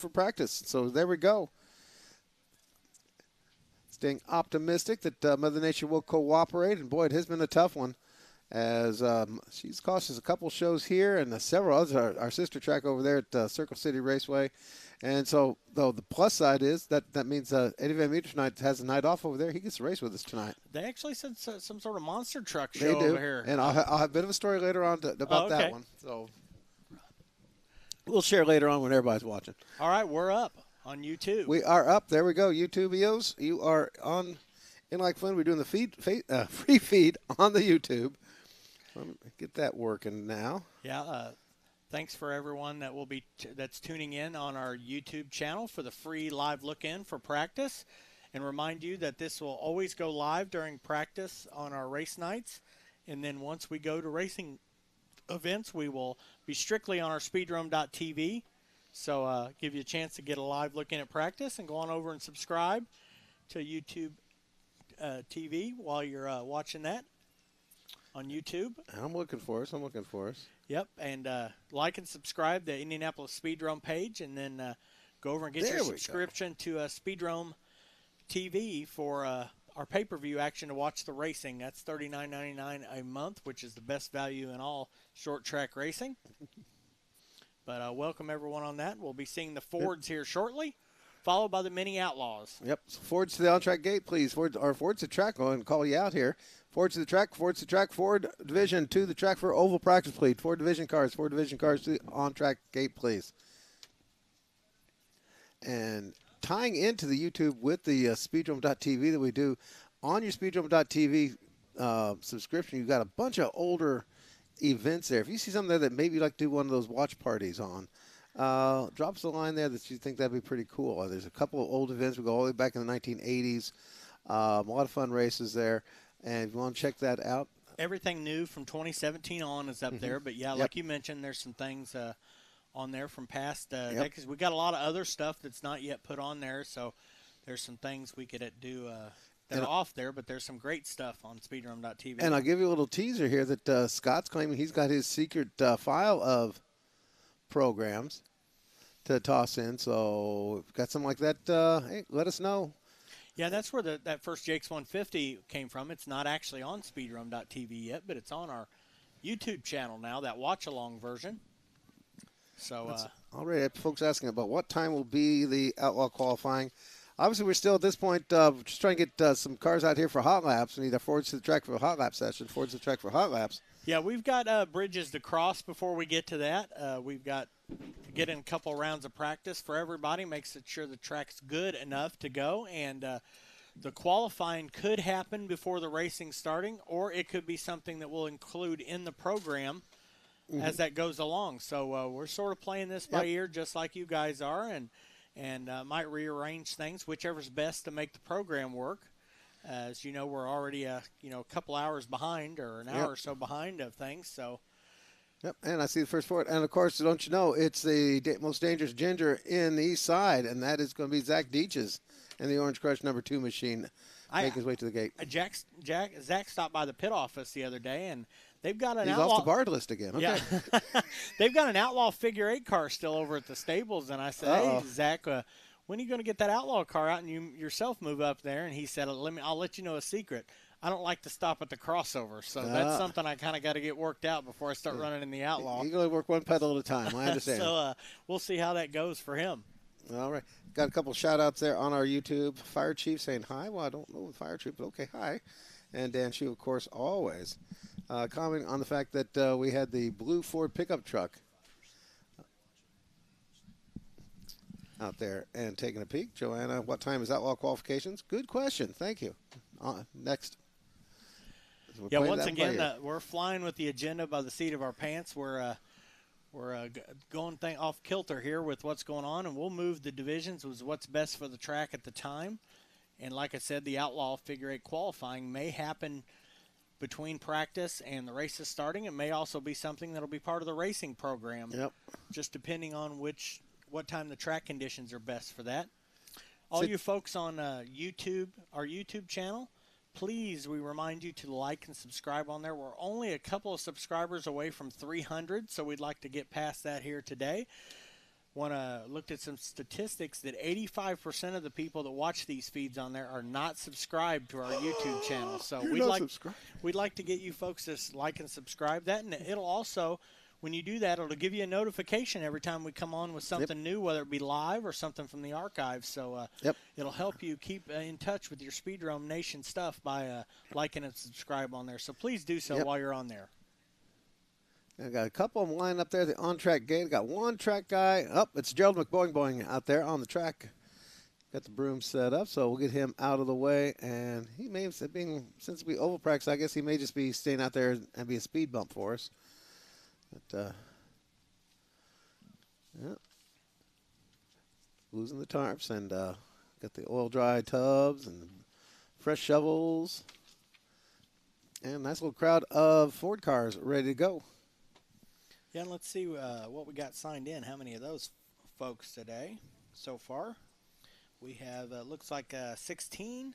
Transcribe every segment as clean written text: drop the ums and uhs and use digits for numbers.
for practice. So there we go. Staying optimistic that Mother Nature will cooperate, and boy, it has been a tough one, as she's cost us a couple shows here and several others. Our sister track over there at Circle City Raceway, and so though the plus side is that means Eddie Van Meter tonight has a night off over there. He gets to race with us tonight. They actually said some sort of monster truck They show do. over here. And I'll have a bit of a story later on about okay. that one. So we'll share later on when everybody's watching. All right, we're up on YouTube. We are up. There we go. YouTubios, you are on in like fun. We're doing the free feed on the YouTube. Let me get that working now. Yeah. Thanks for everyone that will be that's tuning in on our YouTube channel for the free live look-in for practice. And remind you that this will always go live during practice on our race nights. And then once we go to racing events, we will be strictly on our speedrome.tv. So give you a chance to get a live look in at practice, and go on over and subscribe to YouTube TV while you're watching that on YouTube. I'm looking for us. Yep, and like and subscribe to the Indianapolis Speedrome page, and then go over and get your subscription to Speedrome TV for our pay-per-view action to watch the racing. That's $39.99 a month, which is the best value in all short track racing. But welcome everyone on that. We'll be seeing the Fords here shortly, followed by the Mini Outlaws. Yep. So Fords to the on-track gate, please. Fords to track. Go and call you out here. Fords to the track. Ford Division to the track for oval practice, please. Ford Division cars to the on-track gate, please. And tying into the YouTube with the Speedrome.tv that we do, on your Speedrome.tv subscription, you've got a bunch of older events there. If you see something there that maybe you'd like to do one of those watch parties on, drop us a line there that you think that'd be pretty cool. There's a couple of old events. We go all the way back in the 1980s. A lot of fun races there. And if you want to check that out. Everything new from 2017 on is up there. But, yeah, like you mentioned, there's some things on there from past decades. We got a lot of other stuff that's not yet put on there. So there's some things we could do that are off there, but there's some great stuff on speedrome.tv. And I'll give you a little teaser here that Scott's claiming he's got his secret file of programs to toss in. So if you've got something like that, hey, let us know. Yeah, that's where that first JAKES 150 came from. It's not actually on speedrome.tv yet, but it's on our YouTube channel now, that watch-along version. So already folks asking about what time will be the Outlaw qualifying. Obviously, we're still at this point just trying to get some cars out here for hot laps. We need our Fords to the track for a hot lap session, Fords to the track for hot laps. Yeah, we've got bridges to cross before we get to that. We've got to get in a couple rounds of practice for everybody, makes sure the track's good enough to go. And the qualifying could happen before the racing starting, or it could be something that we'll include in the program as that goes along. So we're sort of playing this by ear just like you guys are, and might rearrange things, whichever's best to make the program work. As you know, we're already a couple hours behind, or an hour or so behind of things. So, and I see the first Ford, and of course, don't you know, it's the most dangerous ginger in the east side, and that is going to be Zach Deitches in the Orange Crush #2 machine, make his way to the gate. Zach stopped by the pit office the other day, and they've got an He's Outlaw. off the barred list again. Okay. Yeah. They've got an Outlaw figure 8 car still over at the stables, and I said, hey, Zach, when are you going to get that Outlaw car out and you yourself move up there? And he said, I'll let you know a secret. I don't like to stop at the crossover, so that's something I kind of got to get worked out before I start running in the Outlaw. You got to work one pedal at a time. I understand. So we'll see how that goes for him. All right. Got a couple shout-outs there on our YouTube. Fire Chief saying hi. Well, I don't know the Fire Chief, but okay, hi. And Dan Shue, of course, always commenting on the fact that we had the blue Ford pickup truck out there and taking a peek. Joanna, what time is Outlaw qualifications? Good question. Thank you. Next. Yeah, once again, we're flying with the agenda by the seat of our pants. We're going off kilter here with what's going on, and we'll move the divisions with what's best for the track at the time. And like I said, the Outlaw figure 8 qualifying may happen between practice and the races starting. It may also be something that'll be part of the racing program, just depending on what time the track conditions are best for that. All you folks on YouTube, our YouTube channel, please, we remind you to like and subscribe on there. We're only a couple of subscribers away from 300, so we'd like to get past that here today. looked at some statistics that 85% of the people that watch these feeds on there are not subscribed to our YouTube channel. So we'd like to get you folks to like and subscribe that, and it'll also, when you do that, it'll give you a notification every time we come on with something new, whether it be live or something from the archives. So it'll help you keep in touch with your Speedrome Nation stuff by liking and subscribe on there. So please do so while you're on there. I got a couple of them lined up there. The on-track gate. I got one track guy. It's Gerald McBoing out there on the track. Got the broom set up, so we'll get him out of the way. And he may have, since we oval practice, I guess he may just be staying out there and be a speed bump for us. But, losing the tarps and got the oil dry tubs and fresh shovels. And a nice little crowd of Ford cars ready to go. Yeah, and let's see what we got signed in. How many of those folks today so far? We have, looks like 16.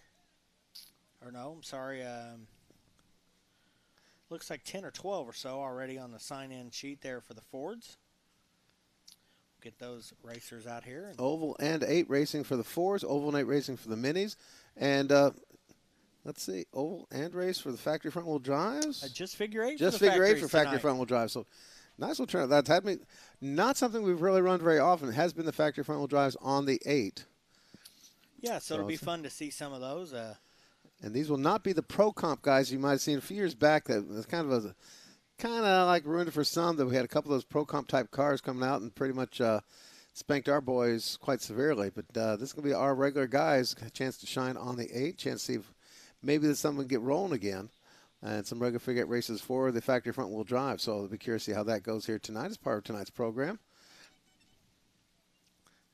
Or no, I'm sorry. Looks like 10 or 12 or so already on the sign-in sheet there for the Fords. Get those racers out here. Oval and 8 racing for the 4s. Oval and 8 racing for the Minis. And let's see, oval and race for the factory front-wheel drives. Just figure 8 just figure 8 for factory front-wheel drives. So nice little turnout. That's had me, not something we've really run very often. It has been the factory front-wheel drives on the 8. Yeah, so it'll be fun to see some of those. And these will not be the Pro Comp guys you might have seen a few years back. That was kind of like ruined it for some. That we had a couple of those Pro Comp type cars coming out and pretty much spanked our boys quite severely. But this is going to be our regular guys. A chance to shine on the 8. Chance to see if maybe there's something get rolling again. And some regular figure 8 races for the factory front wheel drive. So I'll be curious to see how that goes here tonight as part of tonight's program.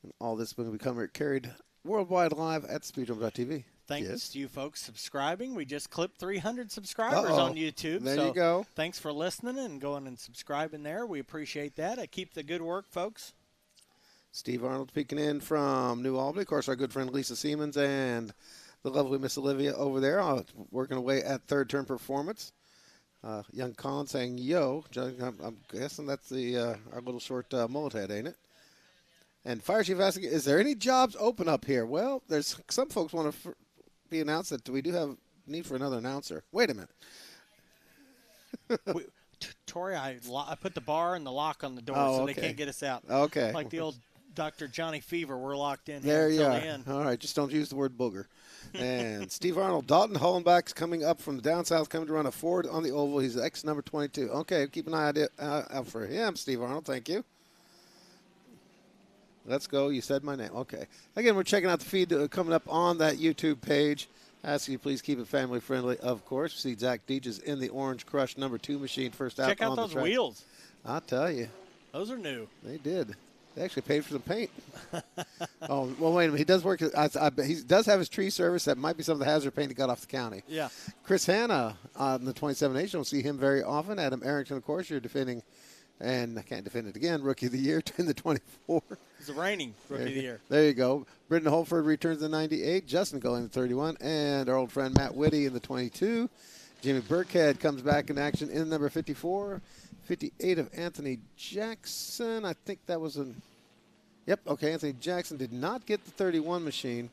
And all this is going to be carried worldwide live at Speedrome.tv. Thanks to you folks subscribing. We just clipped 300 subscribers on YouTube. There you go. Thanks for listening and going and subscribing there. We appreciate that. Keep the good work, folks. Steve Arnold peeking in from New Albany. Of course, our good friend Lisa Siemens and the lovely Miss Olivia over there working away at Third Turn Performance. Young Colin saying, yo. I'm guessing that's the our little short mullet head, ain't it? And Fire Chief asking, is there any jobs open up here? Well, there's some folks want to be announced that we do have need for another announcer. Wait a minute. Tori, I put the bar and the lock on the door so they can't get us out. Okay. Like the old Dr. Johnny Fever, we're locked in there here until you are. the end. All right, just don't use the word booger. And Steve Arnold, Dalton Hollenbach's coming up from the down south, coming to run a Ford on the oval. He's X number 22. Okay, keep an eye out for him, Steve Arnold. Thank you. Let's go. You said my name. Okay. Again, we're checking out the feed coming up on that YouTube page. Ask you please keep it family friendly, of course. See Zach Deeges in the Orange Crush number 2 machine first out on the track. Check out those wheels. I'll tell you. Those are new. They did. They actually paid for some paint. Oh, well, wait a minute. He does work. He does have his tree service. That might be some of the hazard paint he got off the county. Yeah. Chris Hanna on the 27H. Don't see him very often. Adam Arrington, of course, you're defending. And I can't defend it again. Rookie of the Year in the 24. He's the reigning Rookie of the Year. There you go. Britton Holford returns the 98. Justin going to 31. And our old friend Matt Whitty in the 22. Jimmy Burkhead comes back in action in number 54. 58 of Anthony Jackson. I think that was an... Yep, okay. Anthony Jackson did not get the 31 machine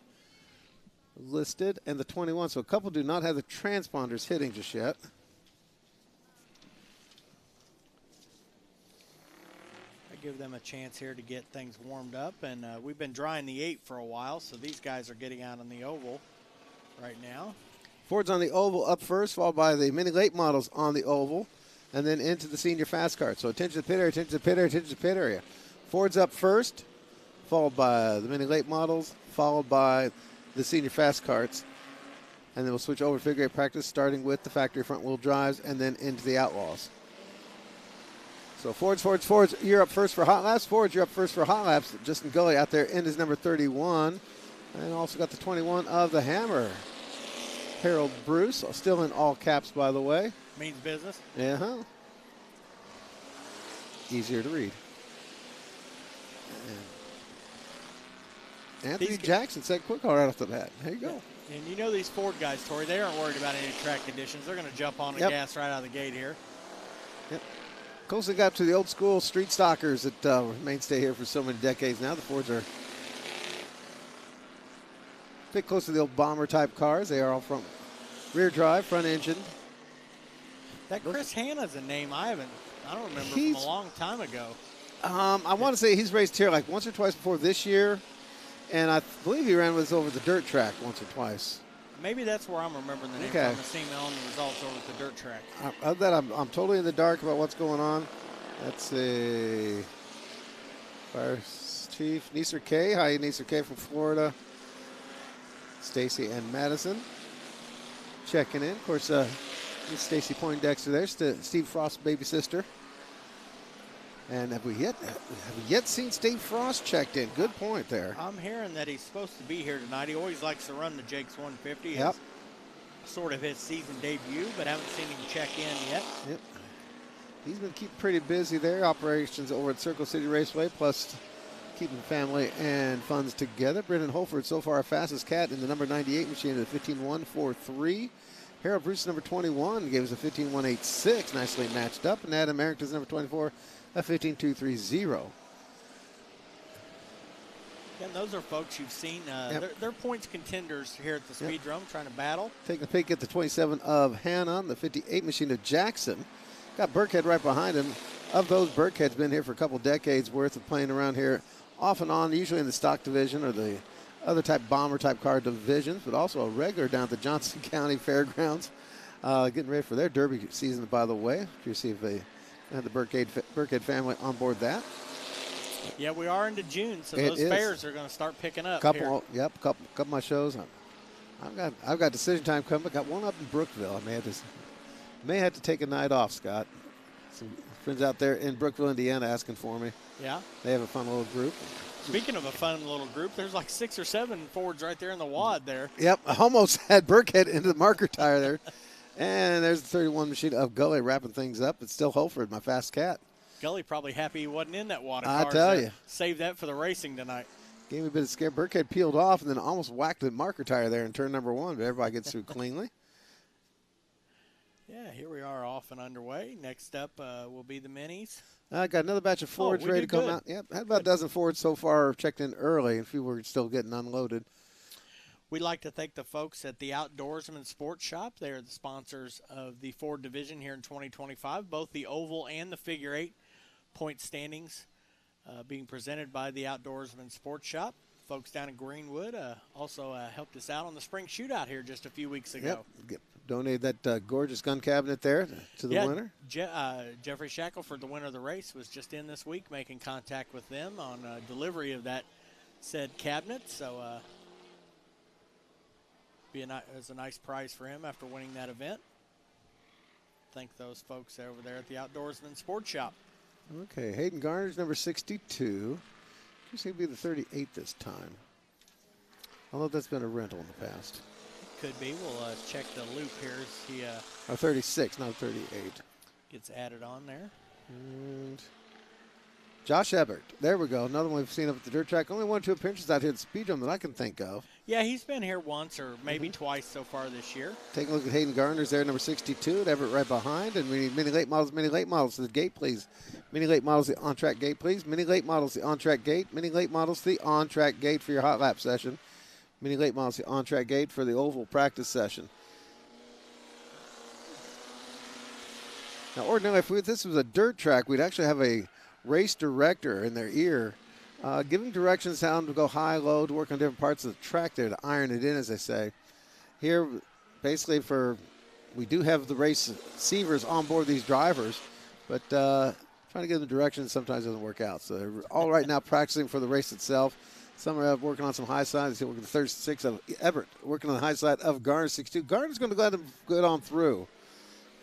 listed. And the 21. So a couple do not have the transponders hitting just yet. Give them a chance here to get things warmed up, and we've been drying the 8 for a while, so these guys are getting out on the oval right now. Ford's on the oval up first, followed by the mini late models on the oval, and then into the senior fast cart. So attention to the pit area, attention to the pit area, attention to the pit area. Ford's up first, followed by the mini late models, followed by the senior fast carts, and then we'll switch over to figure 8 practice, starting with the factory front wheel drives, and then into the Outlaws. So Fords, you're up first for hot laps. Fords, you're up first for hot laps. Justin Gully out there in his number 31. And also got the 21 of the Hammer. Harold Bruce, still in all caps, by the way. Means business. Uh-huh. Easier to read. And Anthony Jackson said quick right off the bat. There you go. And you know these Ford guys, Tori, they aren't worried about any track conditions. They're going to jump on the gas right out of the gate here. Yep. Closely got to the old school street stockers that were mainstay here for so many decades now. The Fords are a bit close to the old bomber type cars. They are all front rear drive, front engine. That Chris Hanna's a name I don't remember from a long time ago. I want to say he's raced here like once or twice before this year, and I believe he ran with us over the dirt track once or twice. Maybe that's where I'm remembering the name from. The same on the results over at the dirt track. Other than that, I'm totally in the dark about what's going on. That's a Fire Chief Neeser K. Hi, Neeser K from Florida. Stacy and Madison checking in. Of course, Stacy Poindexter there, Steve Frost's baby sister. And have we yet seen Steve Frost checked in? Good point there. I'm hearing that he's supposed to be here tonight. He always likes to run the JAKES 150. Yep. It's sort of his season debut, but haven't seen him check in yet. Yep. He's been keeping pretty busy there. Operations over at Circle City Raceway, plus keeping family and funds together. Brendan Holford, so far our fastest cat in the number 98 machine at a 15.143. Harold Bruce, number 21, gave us a 15.186, nicely matched up. And Adam Arrington's number 24, a 15.230. Yeah, and those are folks you've seen. They're points contenders here at the Speedrome, trying to battle. Taking a peek at the 27 of Hannah, the 58 machine of Jackson. Got Burkhead right behind him. Of those, Burkhead's been here for a couple decades worth of playing around here off and on, usually in the stock division or the other type bomber type car divisions, but also a regular down at the Johnson County Fairgrounds. Getting ready for their Derby season, by the way. To see if they had the Burkhead family on board that. Yeah, we are into June, so those fairs are going to start picking up. Couple of my shows. I've got decision time coming. I got one up in Brookville. I may have to take a night off, Scott. Some friends out there in Brookville, Indiana, asking for me. Yeah. They have a fun little group. Speaking of a fun little group, there's like 6 or 7 Fords right there in the wad there. Yep, I almost had Burkhead into the marker tire there. And there's the 31 machine of Gully wrapping things up. It's still Holford, my fast cat. Gully probably happy he wasn't in that water car. I tell you. Save that for the racing tonight. Gave me a bit of scare. Burkhead peeled off and then almost whacked the marker tire there in turn number 1, but everybody gets through cleanly. Yeah, here we are off and underway. Next up will be the minis. I got another batch of Fords ready to come out. Yep, had about a dozen Fords so far checked in early, and a few were still getting unloaded. We'd like to thank the folks at the Outdoorsman Sports Shop. They are the sponsors of the Ford division here in 2025, both the oval and the figure 8 point standings being presented by the Outdoorsman Sports Shop. Folks down in Greenwood also helped us out on the spring shootout here just a few weeks ago. Yep. Donated that gorgeous gun cabinet there to the winner. Jeffrey Shackelford, the winner of the race, was just in this week making contact with them on delivery of that said cabinet. So it was a nice prize for him after winning that event. Thank those folks over there at the Outdoorsman Sports Shop. Okay, Hayden Garner's number 62. He's going to be the 38 this time. Although that's been a rental in the past. Could be. We'll check the loop here as he 36, not 38. Gets added on there. And Josh Ebert. There we go. Another one we've seen up at the dirt track. Only 1 or 2 appearances out here at the Speedrome that I can think of. Yeah, he's been here once or maybe twice so far this year. Take a look at Hayden Garner's there, number 62. Everett right behind. And we need mini late models to the gate, please. Mini late models, the on-track gate, please. Mini late models, the on-track gate. Mini late models, the on-track gate for your hot lap session. Mini late models, the on-track gate for the oval practice session. Now, ordinarily, if this was a dirt track, we'd actually have a race director in their ear giving directions how to go high, low, to work on different parts of the track there to iron it in, as they say. Here, basically, we do have the race receivers on board these drivers, but trying to give them directions sometimes doesn't work out. So they're all right now practicing for the race itself. Some are working on some high sides. Working the 36 of Everett, working on the high side of Garner 62. Garner's going to let him get on through.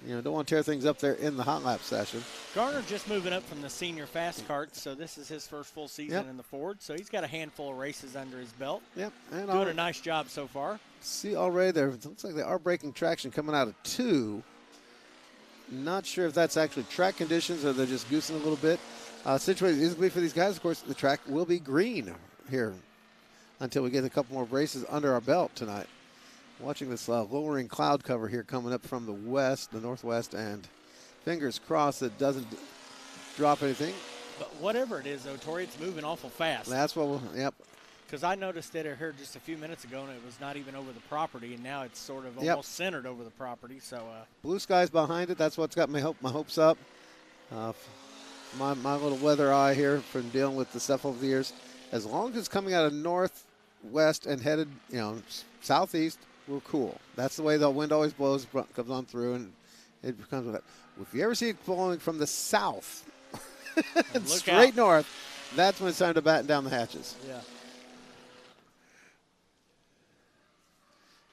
Don't want to tear things up there in the hot lap session. Garner just moving up from the senior Faskarts, so this is his first full season in the Ford. So he's got a handful of races under his belt. Yep, and doing a nice job so far. See already there, it looks like they are breaking traction coming out of 2. Not sure if that's actually track conditions or they're just goosing a little bit. Situation easily for these guys, of course, the track will be green here until we get a couple more races under our belt tonight. Watching this lowering cloud cover here coming up from the west, the northwest, and fingers crossed it doesn't drop anything. But whatever it is, though, Tori, it's moving awful fast. That's what yep. Because I noticed it here just a few minutes ago, and it was not even over the property, and now it's sort of almost centered over the property. So blue skies behind it. That's what's got my hopes up. My little weather eye here from dealing with the stuff over the years. As long as it's coming out of northwest and headed, southeast, we're cool. That's the way the wind always blows, comes on through, and it becomes that. If you ever see it blowing from the south and straight north, that's when it's time to batten down the hatches. Yeah.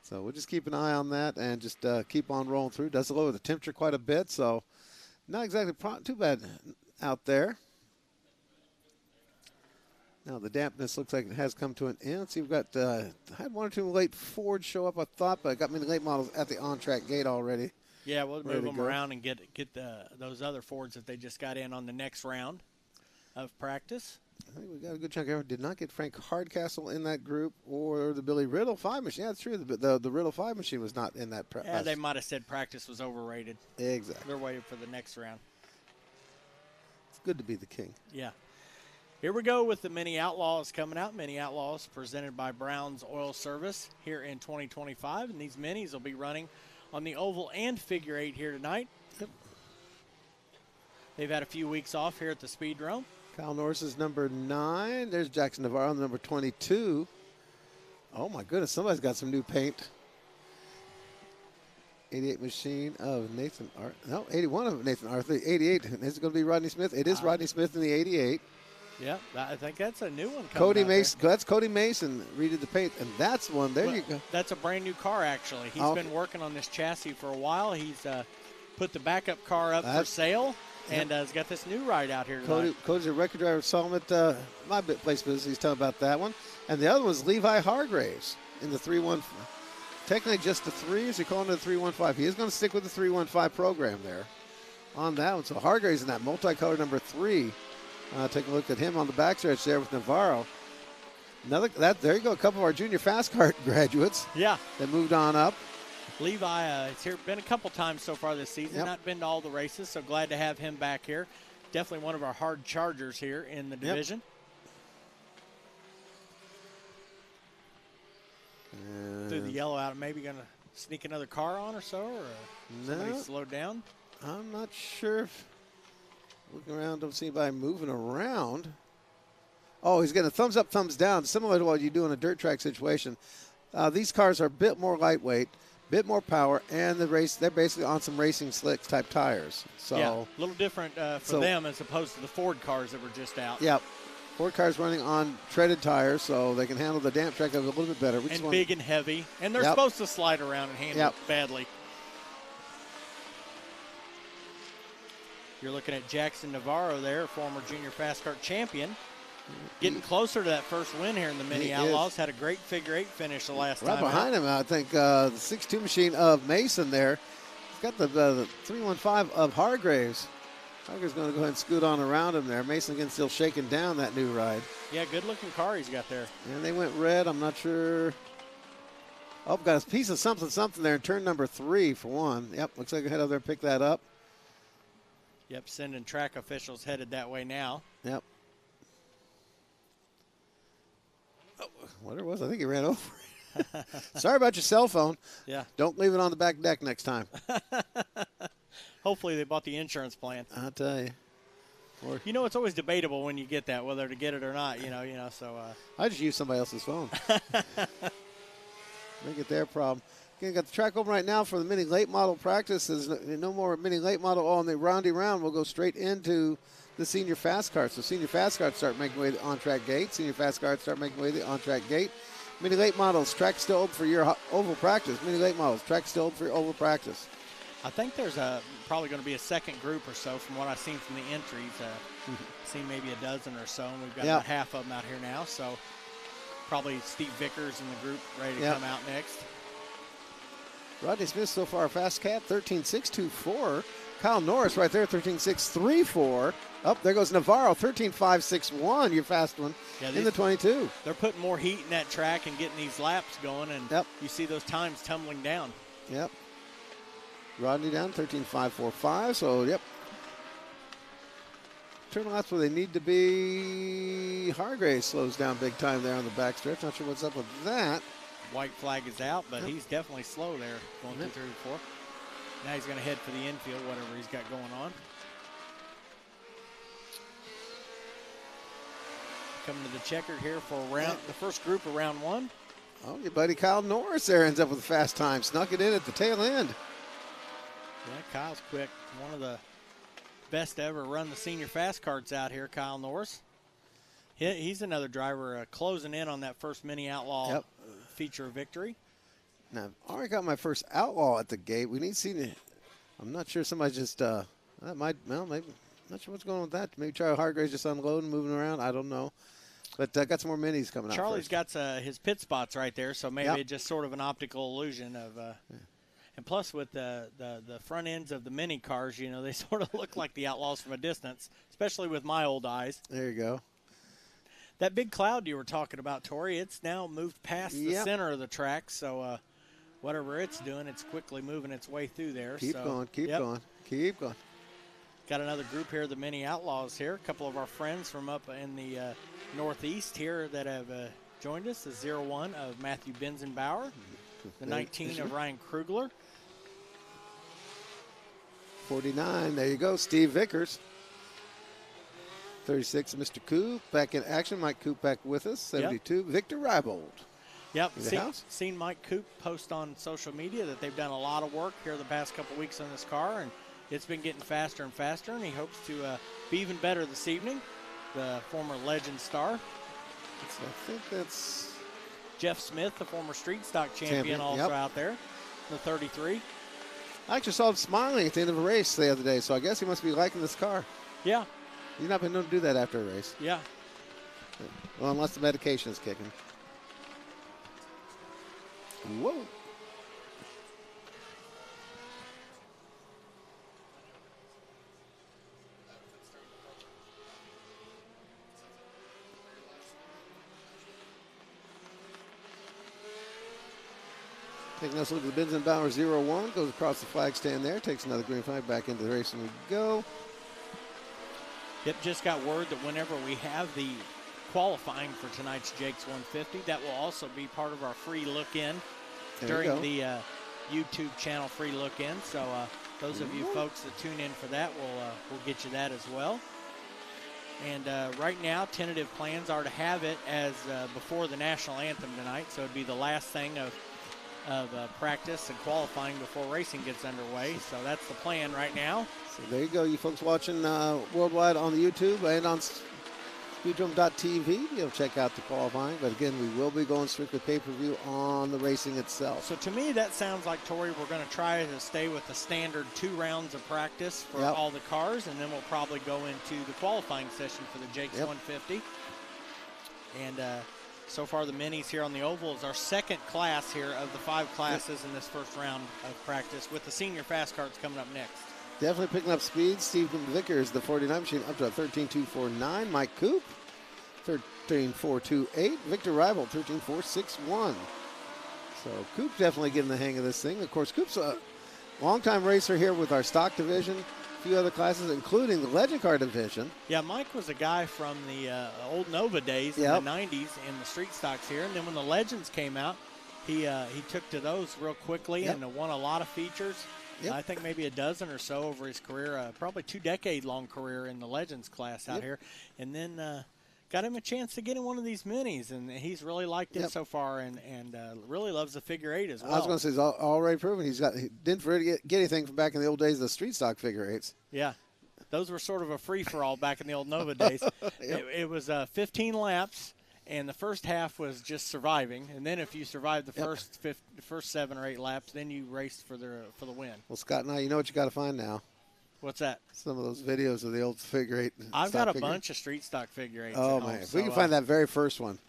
So we'll just keep an eye on that and just keep on rolling through. Does lower the temperature quite a bit, so not exactly too bad out there. Now the dampness looks like it has come to an end. Let's see, we've got I had one or two late Fords show up, I thought, but I got many late models at the on-track gate already. Yeah, we'll move them around and get those other Fords that they just got in on the next round of practice. I think we got a good chunk here. Did not get Frank Hardcastle in that group or the Billy Riddle 5 machine. Yeah, that's true. The Riddle 5 machine was not in that practice. Yeah, they might have said practice was overrated. Exactly. They're waiting for the next round. It's good to be the king. Yeah. Here we go with the Mini Outlaws coming out. Mini Outlaws presented by Brown's Oil Service here in 2025. And these minis will be running on the oval and figure 8 here tonight. Yep. They've had a few weeks off here at the Speedrome. Kyle Norris is number 9. There's Jackson Navarro, number 22. Oh, my goodness. Somebody's got some new paint. 88 machine of Nathan Arthur. No, 81 of Nathan Arthur. 88. Is it going to be Rodney Smith? It is Rodney Smith in the 88. Yeah, I think that's a new one coming Cody out Mason. there. That's Cody Mason redid the paint, and that's one. There you go. That's a brand new car, actually. He's been working on this chassis for a while. He's put the backup car up for sale. And has got this new ride out here tonight. Cody's a record driver. Saw him at my place business. He's telling about that one. And the other was Levi Hargraves in the 315. Technically just the 3. Is he calling it a 315? He is going to stick with the 315 program there on that one. So Hargraves in that multicolor number 3. Take a look at him on the backstretch there with Navarro. There you go. A couple of our junior fast kart graduates. Yeah. That moved on up. Levi, it's here been a couple times so far this season. Yep. Not been to all the races, so glad to have him back here. Definitely one of our hard chargers here in the division. Threw the yellow out, maybe going to sneak another car on or so, or somebody slow down. I'm not sure. If looking around, don't see anybody moving around. Oh, he's getting a thumbs up, thumbs down, similar to what you do in a dirt track situation. These cars are a bit more lightweight. Bit more power, and they're basically on some racing slicks type tires. So yeah, a little different for them as opposed to the Ford cars that were just out. Yeah, Ford cars running on treaded tires, so they can handle the damp track a little bit better. And big and heavy, and they're supposed to slide around and handle it badly. You're looking at Jackson Navarro there, former junior fast kart champion. Getting closer to that first win here in the Mini Outlaws. Had a great figure 8 finish the last time. Right behind him, I think, the 6'2 machine of Mason there. He's got the 315 of Hargraves. Hargraves going to go ahead and scoot on around him there. Mason again still shaking down that new ride. Yeah, good-looking car he's got there. And they went red. I'm not sure. Oh, got a piece of something there in turn number 3 for one. Yep, looks like I head over there and pick that up. Yep, sending track officials headed that way now. Yep. Whatever it was, I think he ran over it. Sorry about your cell phone. Yeah. Don't leave it on the back deck next time. Hopefully they bought the insurance plan. I'll tell you. It's always debatable when you get that, whether to get it or not, so. I just use somebody else's phone. Make it their problem. Again, got the track open right now for the mini late model practice. There's no more mini late model on the roundy round. We'll go straight into the senior fast cars. So senior fast cars start making way to the on-track gate. Senior fast cars start making way to the on-track gate. Mini late models, track still open for your oval practice. Mini late models, track still open for your oval practice. I think there's probably going to be a second group or so from what I've seen from the entries. Seen maybe a dozen or so, and we've got about half of them out here now. So probably Steve Vickers in the group ready to come out next. Rodney Smith so far, fast cat, 13.624. Kyle Norris right there, 13.634. Up there goes Navarro, 13.561, your fast one, in the 22. They're putting more heat in that track and getting these laps going, and you see those times tumbling down. Yep. Rodney down, 13.545, so, turn laps where they need to be. Hargrave slows down big time there on the back stretch. Not sure what's up with that. White flag is out, but he's definitely slow there going through 3 or 4. Now he's going to head for the infield, whatever he's got going on. Coming to the checkered here for the first group of round 1. Oh, your buddy Kyle Norris there ends up with a fast time. Snuck it in at the tail end. Yeah, Kyle's quick. One of the best to ever run the senior Faskarts out here, Kyle Norris. He's another driver closing in on that first mini Outlaw feature victory. Now, I already got my first Outlaw at the gate. We need to see. I'm not sure somebody just that might. Well, maybe not sure what's going on with that. Maybe Charlie Hargrave's just unloading, moving around. I don't know. But got some more minis coming out. Charlie's got his pit spots right there, so maybe it's just sort of an optical illusion of. And plus, with the front ends of the mini cars, you know, they sort of look like the Outlaws from a distance, especially with my old eyes. There you go. That big cloud you were talking about, Tori, it's now moved past the center of the track, so whatever it's doing, it's quickly moving its way through there. Keep going, keep going, keep going. Got another group here, the mini Outlaws here. A couple of our friends from up in the northeast here that have joined us. The 01 of Matthew Benzenbauer, the 19 of Ryan Krugler. 49, there you go, Steve Vickers. 36, Mr. Coop back in action. Mike Coop back with us. 72, Victor Rybold. Yep, seen Mike Coop post on social media that they've done a lot of work here the past couple weeks on this car, and it's been getting faster and faster, and he hopes to be even better this evening. The former Legend star. I think that's Jeff Smith, the former Street Stock champion also out there, the 33. I actually saw him smiling at the end of a race the other day, so I guess he must be liking this car. Yeah. He's not been known to do that after a race. Yeah. Well, unless the medication is kicking. Whoa. Taking us a look at the Benzenbauer 01, goes across the flag stand there, takes another green flag, back into the race, and we go. Yep, just got word that whenever we have the qualifying for tonight's JAKES 150, that will also be part of our free look-in during the YouTube channel free look-in. So those of you folks that tune in for that, we'll get you that as well. And right now, tentative plans are to have it as before the national anthem tonight, so it'd be the last thing of practice and qualifying before racing gets underway. So that's the plan right now. So there you go, you folks watching worldwide on the YouTube and on Speedrome.tv. You'll check out the qualifying. But again, we will be going strictly pay-per-view on the racing itself. So to me, that sounds like, Tori, we're going to try to stay with the standard 2 rounds of practice for all the cars, and then we'll probably go into the qualifying session for the JAKES 150. And so far, the minis here on the oval is our second class here of the 5 classes in this first round of practice, with the senior Faskarts coming up next. Definitely picking up speed. Stephen Vickers, the 49 machine, up to a 13.249. Mike Coop, 13.428. Victor Rybold, 13.461. So Coop definitely getting the hang of this thing. Of course, Coop's a longtime racer here with our stock division. A few other classes, including the Legend Car division. Yeah, Mike was a guy from the old Nova days in the 90s in the street stocks here. And then when the Legends came out, he took to those real quickly and won a lot of features. I think maybe a dozen or so over his career, probably 2-decade-long career in the Legends class out here. And then got him a chance to get in one of these minis, and he's really liked it so far, and really loves the figure 8 as well. I was going to say, he's already proven he didn't forget get anything from back in the old days of the street stock figure 8s. Yeah. Those were sort of a free-for-all back in the old Nova days. It was 15 laps. And the first half was just surviving, and then if you survived the first 7 or 8 laps, then you raced for the win. Well, Scott, now you know what you got to find now. What's that? Some of those videos of the old figure 8. I've got a bunch of street stock figure 8s. Oh man, if we can find that very first one,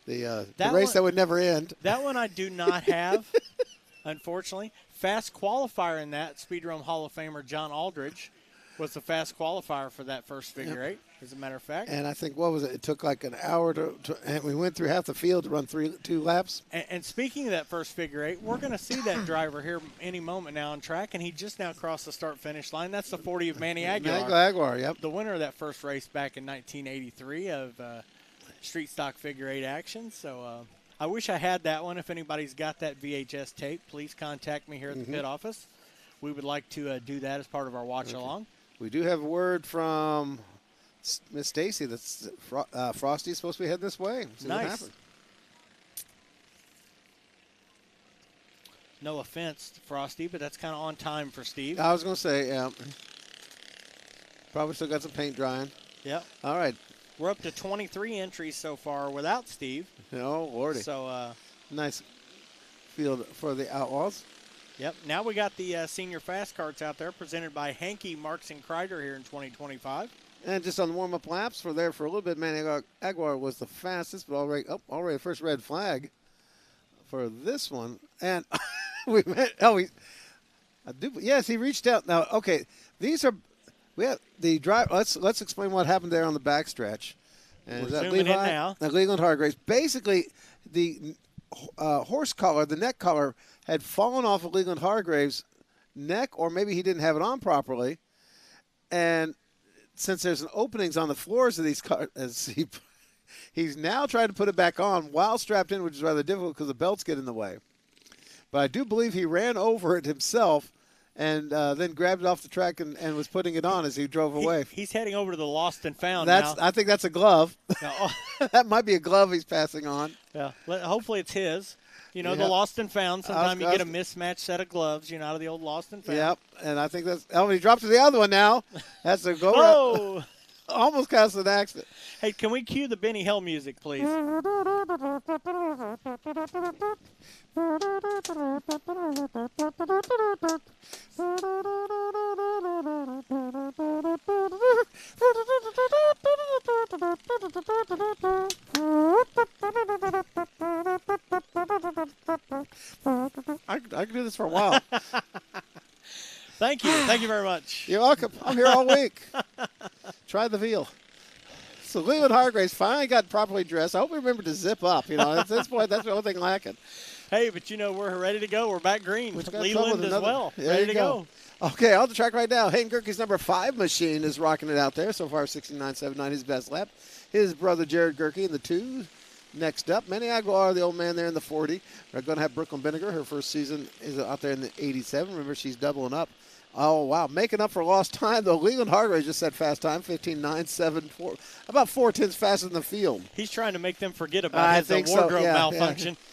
the race that would never end. That one I do not have, unfortunately. Fast qualifier in that, Speedrome Hall of Famer John Aldridge was the fast qualifier for that first figure 8. as a matter of fact. And I think, what was it? It took like an hour and we went through half the field to run 2 laps. And speaking of that first figure eight, we're going to see that driver here any moment now on track, and he just now crossed the start-finish line. That's the 40 of Manny Aguilar. Aguilar, yep. The winner of that first race back in 1983 of street stock figure eight action. So I wish I had that one. If anybody's got that VHS tape, please contact me here at the pit office. We would like to do that as part of our watch-along. We do have a word from Miss Stacy that's Frosty's supposed to be heading this way. See what happens. No offense to Frosty, but that's kind of on time for Steve. I was going to say, probably still got some paint drying. Yep. All right. We're up to 23 entries so far without Steve. Oh, Lordy. So nice field for the Outlaws. Yep. Now we got the senior fast carts out there presented by Hankey, Marks, and Kreider here in 2025. And just on the warm-up laps for a little bit, Manny Aguilar was the fastest, but already first red flag for this one. And yes, he reached out. Now, okay, we have the drive. Let's explain what happened there on the backstretch. And we're zooming in now. Leland Hargraves. Basically, the horse collar, the neck collar, had fallen off of Leland Hargraves' neck, or maybe he didn't have it on properly. And since there's openings on the floors of these cars, he's now trying to put it back on while strapped in, which is rather difficult because the belts get in the way. But I do believe he ran over it himself and then grabbed it off the track and was putting it on as he drove away. He's heading over to the lost and found now. I think that's a glove. That might be a glove he's passing on. Yeah, hopefully it's his. You know, the lost and found. Sometimes you get a mismatched set of gloves, out of the old lost and found. Yep, and I think that's – he dropped to the other one now. That's a go. Oh! Almost caused an accident. Hey, can we cue the Benny Hill music, please? I could do this for a while. Thank you. Thank you very much. You're welcome. I'm here all week. Try the veal. So Leland Hargraves finally got properly dressed. I hope we remember to zip up. At this point, that's the only thing lacking. Hey, but we're ready to go. We're back green. Leland as well. Ready to go. Okay, on the track right now. Hayden Gerke's number 5 machine is rocking it out there. So far, 69.79, his best lap. His brother Jared Gerke in the 2. Next up, Manny Aguilar, the old man there in the 40. We're going to have Brooklyn Vinegar. Her first season is out there in the 87. Remember, she's doubling up. Oh, wow. Making up for lost time, though. Leland Hargraves just set fast time, 15.974. About 4 tenths faster than the field. He's trying to make them forget about his wardrobe malfunction. Yeah.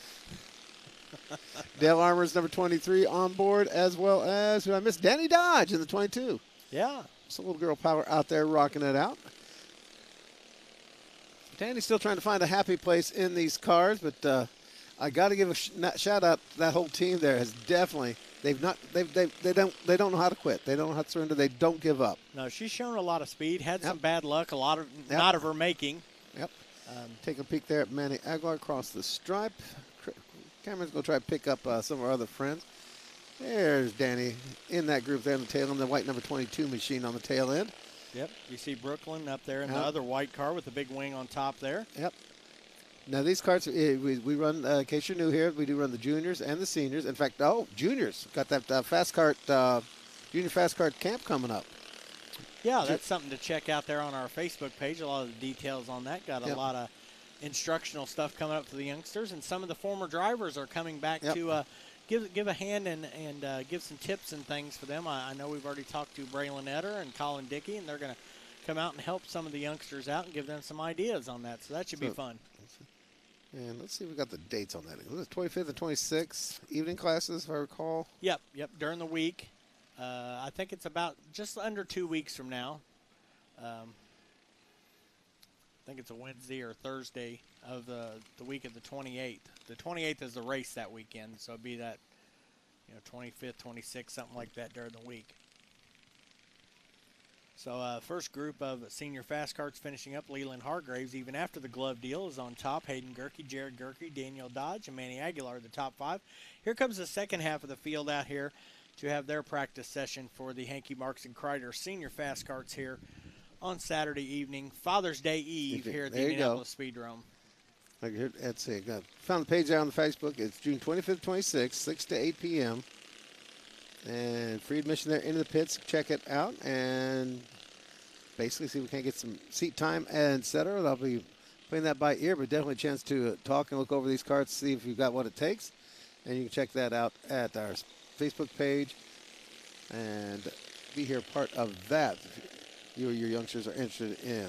Dale Armour's number 23 on board, as well as, who I missed, Danny Dodge in the 22. Yeah. It's a little girl power out there rocking it out. Danny's still trying to find a happy place in these cars, but I got to give a shout out to that whole team there. Has definitely they don't know how to quit. They don't know how to surrender. They don't give up. No, she's shown a lot of speed. Had some bad luck. A lot of not of her making. Yep. Take a peek there at Manny Aguilar across the stripe. Cameron's going to try to pick up some of our other friends. There's Danny in that group there in the tail end, the white number 22 machine on the tail end. Yep, you see Brooklyn up there in the other white car with the big wing on top there. Yep. Now, these carts, we run, in case you're new here, we do run the juniors and the seniors. In fact, juniors. Got that junior fast cart camp coming up. Yeah, that's something to check out there on our Facebook page. A lot of the details on that. Got a lot of instructional stuff coming up for the youngsters. And some of the former drivers are coming back to give a hand and give some tips and things for them. I know we've already talked to Braylon Etter and Colin Dickey, and they're going to come out and help some of the youngsters out and give them some ideas on that. So that should be fun. And let's see if we got the dates on that. It was 25th and 26th evening classes, if I recall. Yep, during the week. I think it's about just under 2 weeks from now. I think it's a Wednesday or Thursday of the week of the 28th. The 28th is the race that weekend, so it'd be that 25th, 26th, something like that during the week. So first group of senior fast carts finishing up. Leland Hargraves, even after the glove deal, is on top. Hayden Gerke, Jared Gerke, Daniel Dodge, and Manny Aguilar are the top 5. Here comes the second half of the field out here to have their practice session for the Hankey, Marks, and Kreider senior fast carts here on Saturday evening, Father's Day Eve here at the Indianapolis Speedrome. Let's see. Found the page there on the Facebook. It's June 25th, 26th, 6 to 8 p.m. And free admission there into the pits. Check it out and basically see if we can get some seat time, et cetera. I'll be playing that by ear, but definitely a chance to talk and look over these carts, see if you've got what it takes. And you can check that out at our Facebook page and be here part of that if you or your youngsters are interested in.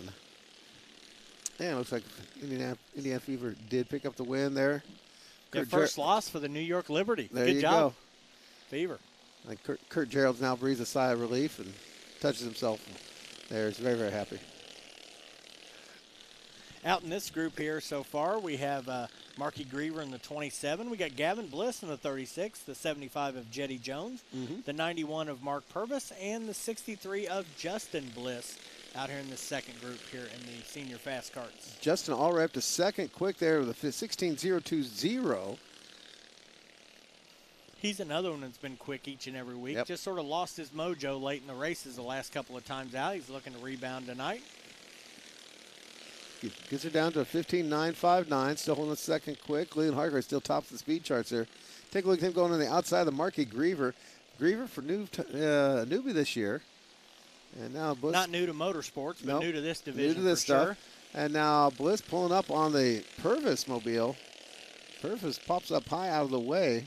And it looks like Indiana Fever did pick up the win there. Their first loss for the New York Liberty. There Good you job, go. Fever. And Kurt Gerald's now breathes a sigh of relief and touches himself there. He's very, very happy. Out in this group here so far, we have Marky Griever in the 27. We got Gavin Bliss in the 36, the 75 of Jetty Jones, the 91 of Mark Purvis, and the 63 of Justin Bliss out here in the second group here in the senior fast carts. Justin all right up to second quick there with a 16.020. He's another one that's been quick each and every week. Yep. Just sort of lost his mojo late in the races the last couple of times out. He's looking to rebound tonight. Gets her down to a 15.959, still holding the second quick. Leland Hargrave still tops the speed charts there. Take a look at him going on the outside of the Marky Griever. Griever for newbie this year. And now Bliss. Not new to motorsports, but new to this division. New to this stuff. Sure. And now Bliss pulling up on the Purvis mobile. Purvis pops up high out of the way.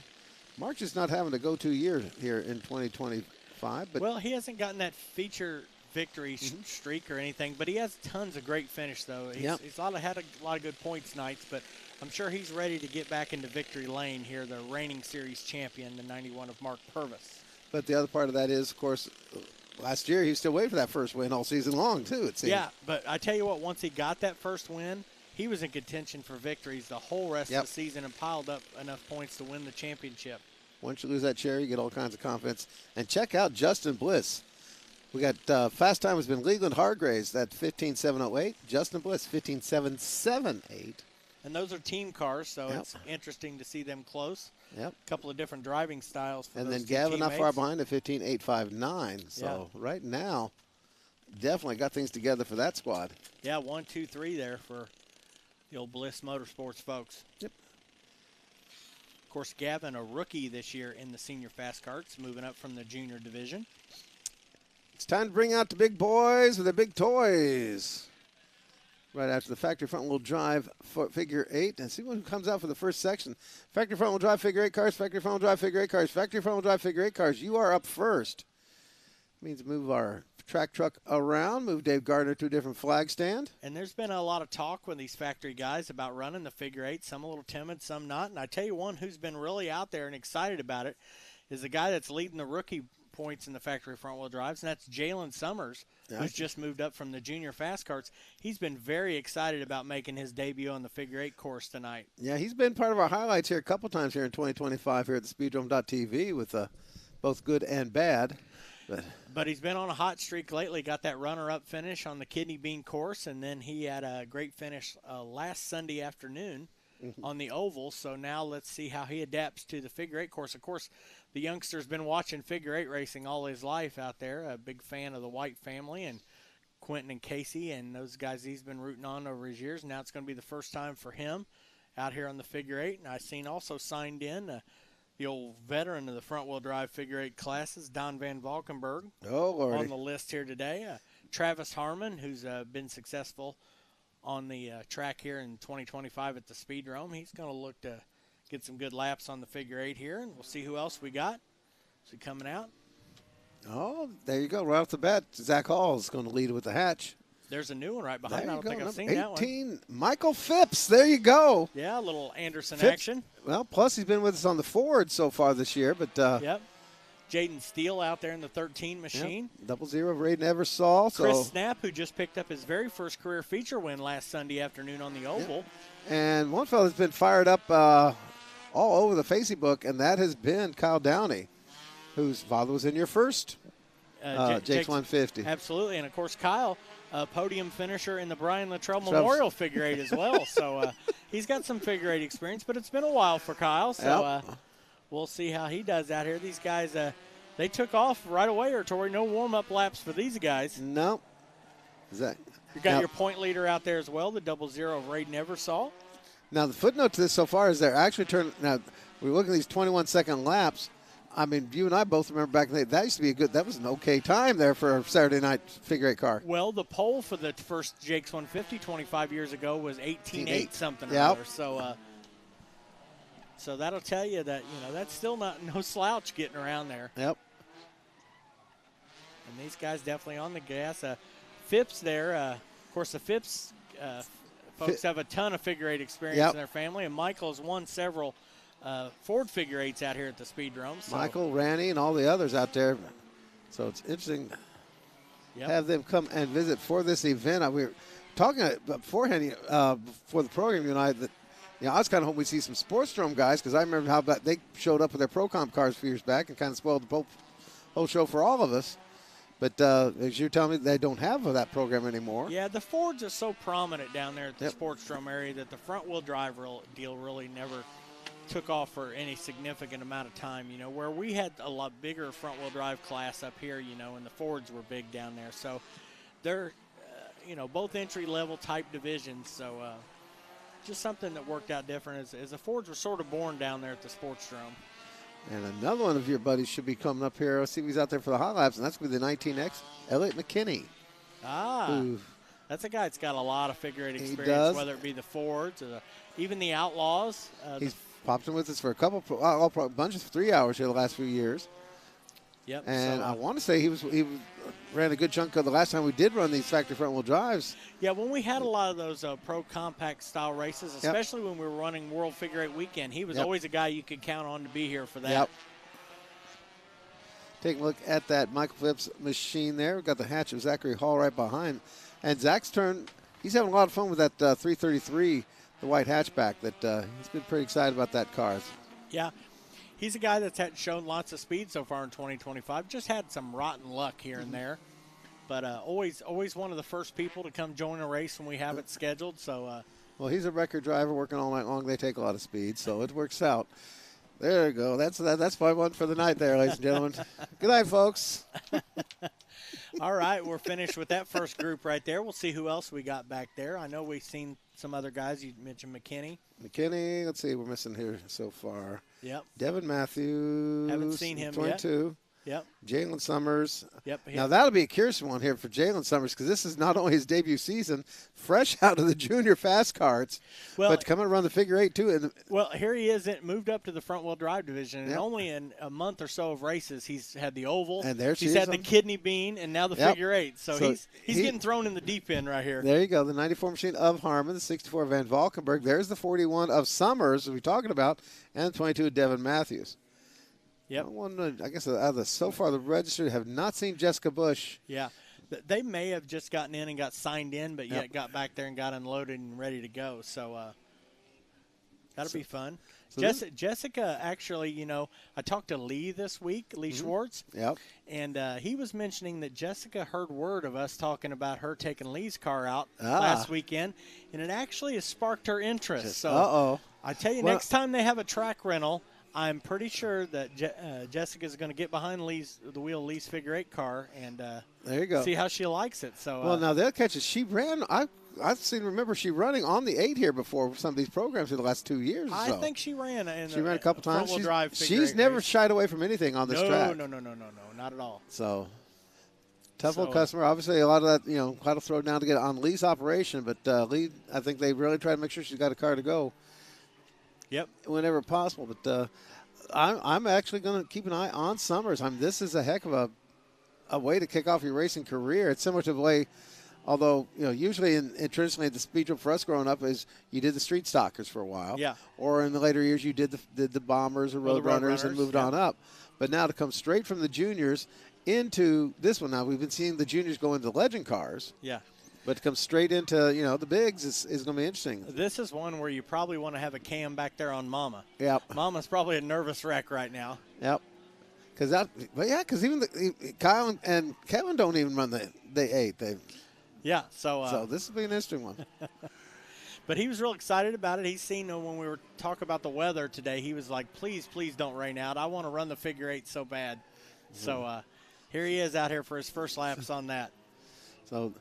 Mark just not having a go-to year here in 2025. But well, he hasn't gotten that feature victory streak or anything, but he has tons of great finish, though. He's had a lot of good points nights, but I'm sure he's ready to get back into victory lane here, the reigning series champion, the 91 of Mark Purvis. But the other part of that is, of course, last year he was still waiting for that first win all season long, too, it seems. Yeah, but I tell you what, once he got that first win, he was in contention for victories the whole rest of the season and piled up enough points to win the championship. Once you lose that chair, you get all kinds of confidence. And check out Justin Bliss. We got fast time has been Leland Hargraves at 15.708. Justin Bliss, 15.778. And those are team cars, so it's interesting to see them close. Yep. A couple of different driving styles for and those then Gavin teammates. not far behind at 15.859. So right now, definitely got things together for that squad. Yeah, 1, 2, 3 there for the old Bliss Motorsports folks. Yep. Of course, Gavin, a rookie this year in the senior fast carts, moving up from the junior division. It's time to bring out the big boys with their big toys. Right after the factory front-wheel drive figure 8. And see who comes out for the first section. Factory front-wheel drive figure 8 cars, factory front-wheel drive figure 8 cars, factory front-wheel drive figure 8 cars. You are up first. Means move our track truck around, move Dave Gardner to a different flag stand. And there's been a lot of talk with these factory guys about running the figure 8. Some a little timid, some not. And I tell you one who's been really out there and excited about it is the guy that's leading the rookie points in the factory front-wheel drives, and that's Jalen Summers, who's just moved up from the junior fast carts. He's been very excited about making his debut on the figure 8 course tonight. Yeah, he's been part of our highlights here a couple times here in 2025 here at the Speedrome.tv with both good and bad. But he's been on a hot streak lately, got that runner-up finish on the Kidney Bean course, and then he had a great finish last Sunday afternoon on the oval. So now let's see how he adapts to the figure 8 course. Of course, the youngster's been watching figure 8 racing all his life out there, a big fan of the White family and Quentin and Casey and those guys he's been rooting on over his years. Now it's going to be the first time for him out here on the figure 8. And I seen also signed in the old veteran of the front-wheel drive figure 8 classes, Don Van Valkenburg, on the list here today. Travis Harmon, who's been successful on the track here in 2025 at the Speedrome. He's going to look to get some good laps on the figure 8 here, and we'll see who else we got. So coming out. Oh, there you go. Right off the bat, Zach Hall is going to lead with the hatch. There's a new one right behind. I don't think I've seen 18, that one. Michael Phipps. There you go. Yeah, a little Anderson Phipps, action. Well, plus he's been with us on the Ford so far this year. But yep. Jaden Steele out there in the 13 machine. Yep. 00 Raiden Eversall. Chris Snap, who just picked up his very first career feature win last Sunday afternoon on the oval. Yep. And one fellow that's been fired up all over the Facebook, and that has been Kyle Downey, whose father was in your first Jake's 150. Absolutely. And, of course, Kyle, podium finisher in the Brian Luttrell Memorial figure 8 as well. So he's got some figure 8 experience, but it's been a while for Kyle. So we'll see how he does out here. These guys, they took off right away, or Tori. No warm-up laps for these guys. No. Is that? You got your point leader out there as well, the 00 Ray Neversaw. Now, the footnote to this so far is they're actually turning. Now, we're looking at these 21-second laps. I mean, you and I both remember back in the day, that used to be that was an okay time there for a Saturday night figure eight car. Well, the pole for the first JAKES 150 25 years ago was 18.8 something or other. So that'll tell you that, that's still no slouch getting around there. Yep. And these guys definitely on the gas. Phipps there, of course, the Phipps folks have a ton of figure eight experience in their family, and Michael has won several Ford figure eights out here at the Speedrome. So. Michael, Randy, and all the others out there. So it's interesting to have them come and visit for this event. We were talking beforehand for the program, you and I, that I was kind of hoping we'd see some Sportsdrome guys, because I remember how they showed up with their Pro Comp cars a few years back and kind of spoiled the whole show for all of us. But as you're telling me, they don't have that program anymore. Yeah, the Fords are so prominent down there at the Sportsdrome area that the front-wheel drive deal really never took off for any significant amount of time, where we had a lot bigger front-wheel drive class up here, and the Fords were big down there. So they're, both entry-level type divisions. So just something that worked out different as the Fords were sort of born down there at the Sportsdrome. And another one of your buddies should be coming up here. Let's see if he's out there for the hot laps, and that's going to be the 19X, Elliott McKinney. That's a guy that's got a lot of figure eight experience, whether it be the Fords or even the Outlaws. He's popped in with us for a bunch of 3 hours here the last few years. Yep. And I want to say he ran a good chunk of the last time we did run these factory front wheel drives. Yeah, when we had a lot of those pro compact style races, especially when we were running World Figure Eight Weekend, he was always a guy you could count on to be here for that. Yep. Take a look at that Michael Phipps machine there. We've got the hatch of Zachary Hall right behind. And Zach's turn, he's having a lot of fun with that 333, the white hatchback. He's been pretty excited about that car. Yeah. He's a guy that's shown lots of speed so far in 2025. Just had some rotten luck here and there. But always one of the first people to come join a race when we have it scheduled. So, well, he's a record driver working all night long. They take a lot of speed, so it works out. There you go. That's probably one for the night there, ladies and gentlemen. Good night, folks. All right, we're finished with that first group right there. We'll see who else we got back there. I know we've seen some other guys. You mentioned McKinney. Let's see, we're missing here so far. Yep. Devin Matthews. Haven't seen him 22. Yep. Jalen Summers. Yep. Now, that'll be a curious one here for Jalen Summers, because this is not only his debut season, fresh out of the junior Faskarts, but coming to run the figure eight, too. Well, here he is, moved up to the front-wheel drive division, and only in a month or so of races, he's had the oval, and he's had the kidney bean, and now the figure eight. So he's getting thrown in the deep end right here. There you go, the 94 machine of Harmon, the 64 Van Valkenburg. There's the 41 of Summers, we're talking about, and the 22 of Devin Matthews. Yep. I guess so far the registered have not seen Jessica Bush. Yeah. They may have just gotten in and got signed in, but yet got back there and got unloaded and ready to go. So that'll be fun. So Jessica, actually, I talked to Lee this week, Lee Schwartz. Yep. And he was mentioning that Jessica heard word of us talking about her taking Lee's car out last weekend, and it actually has sparked her interest. So I tell you, next time they have a track rental, I'm pretty sure that Jessica's going to get behind the wheel of Lee's figure eight car and there you go. See how she likes it. So well, now they'll catch it. She ran. I've remember she running on the 8 here before some of these programs in the last 2 years. I think she ran. She ran a couple times. She's never race. Shied away from anything on this track. No, not at all. So tough old customer. Obviously, a lot of that, quite a throw down to get on Lee's operation, but Lee, I think they really try to make sure she's got a car to go. Yep. Whenever possible, but I'm actually going to keep an eye on Summers. This is a heck of a way to kick off your racing career. It's similar to the way, although usually and traditionally the Speedrome for us growing up is you did the street stockers for a while, or in the later years you did the bombers or road runners and moved on up. But now to come straight from the juniors into this one, now we've been seeing the juniors go into legend cars. Yeah. But to come straight into, the bigs is going to be interesting. This is one where you probably want to have a cam back there on Mama. Yep. Mama's probably a nervous wreck right now. Yep. Because even Kyle and Kevin don't even run the 8. So this will be an interesting one. But he was real excited about it. He's seen when we were talking about the weather today, he was like, please don't rain out. I want to run the figure 8 so bad. Mm-hmm. So here he is out here for his first laps on that. So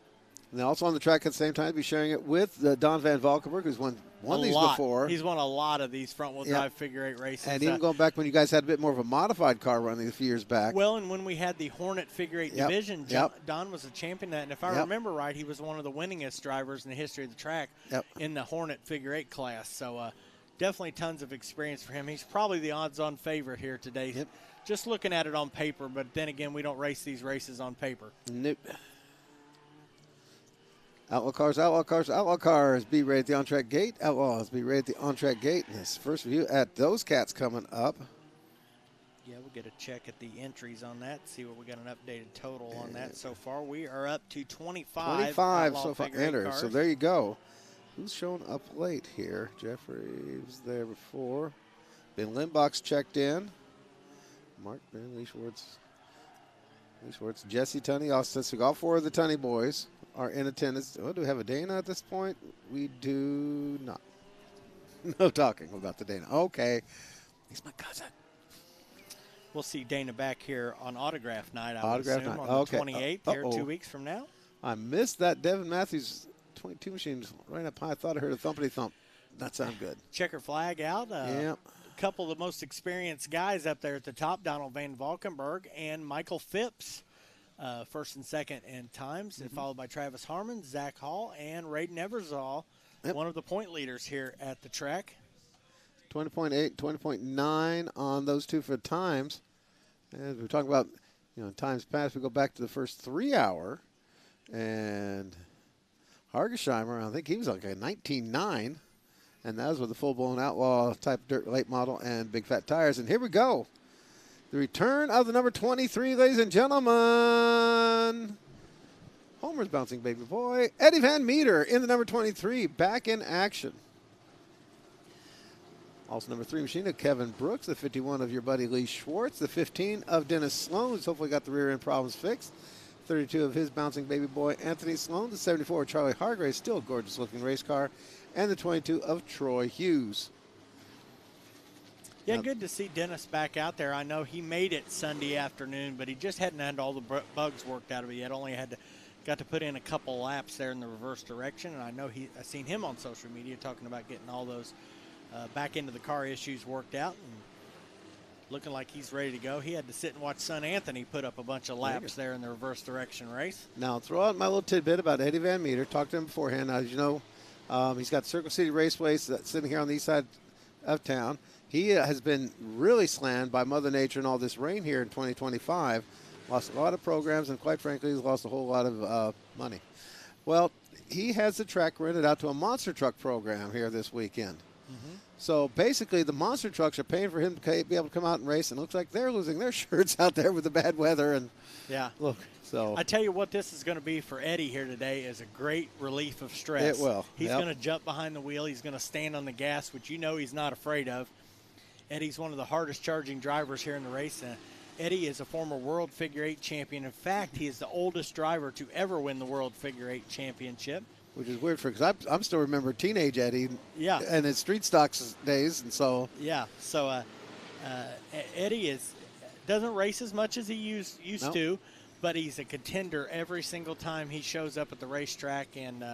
And also on the track at the same time, be sharing it with Don Van Valkenburg, who's won these before. He's won a lot of these front-wheel drive figure 8 races. And even going back when you guys had a bit more of a modified car running a few years back. Well, and when we had the Hornet figure 8 division, Don was a champion of that. And if I remember right, he was one of the winningest drivers in the history of the track in the Hornet figure 8 class. So definitely tons of experience for him. He's probably the odds-on favorite here today. Just looking at it on paper, but then again, we don't race these races on paper. Nope. Outlaw cars, Outlaw cars, Outlaw cars. Be ready at the on-track gate. Outlaws, be ready at the on-track gate. And this first review at those cats coming up. Yeah, we'll get a check at the entries on that, see what we got an updated total on that so far. We are up to 25. 25 so far entered. So there you go. Who's showing up late here? Jeffrey was there before. Ben Lindbach's checked in. Mark Ben, Lee Schwartz, Jesse Tunney, Austin. So all 4 of the Tunney boys are in attendance. Oh, do we have a Dana at this point? We do not. No talking about the Dana. Okay. He's my cousin. We'll see Dana back here on autograph night, I would Autograph assume, night. on the 28th, here 2 weeks from now. I missed that Devin Matthews 22 machines right up high. I thought I heard a thumpity thump. That sounded good. Checker flag out. A couple of the most experienced guys up there at the top, Donald Van Valkenburg and Michael Phipps, first and second in times, and followed by Travis Harmon, Zach Hall, and Raiden Eversall, one of the point leaders here at the track. 20.8, 20.9 on those two for times. As we're talking about, times past, we go back to the first 3 hour, and Hargesheimer, I think he was like a 19.9. And that was with the full-blown Outlaw type dirt late model and big fat tires. And here we go. The return of the number 23, ladies and gentlemen. Homer's bouncing baby boy. Eddie Van Meter in the number 23, back in action. Also number 3 machine of Kevin Brooks, the 51 of your buddy Lee Schwartz, the 15 of Dennis Sloan, who's hopefully got the rear end problems fixed. 32 of his bouncing baby boy Anthony Sloan, the 74 of Charlie Hargrave, still a gorgeous looking race car, and the 22 of Troy Hughes. Yeah, good to see Dennis back out there. I know he made it Sunday afternoon, but he just hadn't had all the bugs worked out of it yet. Only got to put in a couple laps there in the reverse direction, and I seen him on social media talking about getting all those back into the car issues worked out, and looking like he's ready to go. He had to sit and watch son Anthony put up a bunch of laps there in the reverse direction race. Now, throw out my little tidbit about Eddie Van Meter. Talked to him beforehand. As you know, he's got Circle City Raceways that's sitting here on the east side of town. He has been really slammed by Mother Nature and all this rain here in 2025. Lost a lot of programs, and quite frankly, he's lost a whole lot of money. Well, he has the track rented out to a monster truck program here this weekend. So basically, the monster trucks are paying for him to be able to come out and race, and it looks like they're losing their shirts out there with the bad weather. And look, so I tell you what, this is going to be for Eddie here today is a great relief of stress. It will. He's going to jump behind the wheel. He's going to stand on the gas, which he's not afraid of. Eddie's one of the hardest charging drivers here in the race. Eddie is a former World Figure 8 champion. In fact, he is the oldest driver to ever win the World Figure 8 championship. Which is weird because I'm still remember teenage Eddie and his street stocks days, and so Eddie doesn't race as much as he used to, but he's a contender every single time he shows up at the racetrack, and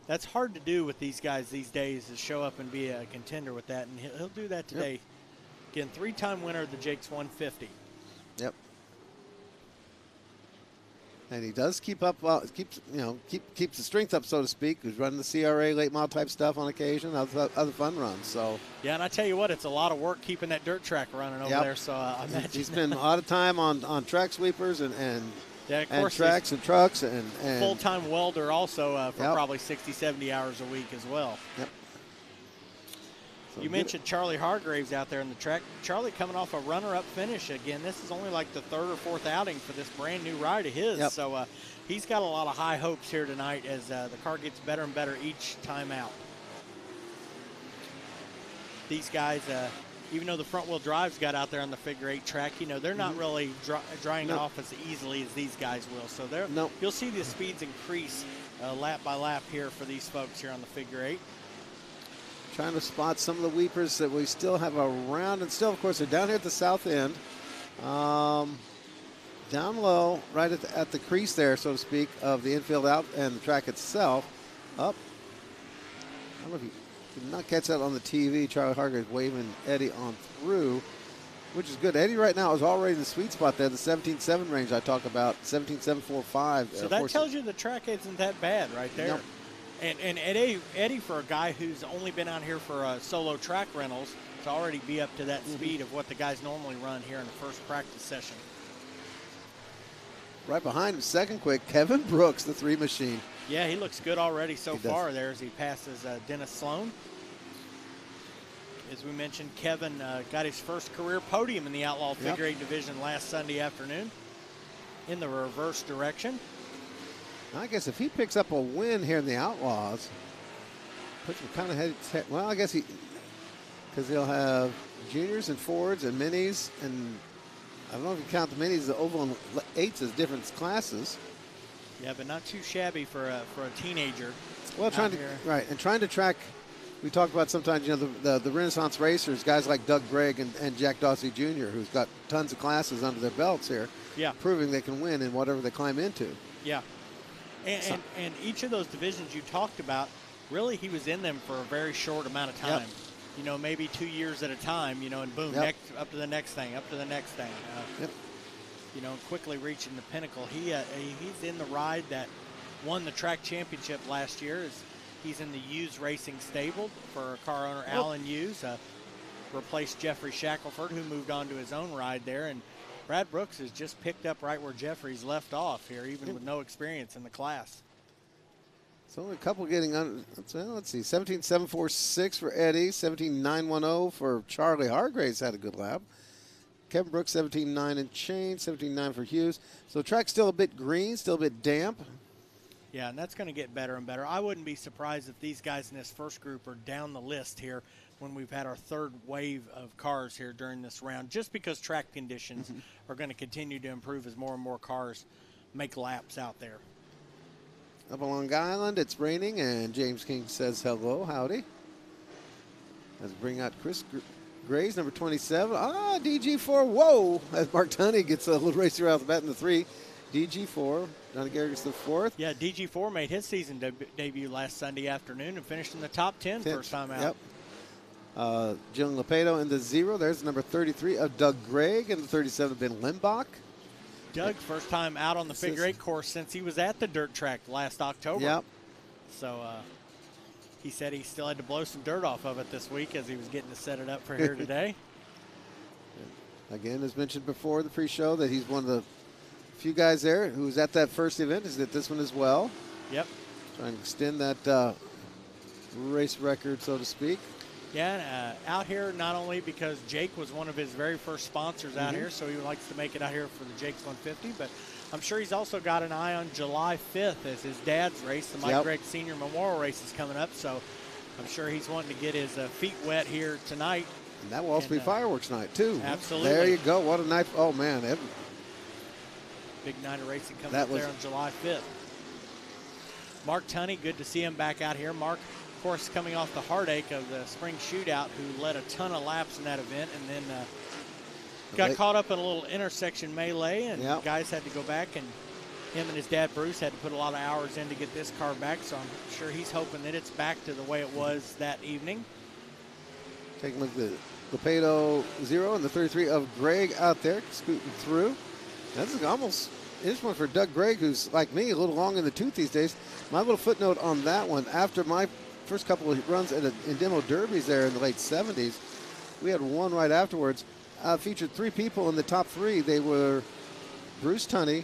that's hard to do with these guys these days, is show up and be a contender with that, and he'll do that today. Again, 3-time winner of the JAKES 150. Yep. And he does keeps the strength up, so to speak. He's running the CRA late model type stuff on occasion, other fun runs. So yeah, and I tell you what, it's a lot of work keeping that dirt track running over there. So I imagine he spent a lot of time on track sweepers and tracks and trucks and full-time welder also for probably 60, 70 hours a week as well. Yep. So you mentioned Charlie Hargraves out there in the track. Charlie coming off a runner-up finish again. This is only like the 3rd or 4th outing for this brand-new ride of his. Yep. So he's got a lot of high hopes here tonight as the car gets better and better each time out. These guys, even though the front-wheel drives got out there on the figure 8 track, they're not really drying off as easily as these guys will. So you'll see the speeds increase lap by lap here for these folks here on the figure 8. Trying to spot some of the weepers that we still have around, and still, of course, they're down here at the south end. down low, right at the crease there, so to speak, of the infield out and the track itself. Up. I don't know if you did not catch that on the TV. Charlie Hargraves waving Eddie on through, which is good. Eddie right now is already in the sweet spot there, the 17.7 range I talk about, 17.745. So that tells you the track isn't that bad right there. Nope. And Eddie, for a guy who's only been out here for solo track rentals, to already be up to that speed of what the guys normally run here in the first practice session. Right behind him, second quick, Kevin Brooks, the 3 machine. Yeah, he looks good already so far there as he passes Dennis Sloan. As we mentioned, Kevin got his first career podium in the Outlaw Figure 8 division last Sunday afternoon in the reverse direction. I guess if he picks up a win here in the Outlaws, puts him kind of head, well, I guess because he'll have juniors and Fords and minis, and I don't know if you count the minis, the oval and 8s as different classes. Yeah, but not too shabby for a teenager. Well, trying to track. We talk about sometimes, the Renaissance racers, guys like Doug Gregg and Jack Dawsey Jr., who's got tons of classes under their belts here, proving they can win in whatever they climb into. Yeah, and each of those divisions you talked about, really he was in them for a very short amount of time. Maybe 2 years at a time, and boom, up to the next thing, up to the next thing. Quickly reaching the pinnacle. He's in the ride that won the track championship last year. He's in the Hughes Racing stable for car owner Alan Hughes. Replaced Jeffrey Shackelford, who moved on to his own ride there. And Brad Brooks has just picked up right where Jeffrey's left off here, even with no experience in the class. So only a couple getting on. Let's see, 17.746 for Eddie, 17.910 for Charlie Hargraves had a good lap. Kevin Brooks, 17.9 and change, 17.9 for Hughes. So the track's still a bit green, still a bit damp. Yeah, and that's going to get better and better. I wouldn't be surprised if these guys in this first group are down the list here when we've had our third wave of cars here during this round, just because track conditions are going to continue to improve as more and more cars make laps out there. Up on Long Island, it's raining, and James King says hello, howdy. Let's bring out Chris Grays, number 27. DG4, whoa! As Mark Tunney gets a little racer out the bat in the 3. DG4, Johnny Garrig's the 4th. Yeah, DG4 made his season debut last Sunday afternoon and finished in the top 10 first time out. Yep. Jim Lepedo in the 0. There's number 33 of Doug Gregg, and the 37 Ben Limbach. Doug, first time out on the figure 8 course since he was at the dirt track last October. Yep. So he said he still had to blow some dirt off of it this week as he was getting to set it up for here today. Again, as mentioned before the pre-show, that he's one of the few guys there who was at that first event. Is at this one as well. Yep. Trying to extend that race record, so to speak. Yeah, out here not only because Jake was one of his very first sponsors out here, so he likes to make it out here for the Jake's 150, but I'm sure he's also got an eye on July 5th as his dad's race. The Mike Gregg Senior Memorial Race is coming up, so I'm sure he's wanting to get his feet wet here tonight. And that will also be fireworks night, too. Absolutely. There you go. What a night. Oh, man. Big night of racing coming up there on July 5th. Mark Tunney, good to see him back out here. Mark, of course, coming off the heartache of the spring shootout, who led a ton of laps in that event, and then got caught up in a little intersection melee, and guys had to go back, and him and his dad Bruce had to put a lot of hours in to get this car back, so I'm sure he's hoping that it's back to the way it was that evening. Taking a look at the Lepedo 0 and the 33 of Gregg out there scooting through. This is almost this one for Doug Gregg, who's like me, a little long in the tooth these days. My little footnote on that one, after my first couple of runs in demo derbies there in the late 70s, we had one right afterwards. Featured 3 people in the top 3. They were Bruce Tunney,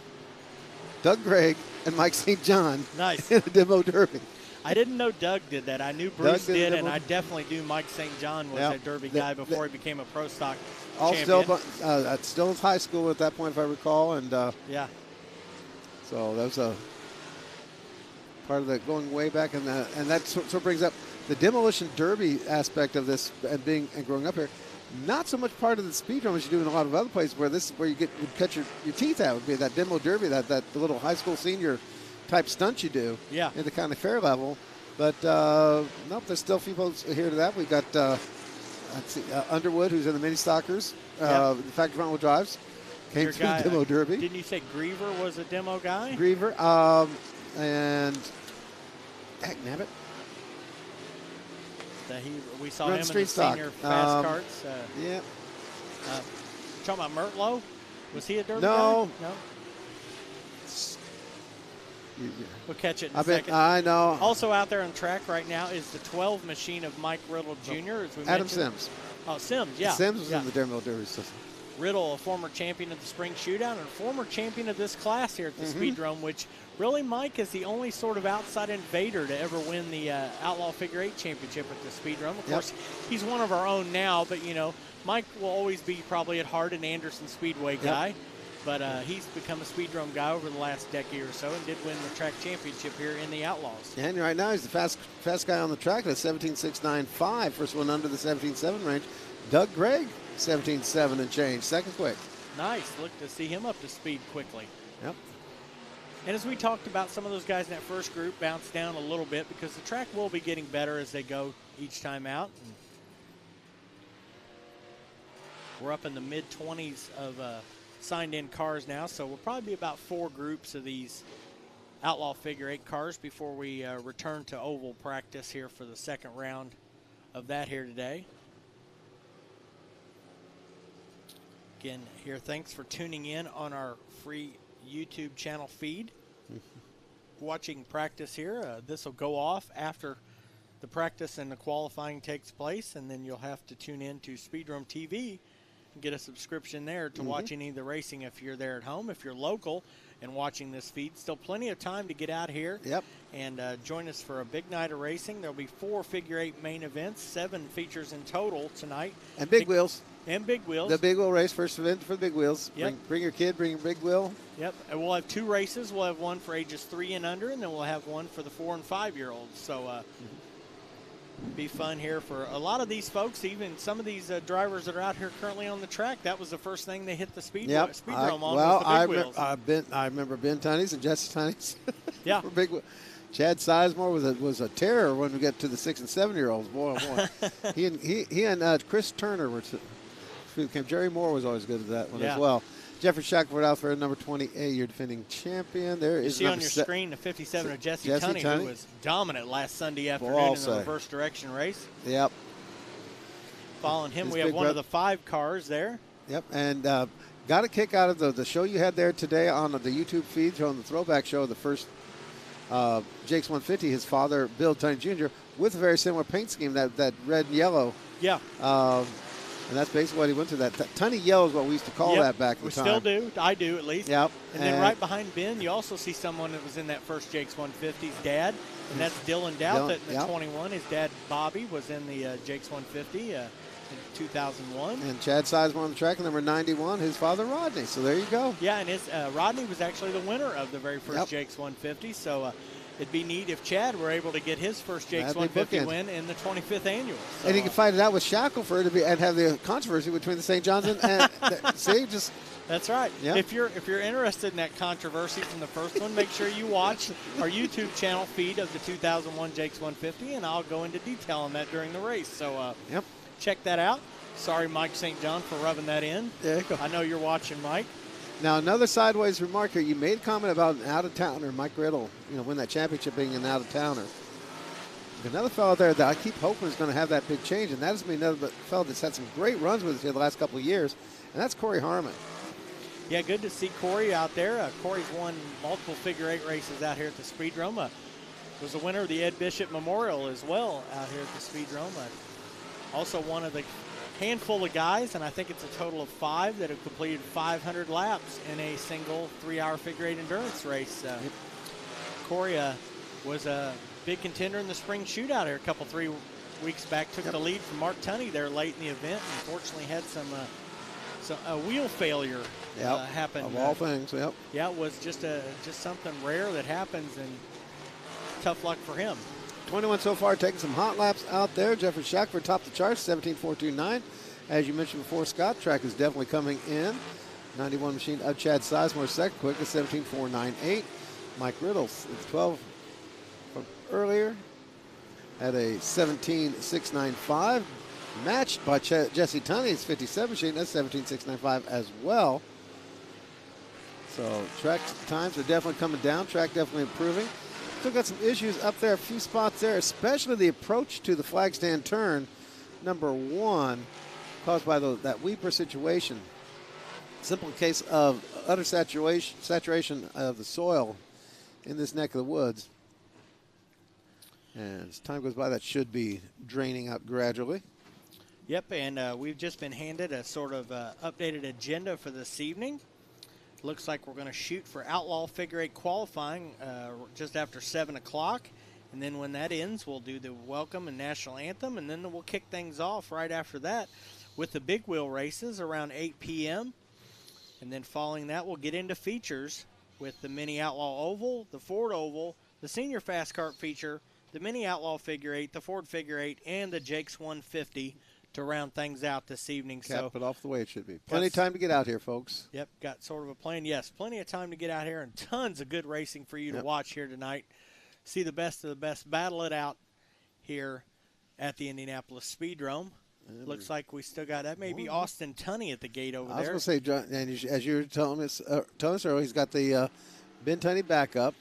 Doug Gregg, and Mike St. John. Nice. In the demo derby. I didn't know Doug did that. I knew Bruce did, and I definitely knew Mike St. John was a derby guy before he became a pro stock champion. Still in high school at that point, if I recall. And so that was a part of the going way back, and that sort of brings up the demolition derby aspect of this and growing up here. Not so much part of the speedrome as you do in a lot of other places where you would cut your teeth out, would be that demo derby, that little high school senior type stunt you do at the county fair level. But nope, there's still people here to that. We've got Underwood, who's in the mini stockers, the factory front wheel drives. Came through the demo derby. Didn't you say Griever was a demo guy? Griever, and heck, nabbit. We saw him in the senior Faskarts. Yeah. Talking about Mertlow? Was he a derby guy? No. We'll catch it in a second. I know. Also out there on track right now is the 12 machine of Mike Riddle Jr. As we Adam mentioned. Sims. Oh, Sims, yeah. Sims was in the demo derby system. Riddle, a former champion of the spring shootout and a former champion of this class here at the Speedrome, which really, Mike, is the only sort of outside invader to ever win the Outlaw Figure 8 championship at the Speedrome. Of course, he's one of our own now, but, you know, Mike will always be probably at heart an Anderson Speedway guy. But he's become a Speedrome guy over the last decade or so and did win the track championship here in the Outlaws. And right now he's the fast guy on the track at 17.695. First one under the 17.7 range. Doug Gregg, 17.7 and change. Second quick. Nice. Look to see him up to speed quickly. Yep. And as we talked about, some of those guys in that first group bounced down a little bit because the track will be getting better as they go each time out. And we're up in the mid-20s of signed-in cars now, so we'll probably be about 4 groups of these Outlaw Figure 8 cars before we return to oval practice here for the second round of that here today. Again, here, thanks for tuning in on our free YouTube channel feed. Watching practice here. This will go off after the practice and the qualifying takes place, and then you'll have to tune in to Speedrome TV and get a subscription there to watch any of the racing if you're there at home. If you're local and watching this feed, still plenty of time to get out here and join us for a big night of racing. There'll be 4 Figure 8 main events, 7 features in total tonight. And big wheels. And big wheels. The big wheel race, first event for the big wheels. Yep. Bring your kid, bring your big wheel. Yep. And we'll have 2 races. We'll have one for ages 3 and under, and then we'll have one for the 4 and 5-year-olds. So be fun here for a lot of these folks, even some of these drivers that are out here currently on the track. That was the first thing they hit the Speedrome on was the big wheels. I remember Ben Tunney's and Jesse Tunney's. Yeah. For big. Chad Sizemore was a terror when we get to the 6 and 7-year-olds. Boy, oh boy. he and Chris Turner were. Jerry Moore was always good at that one as well. Jeffrey Shackelford out for number 28, your defending champion. There is you see on your screen the 57 of Jesse Tunney, who was dominant last Sunday afternoon in the reverse direction race. Yep. Following him, we have one of the 5 cars there. Yep, and got a kick out of the show you had there today on the YouTube feed, showing the throwback show of the first JAKES 150, his father, Bill Tunney Jr., with a very similar paint scheme, that red and yellow. Yeah. And that's basically what he went to. That Tunney yellow is what we used to call that back in the time. We still do. I do, at least. Yep. And then right behind Ben, you also see someone that was in that first JAKES 150's dad, and that's Dylan Douthit in the 21. His dad, Bobby, was in the JAKES 150 in 2001. And Chad Sizemore on the track, number 91, his father, Rodney. So there you go. Yeah, and his Rodney was actually the winner of the very first JAKES 150. So it'd be neat if Chad were able to get his first JAKES 150 win in the 25th annual. So, and he could fight it out with Shackelford and have the controversy between the St. John's and That's right. Yep. If you're interested in that controversy from the first one, make sure you watch our YouTube channel feed of the 2001 JAKES 150, and I'll go into detail on that during the race. So check that out. Sorry, Mike St. John, for rubbing that in. There you go. I know you're watching, Mike. Now, another sideways remark here. You made a comment about an out-of-towner, Mike Riddle, win that championship being an out-of-towner. Another fellow there that I keep hoping is going to have that big change, and that is another fellow that's had some great runs with us here the last couple of years, and that's Corey Harmon. Yeah, good to see Corey out there. Corey's won multiple Figure 8 races out here at the Speedrome. Was a winner of the Ed Bishop Memorial as well out here at the Speedrome. Also one of the handful of guys, and I think it's a total of 5 that have completed 500 laps in a single 3-hour Figure 8 endurance race. Corey was a big contender in the spring shootout here a 3 weeks back. Took the lead from Mark Tunney there late in the event, and unfortunately had a wheel failure happen. Of all things, Yeah, it was just something rare that happens, and tough luck for him. 21 so far, taking some hot laps out there. Jeffrey Shackelford topped the charts, 17.429. As you mentioned before, Scott, track is definitely coming in. 91 machine of Chad Sizemore, second quick at 17.498. Mike Riddle, 12 from earlier at a 17.695. Matched by Jesse Tunney's 57 machine, that's 17.695 as well. So track times are definitely coming down. Track definitely improving. Still got some issues up there, a few spots there, especially the approach to the flag stand turn, number 1, caused by that weeper situation. Simple case of utter saturation of the soil in this neck of the woods. And as time goes by, that should be draining out gradually. Yep, and we've just been handed a sort of updated agenda for this evening. Looks like we're going to shoot for Outlaw Figure 8 qualifying just after 7 o'clock. And then when that ends, we'll do the welcome and national anthem. And then we'll kick things off right after that with the big wheel races around 8 p.m. And then following that, we'll get into features with the Mini Outlaw Oval, the Ford Oval, the Senior Fast Kart feature, the Mini Outlaw Figure 8, the Ford Figure 8, and the JAKES 150 to round things out this evening. Cap it off the way it should be. Plenty of time to get out here, folks. Yep, got sort of a plan. Yes, plenty of time to get out here and tons of good racing for you to watch here tonight. See the best of the best battle it out here at the Indianapolis Speedrome. Looks like we still got that. Maybe Austin Tunney at the gate over there. I was going to say, John, and as you were telling us earlier, he's got the Ben Tunney backup.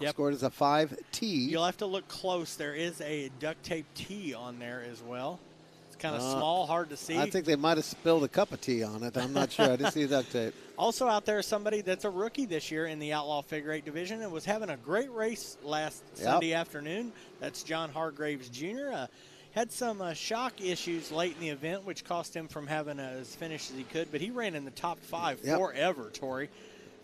Scored as a 5T. You'll have to look close. There is a duct tape T on there as well. Kind of small, hard to see. I think they might have spilled a cup of tea on it. I'm not sure. I didn't see the duct tape. Also out there, somebody that's a rookie this year in the Outlaw Figure 8 division and was having a great race last Sunday afternoon. That's John Hargraves Jr. Had some shock issues late in the event, which cost him from having as finish as he could. But he ran in the top 5 forever, Tori.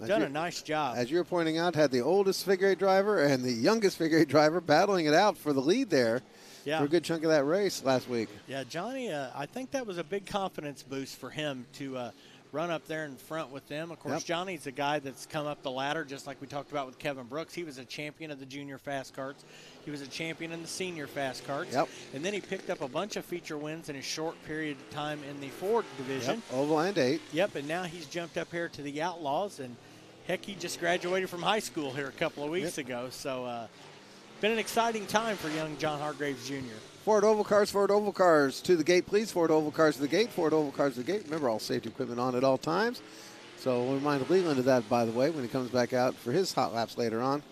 Done a nice job. As you were pointing out, had the oldest figure 8 driver and the youngest figure 8 driver battling it out for the lead there. Yeah. For a good chunk of that race last week. Yeah, Johnny, I think that was a big confidence boost for him to run up there in front with them. Of course, Johnny's a guy that's come up the ladder, just like we talked about with Kevin Brooks. He was a champion of the junior fast karts. He was a champion in the senior fast karts. Yep. And then he picked up a bunch of feature wins in a short period of time in the Ford division. Yep. Oval and 8. Yep, and now he's jumped up here to the Outlaws. And, heck, he just graduated from high school here a couple of weeks ago. So, been an exciting time for young John Hargraves Jr. Ford Oval Cars to the gate, please. Ford Oval Cars to the gate. Ford Oval Cars to the gate. Remember, all safety equipment on at all times. So we'll remind Leland of that, by the way, when he comes back out for his hot laps later on.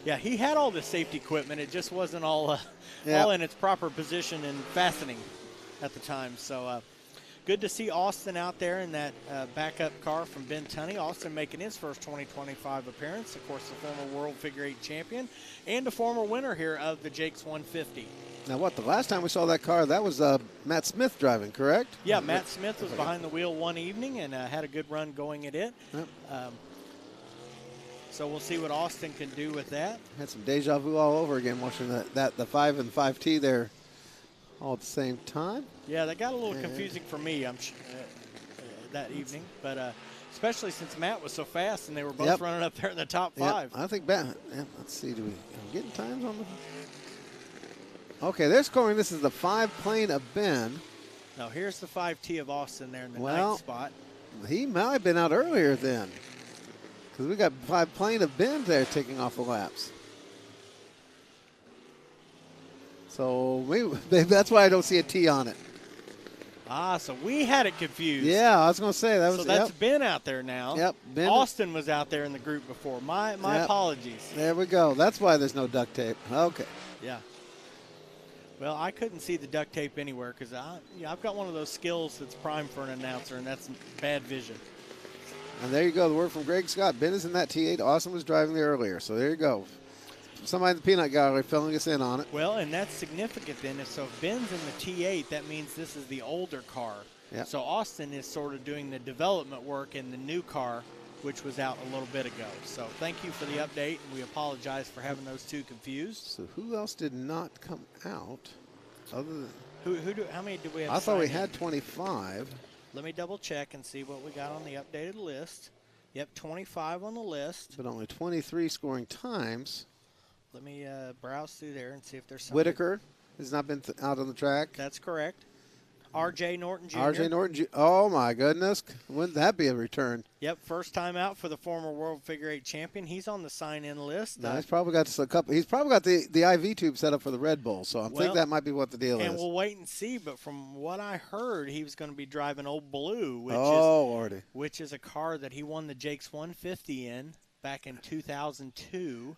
Yeah, he had all the safety equipment. It just wasn't all in its proper position and fastening at the time. So good to see Austin out there in that backup car from Ben Tunney. Austin making his first 2025 appearance. Of course, the former World Figure 8 champion and a former winner here of the JAKES 150. Now, the last time we saw that car, that was Matt Smith driving, correct? Yeah, Matt Smith was behind the wheel one evening and had a good run going at it. Yep. So we'll see what Austin can do with that. Had some deja vu all over again watching the 5 and 5T there all at the same time. Yeah, that got a little confusing for me that evening, but especially since Matt was so fast and they were both running up there in the top 5. I think let's see, are we getting times on the... Okay, they're scoring. This is the 5 plane of Ben. Now here's the 5T of Austin there in the 9th spot. He might have been out earlier then, because we got 5 plane of Ben there taking off the laps. So that's why I don't see a T on it. So we had it confused. Yeah, I was going to say that was. So that's Ben out there now. Yep. Ben. Austin was out there in the group before. My apologies. There we go. That's why there's no duct tape. Okay. Yeah. Well, I couldn't see the duct tape anywhere because I've got one of those skills that's prime for an announcer, and that's bad vision. And there you go. The word from Greg Scott. Ben is in that T8. Austin was driving there earlier. So there you go. Somebody in the peanut gallery filling us in on it. Well, and that's significant then. So if Ben's in the T8, that means this is the older car. Yep. So Austin is sort of doing the development work in the new car, which was out a little bit ago. So thank you for the update, and we apologize for having those two confused. So who else did not come out other than... How many do we have? I thought we had 25. Let me double check and see what we got on the updated list. Yep, 25 on the list. But only 23 scoring times. Let me browse through there and see if there's something. Whitaker has not been out on the track. That's correct. R.J. Norton Jr. R.J. Norton. Oh, my goodness. Wouldn't that be a return? Yep, first time out for the former World Figure 8 champion. He's on the sign-in list. No, he's probably got a couple. He's probably got the IV tube set up for the Red Bull, so I think that might be what the deal is. And we'll wait and see, but from what I heard, he was going to be driving Old Blue, which is a car that he won the JAKES 150 in back in 2002.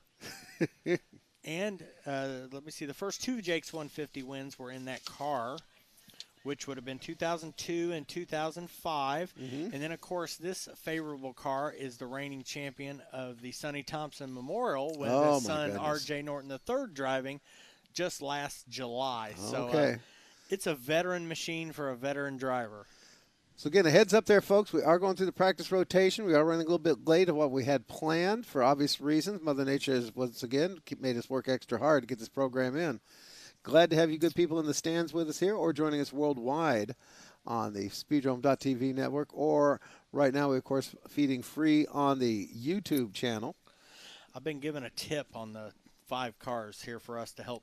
And let me see, the first 2 JAKES 150 wins were in that car, which would have been 2002 and 2005. And then, of course, this favorable car is the reigning champion of the Sonny Thompson Memorial with his son R.J. Norton III driving just last July. So it's a veteran machine for a veteran driver. So, again, a heads up there, folks. We are going through the practice rotation. We are running a little bit late of what we had planned for obvious reasons. Mother Nature has, once again, made us work extra hard to get this program in. Glad to have you good people in the stands with us here or joining us worldwide on the Speedrome.tv network, or right now, we, of course, feeding free on the YouTube channel. I've been given a tip on the 5 cars here for us to help.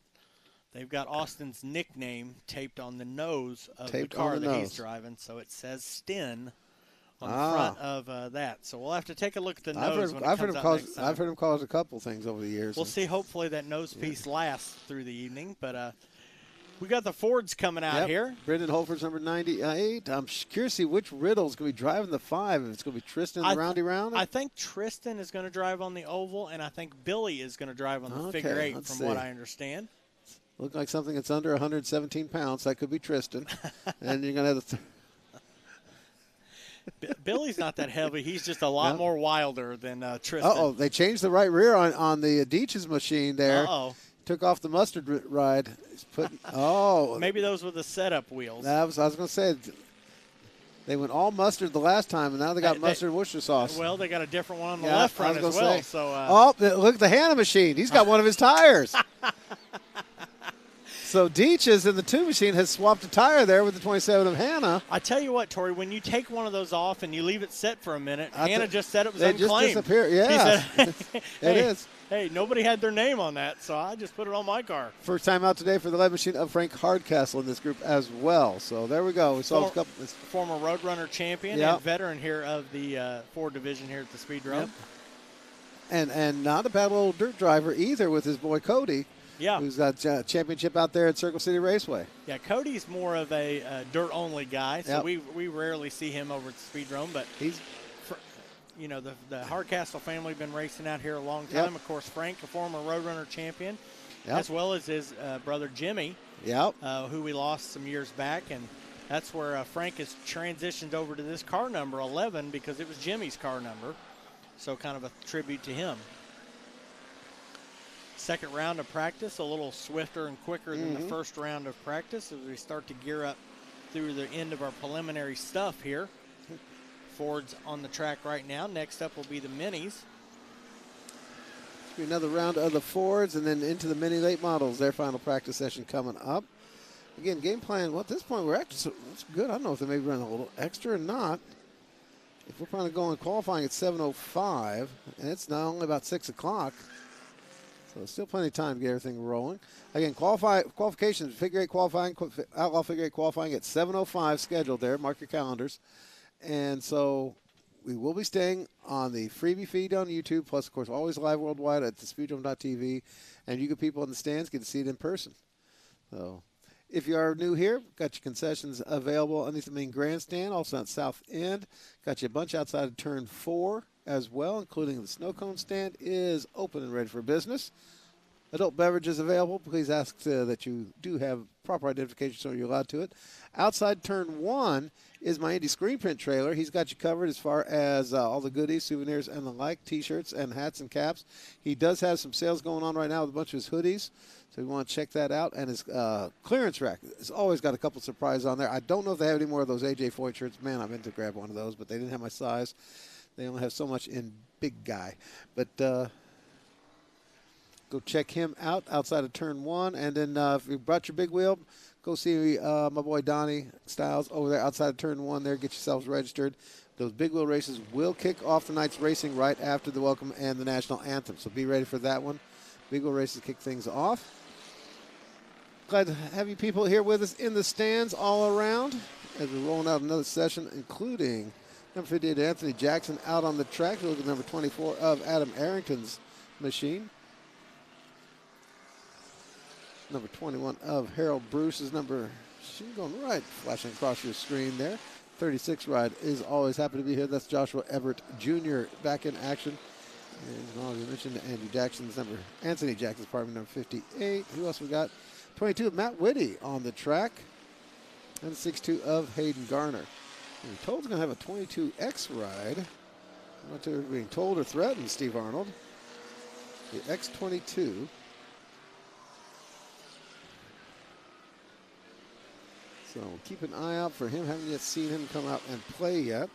They've got Austin's nickname taped on the nose of the car that he's driving, so it says Sten on the front of that. So we'll have to take a look at the nose when it comes out next time. I've heard him call us a couple things over the years. We'll see. Hopefully that nose piece lasts through the evening. But we got the Fords coming out here. Brendan Holford's number 98. I'm curious to see which Riddle's going to be driving the 5. If it's going to be Tristan in the roundy round? I think Tristan is going to drive on the oval, and I think Billy is going to drive on the figure 8 from what I understand. Look like something that's under 117 pounds. That could be Tristan. And you're going to have Billy's not that heavy. He's just a lot more wilder than Tristan. They changed the right rear on the Deitch's machine there. Took off the mustard ride. He's putting, maybe those were the setup wheels. I was going to say, they went all mustard the last time, and now they got mustard Worcester sauce. Well, they got a different one on the left front as well. Look at the Hannah machine. He's got one of his tires. So Deitch's in the 2 machine has swapped a tire there with the 27 of Hannah. I tell you what, Tori, when you take one of those off and you leave it set for a minute, Hannah just said it was unclaimed. They just disappear. Yeah, said, it is. Hey, nobody had their name on that, so I just put it on my car. First time out today for the lead machine of Frank Hardcastle in this group as well. So there we go. We saw a couple. Former Roadrunner champion and veteran here of the Ford division here at the Speedrome. And not a bad little dirt driver either with his boy Cody. Yeah. Who's got a championship out there at Circle City Raceway. Yeah, Cody's more of a dirt-only guy, so we rarely see him over at the Speedrome. But he's, the Hardcastle family been racing out here a long time. Of course, Frank, a former Roadrunner champion, as well as his brother Jimmy, who we lost some years back. And that's where Frank has transitioned over to this car number 11 because it was Jimmy's car number. So kind of a tribute to him. Second round of practice, a little swifter and quicker than the first round of practice as we start to gear up through the end of our preliminary stuff here. Ford's on the track right now. Next up will be the Minis. Another round of the Fords and then into the Mini late models. Their final practice session coming up. Again, game plan, at this point, we're actually, that's good. I don't know if they may run a little extra or not. If we're planning to go in qualifying at 7:05, and it's now only about 6 o'clock. So still plenty of time to get everything rolling. Again, qualifications, figure 8 qualifying, Outlaw figure 8 qualifying at 7:05 scheduled there. Mark your calendars. And so we will be staying on the freebie feed on YouTube, plus, of course, always live worldwide at the Speedrome.tv. And you good people in the stands get to see it in person. So if you are new here, got your concessions available underneath the main grandstand, also on South End. Got you a bunch outside of Turn 4 as well, including the snow cone stand is open and ready for business. Adult beverages available. Please ask that you do have proper identification so you're allowed to it. Outside Turn 1 is my Indy screen print trailer. He's got you covered as far as all the goodies, souvenirs, and the like, T-shirts and hats and caps. He does have some sales going on right now with a bunch of his hoodies, so you want to check that out. And his clearance rack has always got a couple surprises on there. I don't know if they have any more of those AJ Foyt shirts. Man, I meant to grab one of those, but they didn't have my size. They only have so much in big guy. But go check him out outside of Turn 1. And then if you brought your big wheel, go see my boy Donnie Styles over there outside of Turn 1 there. Get yourselves registered. Those big wheel races will kick off the night's racing right after the welcome and the national anthem. So be ready for that one. Big wheel races kick things off. Glad to have you people here with us in the stands all around as we're rolling out another session, including number 58 Anthony Jackson out on the track. Look at number 24 of Adam Arrington's machine. Number 21 of Harold Bruce's number. She's going right, flashing across your screen there. 36 ride is always happy to be here. That's Joshua Everett Jr. back in action. And as I mentioned, Anthony Jackson's pardon me, number 58. Who else we got? 22 of Matt Whitty on the track. And 6'2 of Hayden Garner. We're told he's going to have a 22X ride. I'm not sure if we're being told or threatened, Steve Arnold. The X22. So keep an eye out for him. Haven't yet seen him come out and play yet.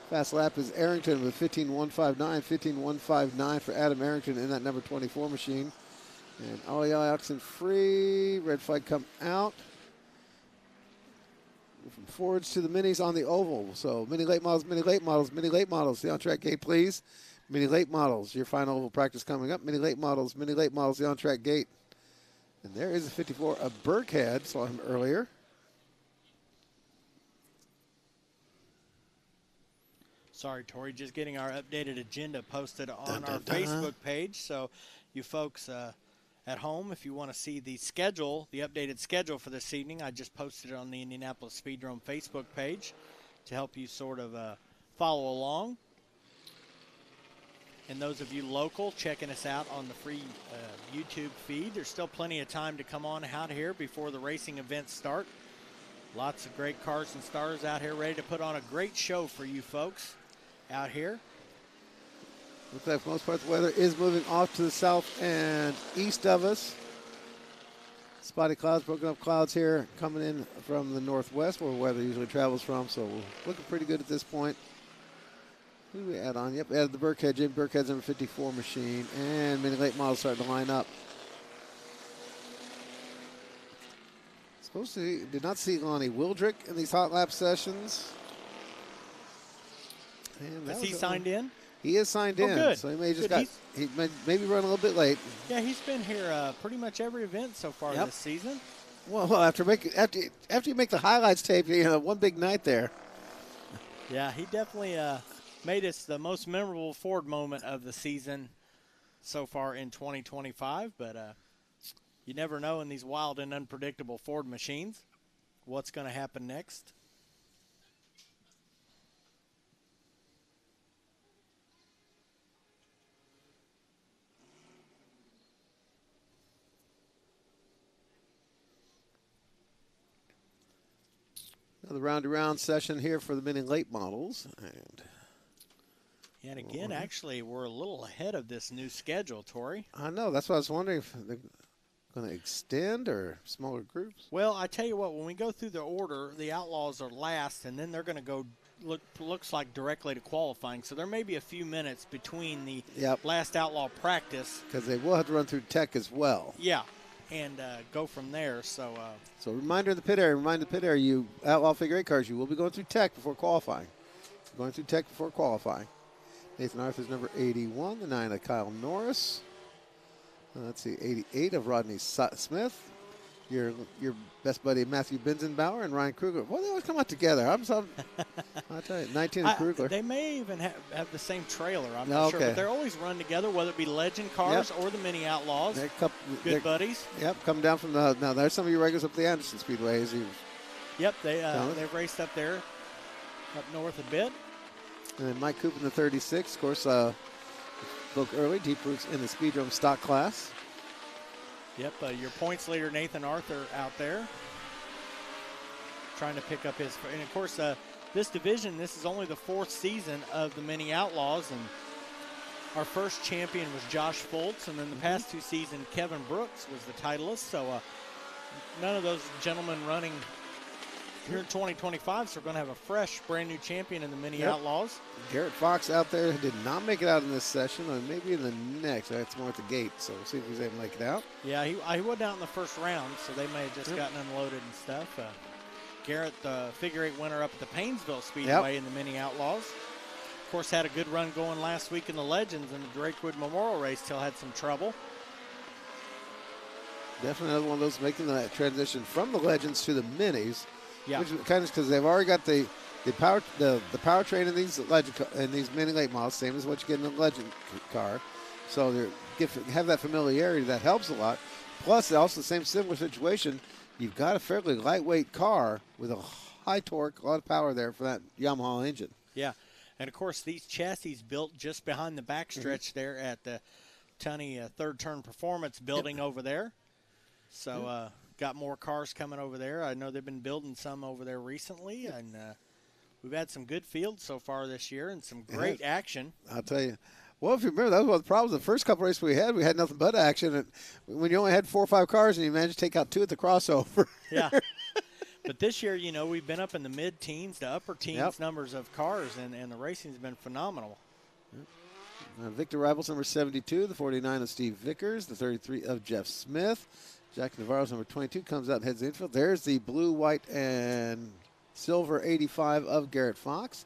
Fast lap is Arrington with 15.159. 15.159 for Adam Arrington in that number 24 machine. And Ollie Oxen free. Red flag come out. From Fords to the minis on the oval. So mini late models, mini late models, mini late models. The on-track gate, please. Mini late models. Your final oval practice coming up. Mini late models, the on-track gate. And there is a 54 of Burkhead. Saw him earlier. Sorry, Tori, just getting our updated agenda posted on our Facebook page. So you folks at home, if you want to see the schedule, the updated schedule for this evening, I just posted it on the Indianapolis Speedrome Facebook page to help you sort of follow along. And those of you local checking us out on the free YouTube feed, there's still plenty of time to come on out here before the racing events start. Lots of great cars and stars out here ready to put on a great show for you folks out here. Looks like for the most part the weather is moving off to the south and east of us. Spotty clouds, broken up clouds here coming in from the northwest where weather usually travels from. So we're looking pretty good at this point. Who do we add on? Yep, added the Burkhead, Jim Burkhead's number 54 machine. And many late models starting to line up. Did not see Lonnie Wildrick in these hot lap sessions. Has he signed in? He is signed in. Good. So he may he may maybe run a little bit late. Yeah, he's been here pretty much every event so far this season. Well, after you make the highlights tape, one big night there. Yeah, he definitely made us the most memorable Ford moment of the season so far in 2025. But you never know in these wild and unpredictable Ford machines what's going to happen next. Another round-to-round session here for the mini late models. And again, actually, we're a little ahead of this new schedule, Tori. I know. That's what I was wondering if they're going to extend or smaller groups. Well, I tell you what, when we go through the order, the Outlaws are last, and then they're going to go, looks like directly to qualifying. So there may be a few minutes between the last Outlaw practice. Because they will have to run through tech as well. Yeah. And go from there. So reminder in the pit area, you Outlaw figure 8 cars, you will be going through tech before qualifying. Going through tech before qualifying. Nathan Arthur's number 81, the 9 of Kyle Norris. Let's see, 88 of Rodney Smith. Your best buddy Matthew Benzenbauer and Ryan Kruger. Well, they always come out together. I'll tell you, 19 of Kruger. They may even have the same trailer. I'm not sure, but they're always run together, whether it be Legend cars or the Mini Outlaws. Good buddies. Yep, coming down from now there's some of your regulars up the Anderson Speedway. Yep, they've raced up there, up north a bit. And then Mike Coop in the 36, of course, spoke early, deep roots in the Speedrome stock class. Yep, your points leader, Nathan Arthur, out there trying to pick up his. And, of course, this division, this is only the 4th season of the Mini Outlaws. And our first champion was Josh Foltz. And then the past 2 seasons, Kevin Brooks was the titleist. So none of those gentlemen running here in 2025. So we're going to have a fresh, brand-new champion in the Mini Outlaws. Garrett Fox out there did not make it out in this session, or maybe in the next. That's more at the gate, so we'll see if he's able to make it out. Yeah, he wasn't out in the first round, so they may have just gotten unloaded and stuff. Garrett, the figure 8 winner up at the Painesville Speedway in the Mini Outlaws. Of course, had a good run going last week in the Legends and the Drakewood Memorial Race till had some trouble. Definitely another one of those making that transition from the Legends to the Minis. Yeah. Which kind of because they've already got the powertrain in these Mini late models, same as what you get in the Legend car. So they have that familiarity that helps a lot. Plus, also the same similar situation. You've got a fairly lightweight car with a high torque, a lot of power there for that Yamaha engine. Yeah, and of course these chassis built just behind the backstretch there at the Tunney Third Turn Performance building over there. So got more cars coming over there. I know they've been building some over there recently, and we've had some good fields so far this year and some great action. I'll tell you. Well, if you remember, that was one of the problems. The first couple races we had nothing but action. And when you only had 4 or 5 cars and you managed to take out 2 at the crossover. Yeah. But this year, you know, we've been up in the mid-teens to upper teens numbers of cars, and the racing's been phenomenal. Victor Rivals, number 72, the 49 of Steve Vickers, the 33 of Jeff Smith. Jack Navarro's number 22 comes out and heads the infield. There's the blue, white, and silver 85 of Garrett Fox.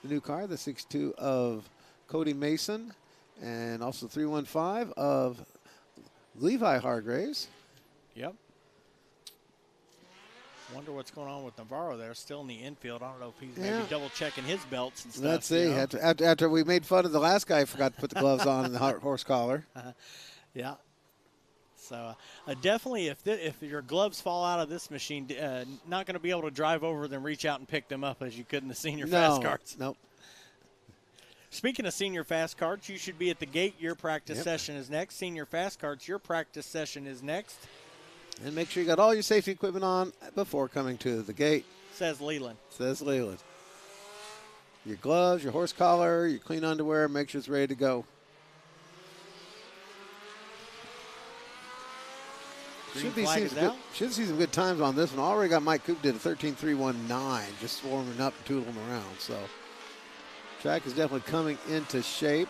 The new car, the 62 of Cody Mason, and also 315 of Levi Hargraves. Yep. Wonder what's going on with Navarro there, still in the infield. I don't know if he's maybe double-checking his belts and stuff. Let's see. You know? After we made fun of the last guy who forgot to put the gloves on and the horse collar. Yeah. So definitely, if your gloves fall out of this machine, not going to be able to drive over them, reach out and pick them up as you could in the senior Faskarts. Nope. Speaking of senior Faskarts, you should be at the gate. Your practice session is next. Senior Faskarts, your practice session is next. And make sure you got all your safety equipment on before coming to the gate. Says Leland. Your gloves, your horse collar, your clean underwear, make sure it's ready to go. Should see some good times on this one. Already got Mike Coop did a 13.319, just warming up and tootling them around. So track is definitely coming into shape.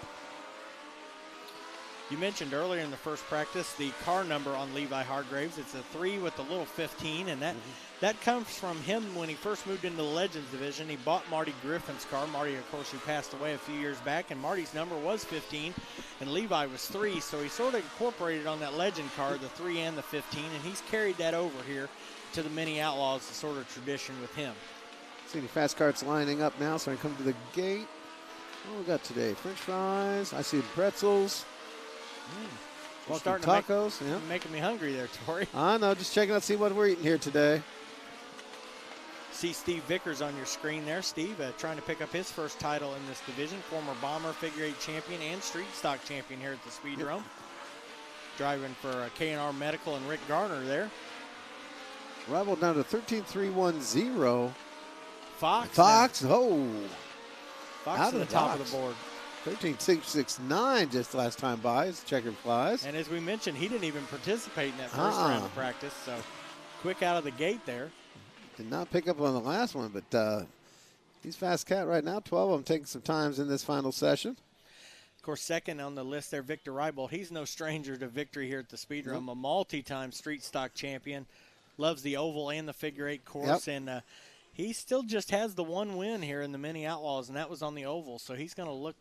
You mentioned earlier in the first practice the car number on Levi Hargraves. It's a 3 with a little 15, and that comes from him when he first moved into the Legends division. He bought Marty Griffin's car. Marty, of course, who passed away a few years back, and Marty's number was 15, and Levi was 3, so he sort of incorporated on that Legend car the 3 and the 15, and he's carried that over here to the Mini Outlaws, the sort of tradition with him. See the Faskarts lining up now, so I come to the gate. What we got today? French fries. I see pretzels. Well, starting tacos. Making me hungry there, Tori. I know, just checking out, see what we're eating here today. See Steve Vickers on your screen there. Steve trying to pick up his first title in this division. Former Bomber Figure 8 champion and Street Stock champion here at the Speedrome. Driving for K&R Medical and Rick Garner there. Rival down to 13.310. Fox, Fox to the top of the board. 13.669 just last time by. His checkered flies. And as we mentioned, he didn't even participate in that first round of practice. So quick out of the gate there. Did not pick up on the last one, but he's fast cat right now. 12 of them taking some times in this final session. Of course, second on the list there, Victor Reibold. He's no stranger to victory here at the Speedrome. A multi-time street stock champion. Loves the oval and the figure 8 course. And he still just has the one win here in the Mini Outlaws, and that was on the oval. So he's going to look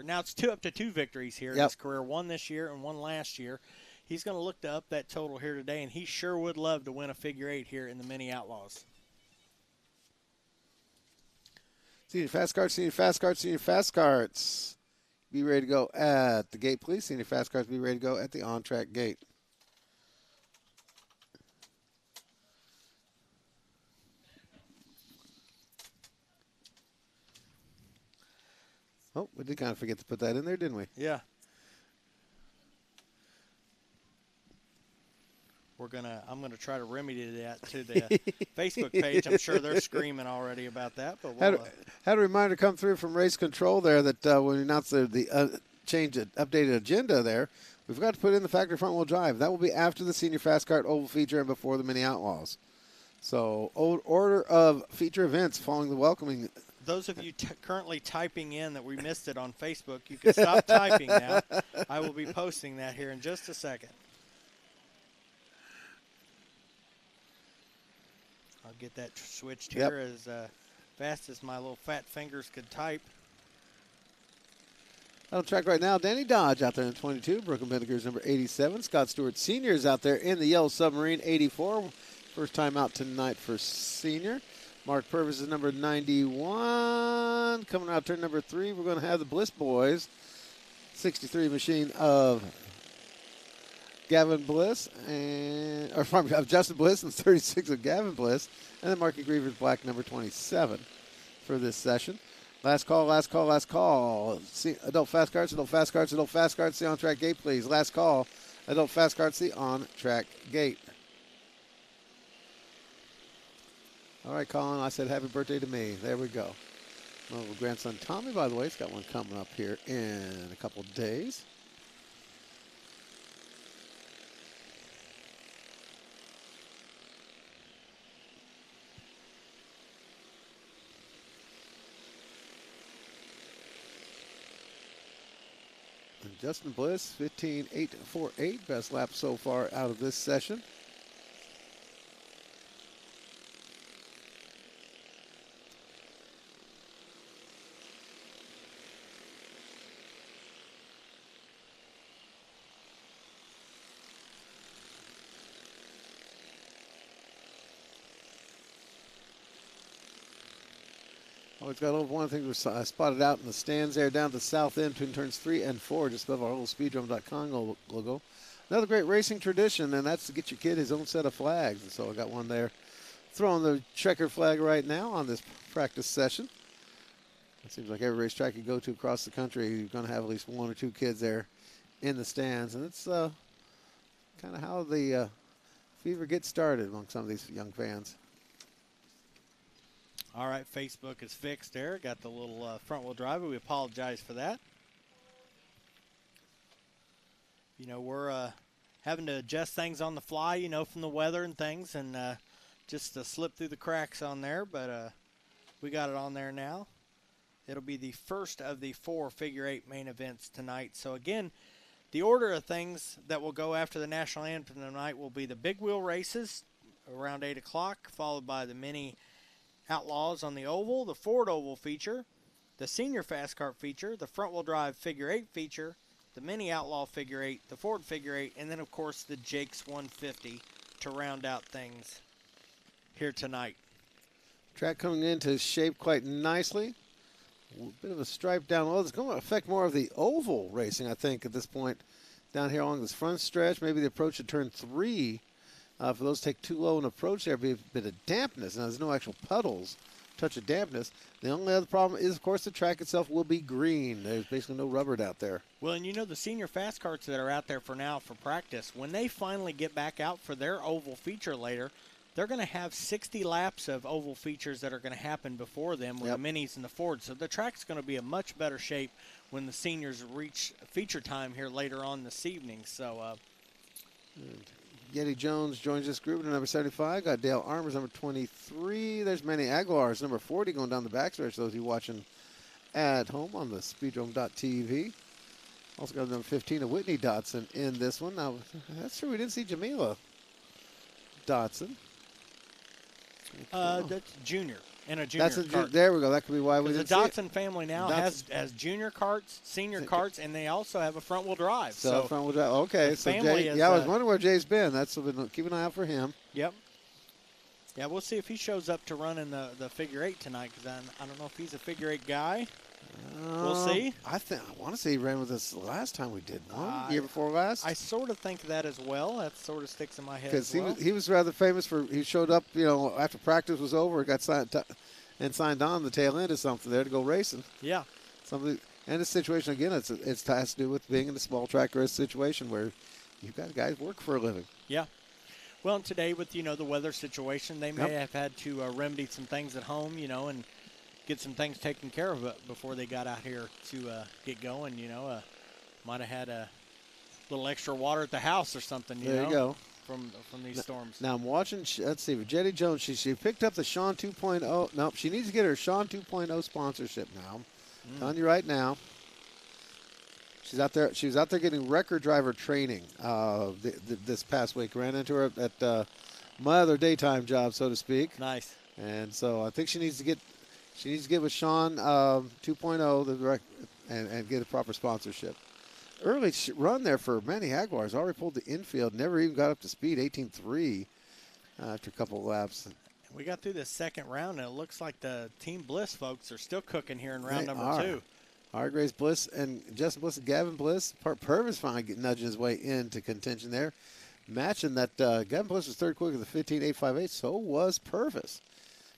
now it's up to 2 victories here in his career, one this year and one last year. He's going to look to up that total here today, and he sure would love to win a figure 8 here in the Mini Outlaws. Senior Faskarts. Be ready to go at the gate, please. Senior Faskarts, be ready to go at the on-track gate. Oh, we did kind of forget to put that in there, didn't we? Yeah. I'm gonna try to remedy that to the Facebook page. I'm sure they're screaming already about that. But had a reminder come through from Race Control there that when we announced the updated agenda there, we've got to put in the factory front wheel drive. That will be after the Senior Fast Kart Oval feature and before the Mini Outlaws. So order of feature events following the welcoming. Those of you currently typing in that we missed it on Facebook, you can stop typing now. I will be posting that here in just a second. I'll get that switched here as fast as my little fat fingers could type. Out on track right now, Danny Dodge out there in 22. Brooklyn Bendiger's number 87. Scott Stewart Sr. is out there in the Yellow Submarine, 84. First time out tonight for Senior. Mark Purvis is number 91. Coming out turn number 3, we're going to have the Bliss Boys. 63 machine of Gavin Bliss, of Justin Bliss, and 36 of Gavin Bliss. And then Marky Griever's black number 27 for this session. Last call, last call, last call. See, adult Faskarts, adult Faskarts, adult Faskarts, the on-track gate, please. Last call, adult Faskarts, the on-track gate. All right, Colin, I said happy birthday to me. There we go. My little grandson Tommy, by the way, he's got one coming up here in a couple days. And Justin Bliss, 15.848, best lap so far out of this session. Always got one thing we spotted out in the stands there down at the south end between turns 3 and 4, just above our little speedrome.com logo. Another great racing tradition, and that's to get your kid his own set of flags. And so I got one there throwing the checker flag right now on this practice session. It seems like every racetrack you go to across the country, you're going to have at least 1 or 2 kids there in the stands. And it's kind of how the fever gets started among some of these young fans. All right, Facebook is fixed there. Got the little front-wheel drive. We apologize for that. You know, we're having to adjust things on the fly, you know, from the weather and things, and just slip through the cracks on there, but we got it on there now. It'll be the first of the 4 figure-8 main events tonight. So, again, the order of things that will go after the national anthem tonight will be the big wheel races around 8 o'clock, followed by the mini Outlaws on the oval, the Ford Oval feature, the Senior Fast Kart feature, the front-wheel drive figure 8 feature, the mini Outlaw figure 8, the Ford figure 8, and then, of course, the JAKES 150 to round out things here tonight. Track coming into shape quite nicely. A bit of a stripe down low. It's going to affect more of the oval racing, I think, at this point down here along this front stretch. Maybe the approach to turn 3. For those take too low an approach, there'll be a bit of dampness. Now, there's no actual puddles, touch of dampness. The only other problem is, of course, the track itself will be green. There's basically no rubber out there. Well, and you know, the senior fast karts that are out there for now for practice, when they finally get back out for their oval feature later, they're going to have 60 laps of oval features that are going to happen before them with the minis and the Fords. So the track's going to be in much better shape when the seniors reach feature time here later on this evening. So, Yeti Jones joins this group at number 75. Got Dale Armours, number 23. There's Manny Aguilar's number 40 going down the backstretch. Those of you watching at home on the speedrome.tv. Also got number 15 of Whitney Dotson in this one. Now, that's true. We didn't see Jamila Dotson. That's junior. In a junior kart. There we go. That could be why we didn't see it. The Dotson family now has junior karts, senior karts, and they also have a front-wheel drive. So front-wheel drive. Okay. So Jay, I was wondering where Jay's been. Keep an eye out for him. Yep. Yeah, we'll see if he shows up to run in the figure 8 tonight, because I don't know if he's a figure 8 guy. We'll see. I want to say he ran with us the last time we did one, year before last. I sort of think that as well. That sort of sticks in my head as well. Because he was rather famous for, he showed up, you know, after practice was over, got signed on the tail end of something there to go racing. Yeah. And the situation, again, it has to do with being in a small track race situation where you've got guys work for a living. Yeah. Well, today with, you know, the weather situation, they may have had to remedy some things at home, you know, and get some things taken care of before they got out here to get going, you know. Might have had a little extra water at the house or something, you know. There you go. From these storms. Now I'm watching, let's see, Jetty Jones, she picked up the Sean 2.0. Nope, she needs to get her Sean 2.0 sponsorship now. I'm telling you right now. She was out there getting record driver training this past week. Ran into her at my other daytime job, so to speak. Nice. And so I think she needs to get She needs to get with Sean 2.0 and get a proper sponsorship. Early run there for Manny Jaguars. Already pulled the infield. Never even got up to speed. 18.3 after a couple of laps. We got through the second round, and it looks like the Team Bliss folks are still cooking here in round number 2. Hargraves Bliss and Justin Bliss and Gavin Bliss. Purvis finally nudging his way into contention there. Matching that Gavin Bliss was third quick with the 15.858. So was Purvis.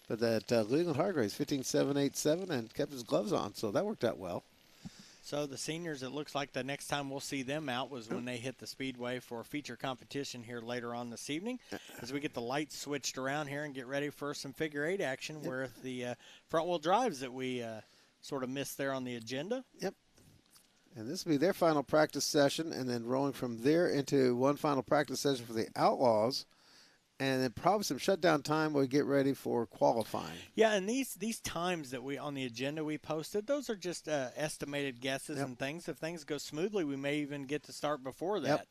But that Leland Hargraves 15.787 and kept his gloves on. So that worked out well. So the seniors, it looks like the next time we'll see them out was when they hit the Speedway for a feature competition here later on this evening, as we get the lights switched around here and get ready for some figure 8 action where the front-wheel drives that we sort of missed there on the agenda. Yep. And this will be their final practice session, and then rolling from there into one final practice session for the Outlaws. And then probably some shutdown time while we get ready for qualifying. Yeah, and these times that we on the agenda we posted, those are just estimated guesses and things. If things go smoothly, we may even get to start before that.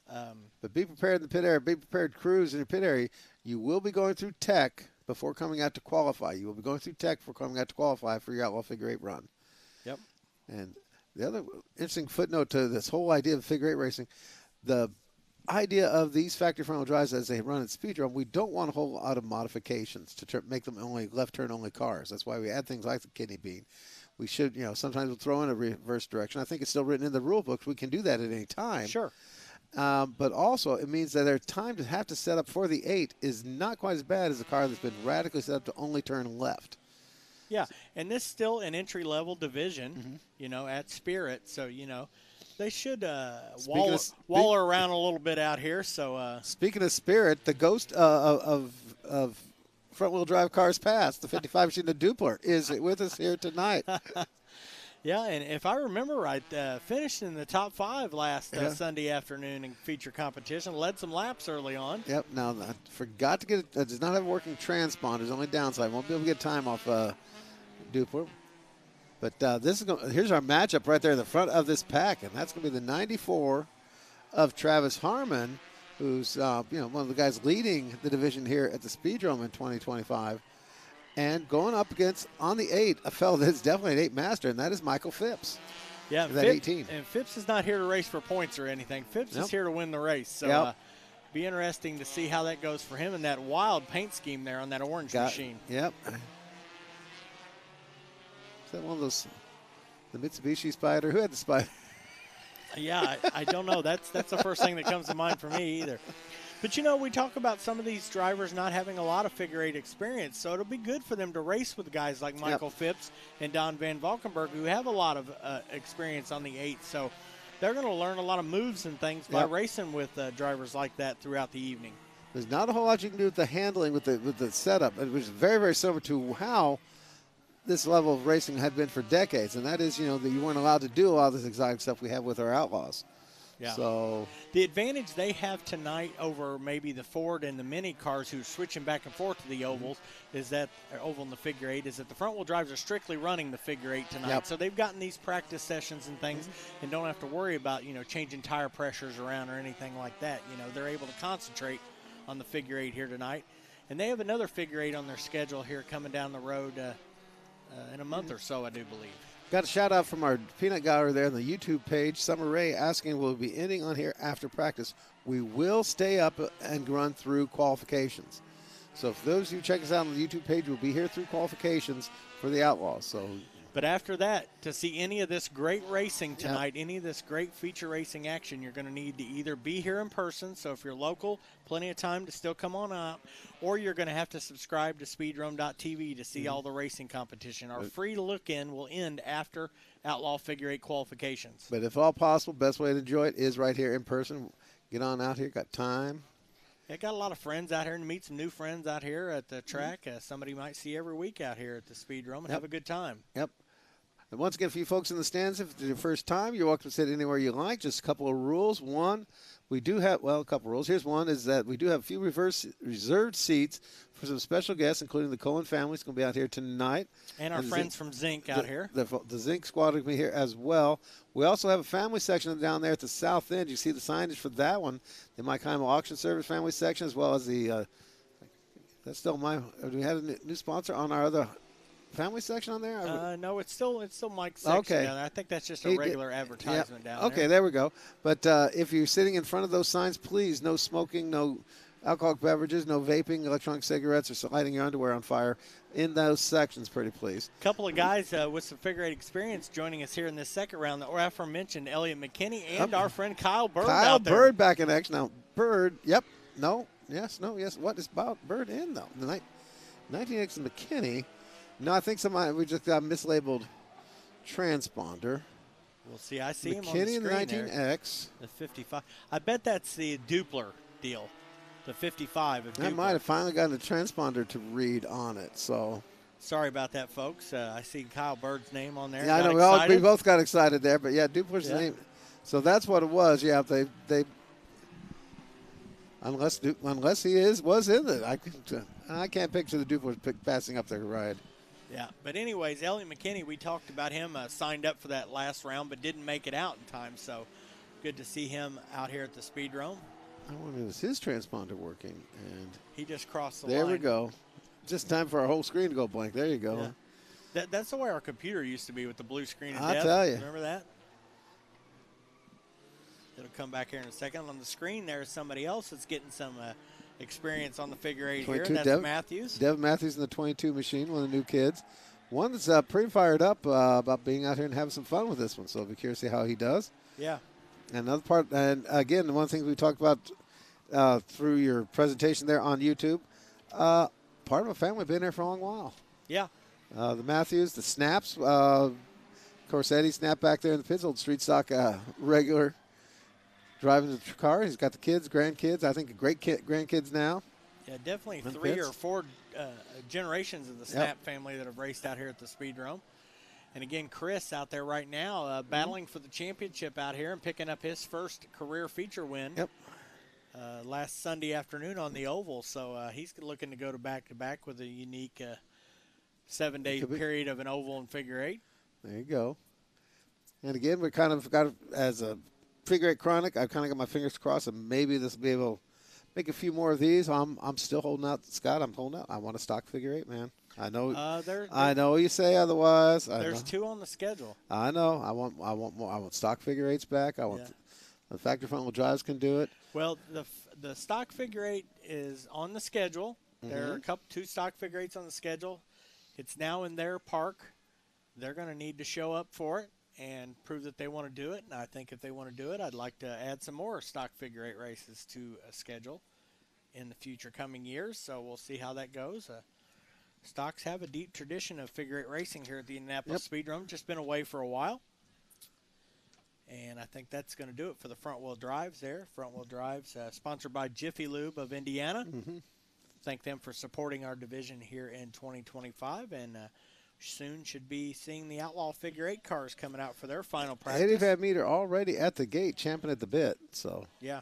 But be prepared in the pit area. Be prepared, crews in your pit area. You will be going through tech before coming out to qualify. You will be going through tech before coming out to qualify for your Outlaw Figure 8 run. Yep. And the other interesting footnote to this whole idea of Figure 8 racing, the idea of these factory front-wheel drives as they run at Speedrome, we don't want a whole lot of modifications to make them only left-turn only cars. That's why we add things like the kidney bean. We should, sometimes we'll throw in a reverse direction. I think it's still written in the rule books. We can do that at any time. Sure. But also, it means that their time to have to set up for the 8 is not quite as bad as a car that's been radically set up to only turn left. Yeah, and this is still an entry-level division, at Spirit. So, they should waller around a little bit out here. So speaking of Spirit, the ghost of front-wheel drive cars past, the 55 machine, the Dupler, is with us here tonight. Yeah, and if I remember right, finished in the top 5 last Sunday afternoon in feature competition, led some laps early on. Yep. Now, I forgot to get it. Does not have a working transponder. Only downside. Won't be able to get time off Dupler. But here's our matchup right there in the front of this pack, and that's going to be the 94 of Travis Harmon, who's one of the guys leading the division here at the Speedrome in 2025, and going up against on the 8 a fellow that's definitely an 8 master, and that is Michael Phipps. Yeah, that 18. And Phipps is not here to race for points or anything. Phipps is here to win the race. So be interesting to see how that goes for him and that wild paint scheme there on that orange machine. Yep. Is that one of those, the Mitsubishi Spider? Who had the Spider? Yeah, I don't know. That's the first thing that comes to mind for me either. But, we talk about some of these drivers not having a lot of figure 8 experience, so it'll be good for them to race with guys like Michael Phipps and Don Van Valkenburg, who have a lot of experience on the 8. So they're going to learn a lot of moves and things by racing with drivers like that throughout the evening. There's not a whole lot you can do with the handling, with the setup. It was very, very similar to how this level of racing had been for decades, and that is, that you weren't allowed to do a lot of this exotic stuff we have with our Outlaws. Yeah. So the advantage they have tonight over maybe the Ford and the Mini cars who are switching back and forth to the ovals is that oval and the figure 8 is that the front wheel drives are strictly running the figure 8 tonight. Yep. So they've gotten these practice sessions and things and don't have to worry about, changing tire pressures around or anything like that. They're able to concentrate on the figure 8 here tonight. And they have another figure 8 on their schedule here coming down the road in a month or so, I do believe. Got a shout out from our peanut gallery there on the YouTube page. Summer Ray asking, will we be ending on here after practice? We will stay up and run through qualifications. So for those of you check us out on the YouTube page, we'll be here through qualifications for the Outlaws. So, but after that, to see any of this great racing tonight, any of this great feature racing action, you're going to need to either be here in person. So if you're local, plenty of time to still come on out, or you're going to have to subscribe to speedrome.tv to see all the racing competition. Our free look-in will end after Outlaw Figure 8 qualifications. But if all possible, best way to enjoy it is right here in person. Get on out here, got time. I got a lot of friends out here and meet some new friends out here at the track. Somebody might see every week out here at the Speedrome and have a good time. Yep. And once again, for you folks in the stands, if it's your first time, you're welcome to sit anywhere you like. Just a couple of rules. One, we do have, a couple of rules. Here's one, is that we do have a few reserved seats for some special guests, including the Cohen family. It's going to be out here tonight. And our friends from Zinc out here. The Zinc squad will be here as well. We also have a family section down there at the south end. You see the signage for that one. The Mike Heimel Auction Service family section, as well as the, that's still do we have a new sponsor on our other family section on there? No, it's still Mike's section okay. down there. I think that's just a regular advertisement down there. Okay, there we go. But if you're sitting in front of those signs, please, no smoking, no alcoholic beverages, no vaping, electronic cigarettes, or lighting your underwear on fire in those sections, pretty please. A couple of guys with some figure 8 experience joining us here in this second round. The aforementioned Elliott McKinney and our friend Kyle Bird out there. Kyle Bird back in action. Now, Bird, yep, no, yes, no, yes. What is about Bird in, though? The 19X McKinney. No, I think we just got mislabeled transponder. We'll see. I see him on the McKinney screen in the 19X. The 55. I bet that's the Dupler deal. The 55 of Dupler. I might have finally gotten a transponder to read on it, so. Sorry about that, folks. I see Kyle Bird's name on there. Yeah, I know. We both got excited there, but yeah, Dupler's the name. So that's what it was. Yeah, they unless he was in it. I can't picture the Dupler passing up their ride. Yeah, but anyways, Elliott McKinney, we talked about him, signed up for that last round, but didn't make it out in time. So good to see him out here at the Speedrome. I wonder, is his transponder working? And he just crossed the line. There we go. Just time for our whole screen to go blank. There you go. Yeah. That's the way our computer used to be with the blue screen. I'll tell you. Remember that? It'll come back here in a second. On the screen, there's somebody else that's getting some experience on the figure 8 here. And that's Matthews. Devin Matthews in the 22 machine, one of the new kids. One that's pretty fired up about being out here and having some fun with this one. So I'll be curious to see how he does. Yeah. Another part, and again, one of the things we talked about through your presentation there on YouTube, part of a family been there for a long while. Yeah. The Matthews, the Snaps, of course, Eddie Snap back there in the pits, old street stock regular driving the car. He's got the kids, grandkids, I think great grandkids now. Yeah, definitely 3 or 4 generations of the Snap family that have raced out here at the Speedrome. And again, Chris out there right now battling for the championship out here and picking up his first career feature win last Sunday afternoon on the Oval. So he's looking to go to back-to-back with a unique 7-day period of an Oval and figure 8. There you go. And again, we kind of got, as a figure 8 chronic, I've kind of got my fingers crossed and maybe this will be able to make a few more of these. I'm still holding out, Scott. I'm holding out. I want a stock figure 8, man. I know. I know you say otherwise. There's 2 on the schedule. I know. I want more. I want stock figure 8s back. I want the factory front wheel drives can do it. Well, the stock figure 8 is on the schedule. There are 2 stock figure 8s on the schedule. It's now in their park. They're going to need to show up for it and prove that they want to do it. And I think if they want to do it, I'd like to add some more stock figure 8 races to a schedule in the future coming years. So we'll see how that goes. Stocks have a deep tradition of figure 8 racing here at the Indianapolis Speedrome. Just been away for a while. And I think that's going to do it for the front-wheel drives there. Front-wheel drives sponsored by Jiffy Lube of Indiana. Thank them for supporting our division here in 2025. And soon should be seeing the Outlaw figure 8 cars coming out for their final practice. 85 meter already at the gate, champing at the bit. So yeah.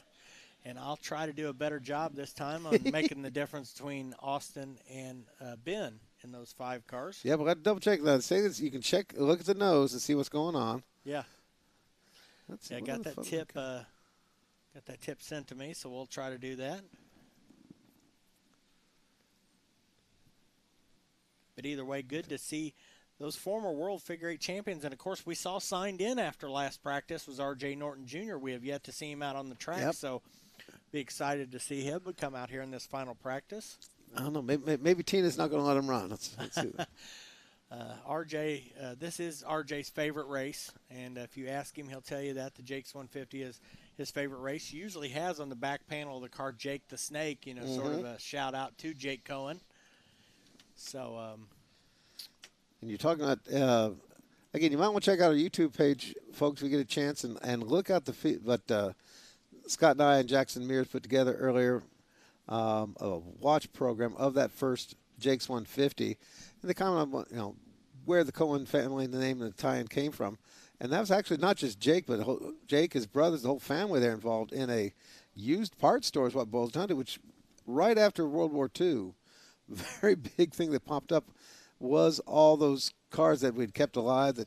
And I'll try to do a better job this time on making the difference between Austin and Ben in those 5 cars. Yeah, but got to double check that. Say this, you can check, look at the nose and see what's going on. Yeah. I got that tip sent to me, so we'll try to do that. But either way, good to see those former world figure 8 champions. And, of course, we saw signed in after last practice was R.J. Norton Jr. We have yet to see him out on the track, so be excited to see him come out here in this final practice. I don't know. Maybe Tina's not going to let him run. Let's see. RJ, this is RJ's favorite race, and if you ask him, he'll tell you that the JAKES 150 is his favorite race. He usually has on the back panel of the car Jake the Snake, sort of a shout out to Jake Cohen. So, and you're talking about again, you might want to check out our YouTube page, folks, if you get a chance, and look out but Scott and I and Jackson Mears put together earlier a watch program of that first JAKES 150, and they comment on where the Cohen family and the name of the tie-in came from, and that was actually not just Jake, but Jake, his brothers, the whole family there involved in a used parts store is what it boils down to, which right after World War II, very big thing that popped up was all those cars that we'd kept alive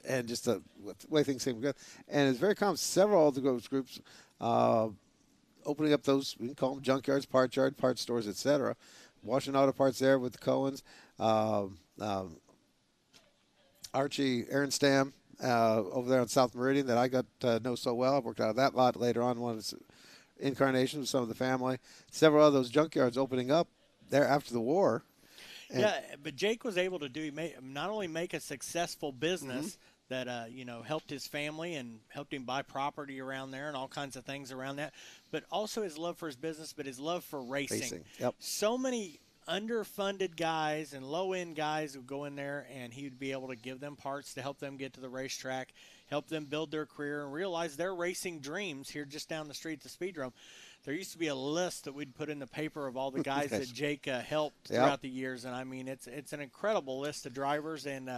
and just the way things came together. And it's very common, several of those groups opening up those, we can call them junkyards, parts stores, etc., Washington Auto Parts there with the Cohens. Archie Aronstam over there on South Meridian that I got to know so well. I worked out of that lot later on, one of his incarnations with some of the family. Several of those junkyards opening up there after the war. And yeah, but Jake was able to not only make a successful business that helped his family and helped him buy property around there and all kinds of things around that, but also his love for his business, but his love for racing. Yep. So many underfunded guys and low-end guys who go in there, and he would be able to give them parts to help them get to the racetrack, help them build their career, and realize their racing dreams here just down the street at the Speedrome. There used to be a list that we'd put in the paper of all the guys that Jake helped throughout the years, and I mean it's an incredible list of drivers. And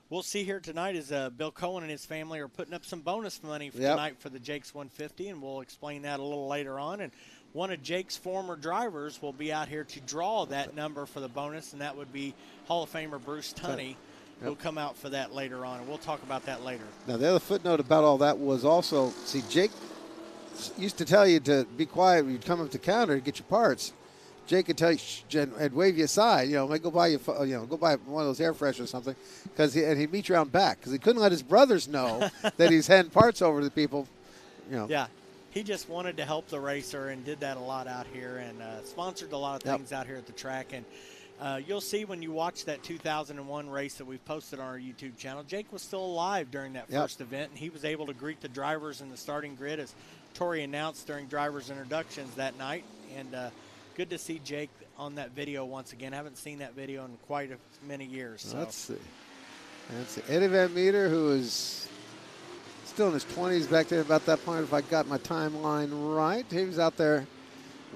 we'll see here tonight as Bill Cohen and his family are putting up some bonus money for tonight for the Jakes 150, and we'll explain that a little later on. And one of Jake's former drivers will be out here to draw that number for the bonus, and that would be Hall of Famer Bruce Tunney. Who'll come out for that later on, and we'll talk about that later. Now, the other footnote about all that was also, see, Jake used to tell you to be quiet when you'd come up to counter to get your parts. Jake could tell you and wave you aside, go buy go buy one of those air fresheners or something, and he'd meet you around back because he couldn't let his brothers know that he's handing parts over to the people. Yeah, he just wanted to help the racer and did that a lot out here and sponsored a lot of things out here at the track. And you'll see when you watch that 2001 race that we've posted on our YouTube channel, Jake was still alive during that first event, and he was able to greet the drivers in the starting grid as Tori announced during drivers' introductions that night. And good to see Jake on that video once again. I haven't seen that video in quite many years. So. Let's see. Eddie Van Meter, who is still in his 20s back there about that point, if I got my timeline right. He was out there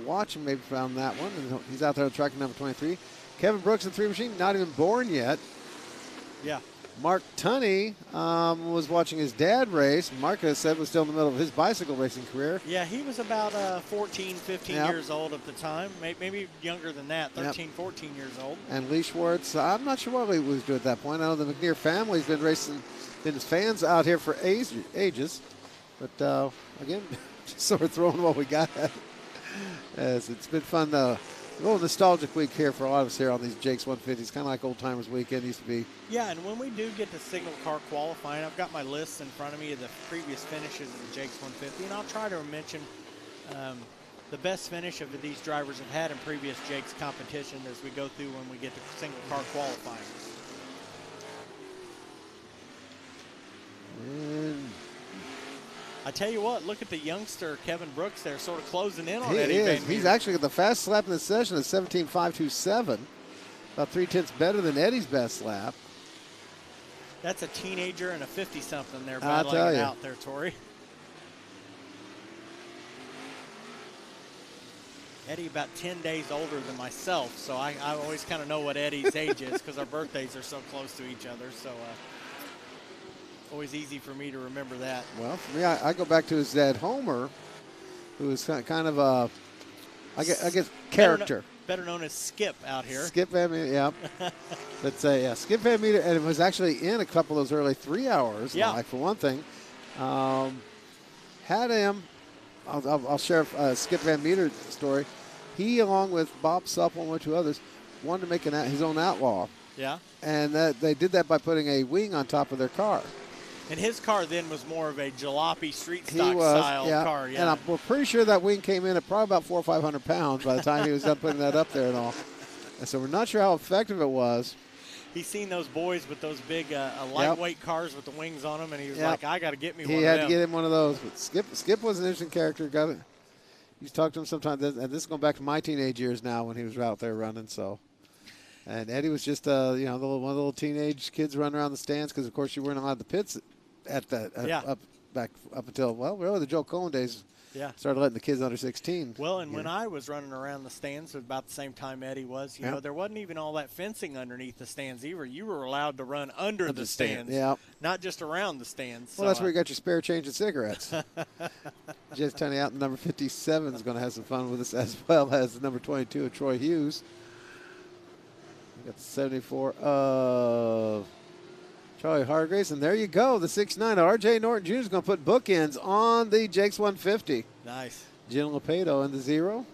watching, maybe found that one. And he's out there on track number 23. Kevin Brooks in 3 Machine, not even born yet. Yeah. Mark Tunney was watching his dad race. Mark has said was still in the middle of his bicycle racing career. Yeah, he was about 14, 15 years old at the time. Maybe younger than that, 13, 14 years old. And Lee Schwartz, I'm not sure what he was doing at that point. I know the McNear family's been racing, been fans out here for ages. But, again, just sort of throwing what we got at. As it's been fun, a little nostalgic week here for a lot of us here on these Jakes 150s, kind of like Old Timers Weekend used to be. Yeah, and when we do get to single car qualifying, I've got my list in front of me of the previous finishes of the Jakes 150, and I'll try to mention the best finish of these drivers have had in previous Jakes competition as we go through when we get to single car qualifying. And I tell you what, look at the youngster Kevin Brooks there, sort of closing in on he Eddie Van is. Meter. He's actually got the fastest lap in the session at 17.527, about 3/10 better than Eddie's best lap. That's a teenager and a 50-something there I'll battling tell it you. out there, Tori. Eddie about 10 days older than myself, so I always kind of know what Eddie's age is because our birthdays are so close to each other. So always easy for me to remember that. Well, for me, I go back to his dad, Homer, who is kind of a, I guess character. Better known as Skip out here. Skip Van Meter, yeah. But Skip Van Meter, and it was actually in a couple of those early 3 hours. Yeah. Like for one thing, had him. I'll share Skip Van Meter's story. He, along with Bob Supple and one or two others, wanted to make his own Outlaw. Yeah. And they did that by putting a wing on top of their car. And his car then was more of a jalopy street stock style car. Yeah. And we're pretty sure that wing came in at probably about 400 or 500 pounds by the time he was done putting that up there and all. And so we're not sure how effective it was. He's seen those boys with those big lightweight cars with the wings on them, and he was like, I got to get me one of them. He had to get him one of those. But Skip was an interesting character. Got it. You talk to him sometimes, and this is going back to my teenage years now when he was out there running. So, and Eddie was just one of the little teenage kids running around the stands because, of course, you weren't allowed the pits at that up until really the Joe Cohen days. Yeah. Started letting the kids under 16. Well, and when I was running around the stands at about the same time Eddie was, you know, there wasn't even all that fencing underneath the stands either. You were allowed to run under the stands, not just around the stands. Well, that's where you got your spare change and cigarettes. Just telling you out, number 57 is going to have some fun with us, as well as the number 22 of Troy Hughes. We got the 74 of Charlie Hargraves, and there you go, the 6'9". R.J. Norton Jr. is going to put bookends on the Jakes 150. Nice. Jim Lepedo in the 0.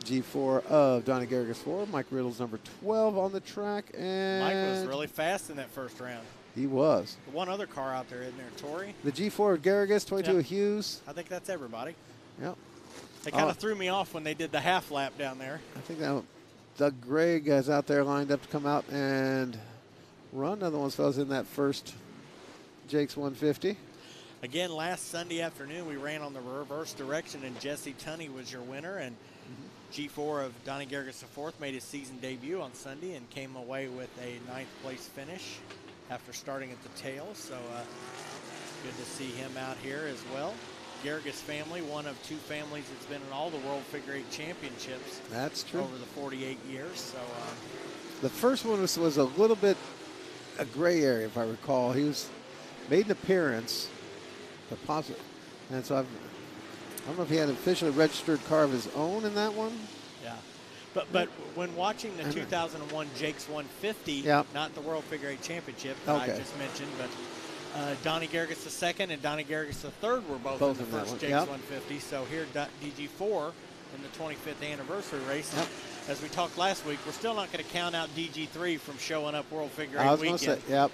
G4 of Donnie Garrigus 4. Mike Riddle's number 12 on the track. And Mike was really fast in that first round. He was. One other car out there, isn't there, Torrey? The G4 of Garrigus, 22 of Hughes. I think that's everybody. Yep. They kind of threw me off when they did the half lap down there. I think that Doug Gregg is out there lined up to come out and run. Another one was in that first JAKES 150. Again, last Sunday afternoon, we ran on the reverse direction, and Jesse Tunney was your winner. And G4 of Donnie Garrigus IV made his season debut on Sunday and came away with a 9th place finish after starting at the tail. So good to see him out here as well. Garrigus family, one of 2 families that's been in all the World Figure 8 Championships. That's true. Over the 48 years. So the first one was a little bit a gray area, if I recall. He made an appearance, but possibly, and so I don't know if he had an officially registered car of his own in that one. Yeah, but when watching the 2001 JAKES 150, not the World Figure 8 Championship that I just mentioned, but Donnie Garrigus II and Donnie Garrigus III were both in the first JAKES 150. So here, DG4 in the 25th anniversary race. As we talked last week, we're still not going to count out DG3 from showing up World Figure 8 weekend. I was going to say,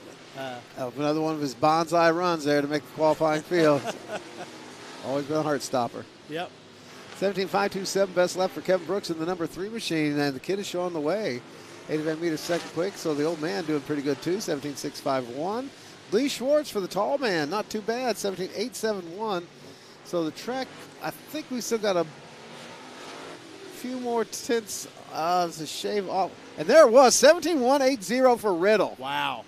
another one of his bonsai runs there to make the qualifying field. Always been a heart stopper. Yep. 17.527 best lap for Kevin Brooks in the number 3 machine, and the kid is showing the way. 85 meters second quick, so the old man doing pretty good too. 17.651. Lee Schwartz for the tall man, not too bad. 17.871. So the track, I think we still got a few more tenths to shave off. And there it was, 17.180 for Riddle. Wow.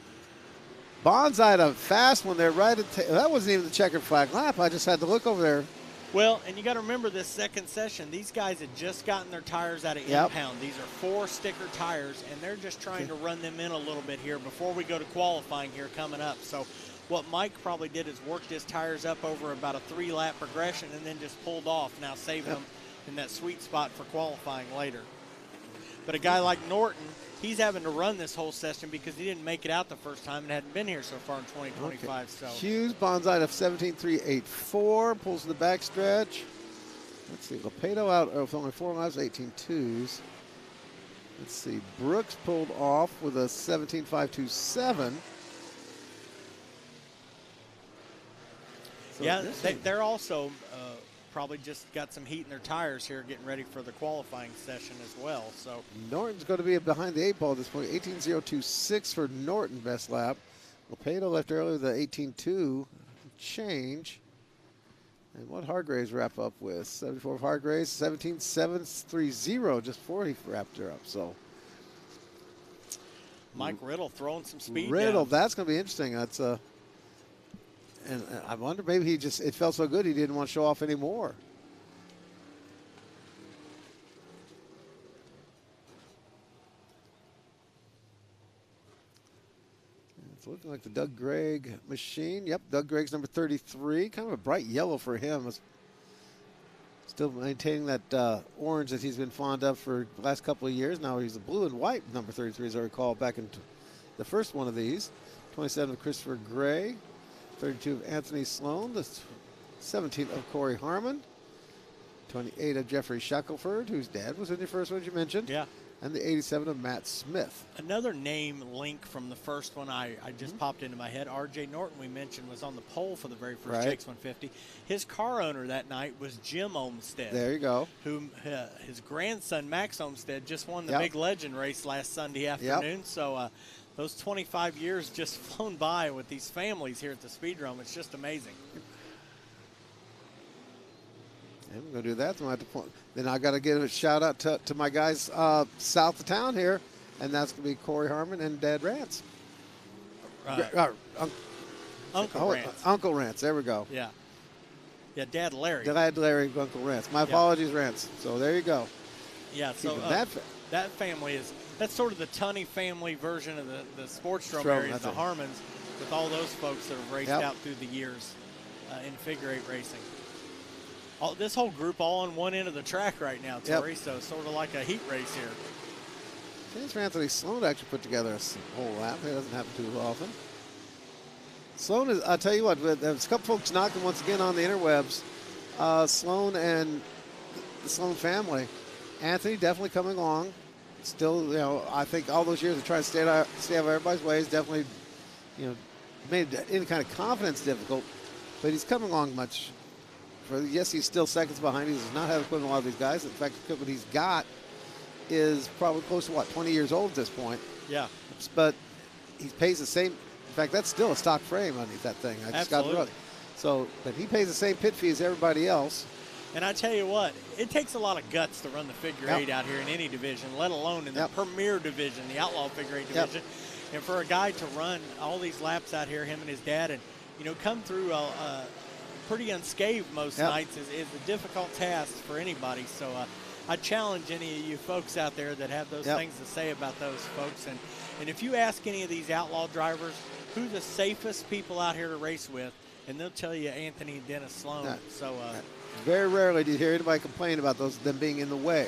Bonsai had a fast one there right at that wasn't even the checkered flag lap. I just had to look over there. Well, and you got to remember this second session, these guys had just gotten their tires out of impound. These are 4 sticker tires, and they're just trying to run them in a little bit here before we go to qualifying here coming up. So what Mike probably did is worked his tires up over about a 3-lap progression and then just pulled off, now saving them in that sweet spot for qualifying later. But a guy like Norton, he's having to run this whole session because he didn't make it out the first time and hadn't been here so far in 2025. So Hughes, bonsai of 17.384, pulls the back stretch. Let's see, Lepedo out with only 4 miles, 18.2s. Let's see, Brooks pulled off with a 17.527. So yeah, they're also probably just got some heat in their tires here getting ready for the qualifying session as well. So Norton's going to be behind the 8 ball at this point. 18.026 for Norton, best lap. Lepedo left earlier with the 18.2 change. And what Hargraves wrap up with? 74 for Hargraves, 17.730, just 40 wrapped her up. So Mike Riddle throwing some speed Riddle, down. That's going to be interesting. That's and I wonder maybe it felt so good he didn't want to show off anymore. It's looking like the Doug Gregg machine. Yep, Doug Gregg's number 33. Kind of a bright yellow for him. Still maintaining that orange that he's been fond of for the last couple of years. Now he's a blue and white number 33, as I recall, back in the first one of these. 27 of Christopher Gray. 32 of Anthony Sloan, the 17 of Corey Harmon, 28 of Jeffrey Shackelford, whose dad was in the first one you mentioned, and the 87 of Matt Smith. Another name link from the first one I just popped into my head. R.J. Norton, we mentioned, was on the pole for the very first JAKES 150. His car owner that night was Jim Olmstead. There you go. Who his grandson, Max Olmstead, just won the Big Legend race last Sunday afternoon. So those 25 years just flown by with these families here at the Speedrome. It's just amazing. And we're going to do that. Then I got to give a shout out to my guys south of town here, and that's going to be Corey Harmon and Dad Rance. Uncle Rance. Uncle Rance. There we go. Yeah. Yeah, Dad Larry. Dad Larry, Uncle Rance. My apologies, Rance. So there you go. Yeah, so that family that's sort of the Tunney family version of the Sportstrom area, the Harmons, with all those folks that have raced out through the years in figure 8 racing. This whole group all on one end of the track right now, Tori, so sort of like a heat race here. James Anthony Sloan actually put together a whole lap. It doesn't happen too often. Sloan is, I'll tell you what, there's a couple folks knocking once again on the interwebs. Sloan and the Sloan family Anthony definitely coming along. Still, you know, I think all those years of trying to stay out of everybody's ways definitely, you know, made any kind of confidence difficult. But he's coming along much. Yes, he's still seconds behind. He does not have equipment a lot of these guys. In fact, the equipment he's got is probably close to, 20 years old at this point. Yeah. But he pays the same. In fact, that's still a stock frame underneath that thing. I just got to run. So, but he pays the same pit fee as everybody else. And I tell you what, it takes a lot of guts to run the figure eight out here in any division, let alone in the premier division, the outlaw figure eight division. And for a guy to run all these laps out here, him and his dad, and, you know, come through pretty unscathed most nights is a difficult task for anybody. So I challenge any of you folks out there that have those things to say about those folks. And if you ask any of these outlaw drivers who the safest people out here to race with, and they'll tell you Anthony and Dennis Sloan. So very rarely do you hear anybody complain about them being in the way.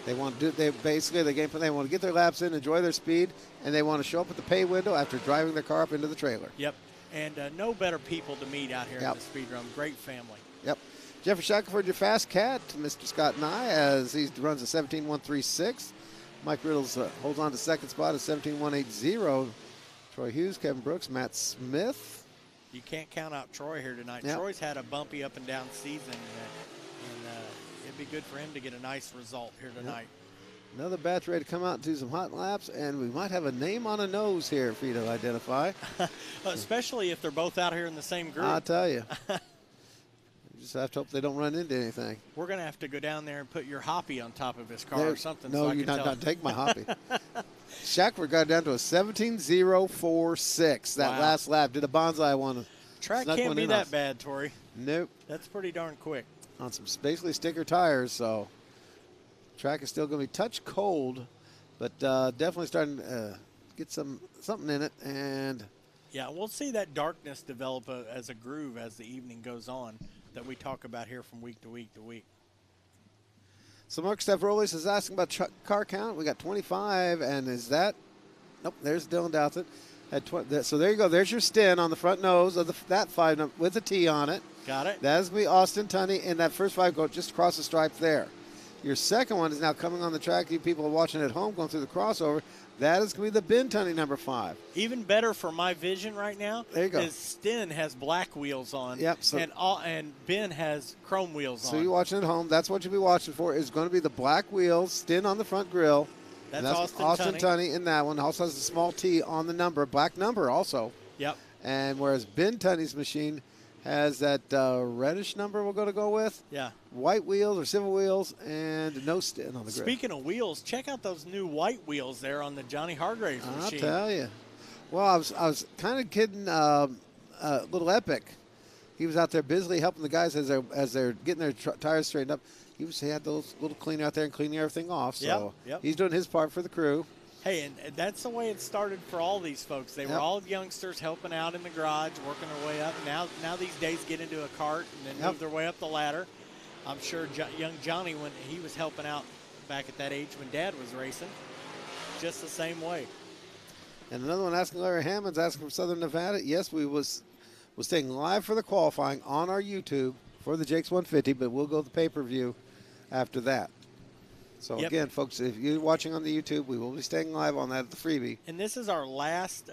They want to do. They basically the game plan. They want to get their laps in, enjoy their speed, and they want to show up at the pay window after driving their car up into the trailer. Yep. And no better people to meet out here at the Speedrome. Great family. Yep. Jeffrey Shackelford, your fast cat, Mr. Scott and I, as he runs a 17.136. Mike Riddles holds on to second spot at 17.180. Troy Hughes, Kevin Brooks, Matt Smith. You can't count out Troy here tonight. Yep. Troy's had a bumpy up and down season, and it'd be good for him to get a nice result here tonight. Another batch ready to come out and do some hot laps, and we might have a name on a nose here for you to identify. Especially if they're both out here in the same group. I'll tell you. You just have to hope they don't run into anything. We're going to have to go down there and put your hoppy on top of his car or something. No, so you're not take my hoppy. Shackford got down to a 17.046 that last lap. Did a bonsai one. Track can't be that bad, Tori. Nope. That's pretty darn quick. On some basically sticker tires, so track is still going to be touch cold, but definitely starting to get something in it. And yeah, we'll see that darkness develop as a groove as the evening goes on that we talk about here from week to week to week. So Mark Stavrolis is asking about car count. We got 25, and is that? Nope, there's Dylan Douthit. So there you go. There's your Sten on the front nose of that 5 with a T on it. Got it. That is going to be Austin Tunney, and that first 5 go just across the stripe there. Your second one is now coming on the track. You people are watching at home going through the crossover. That is going to be the Ben Tunney number 5. Even better for my vision right now. There you go. Is Sten has black wheels on. Yep. And Ben has chrome wheels on. So you're watching at home. That's what you'll be watching for. Is going to be the black wheels, Sten on the front grille. That's Austin Tunney in that one. Also has a small T on the number, black number also. Yep. And whereas Ben Tunney's machine has that reddish number we're going to go with. Yeah. White wheels or silver wheels and no Sten on the grid. Speaking of wheels, check out those new white wheels there on the Johnny Hargraves machine. I'll tell you. Well, I was kind of kidding Little Epic. He was out there busily helping the guys as they're getting their tires straightened up. He had those little cleaner out there and cleaning everything off. So he's doing his part for the crew. Hey, and that's the way it started for all these folks. They were all youngsters helping out in the garage, working their way up. Now these days get into a cart and then move their way up the ladder. I'm sure young Johnny, when he was helping out back at that age when Dad was racing, just the same way. And another one asking, Larry Hammond's asking from Southern Nevada. Yes, we was staying live for the qualifying on our YouTube for the JAKES 150, but we'll go to the pay-per-view after that. So, again, folks, if you're watching on the YouTube, we will be staying live on that at the freebie. And this is our last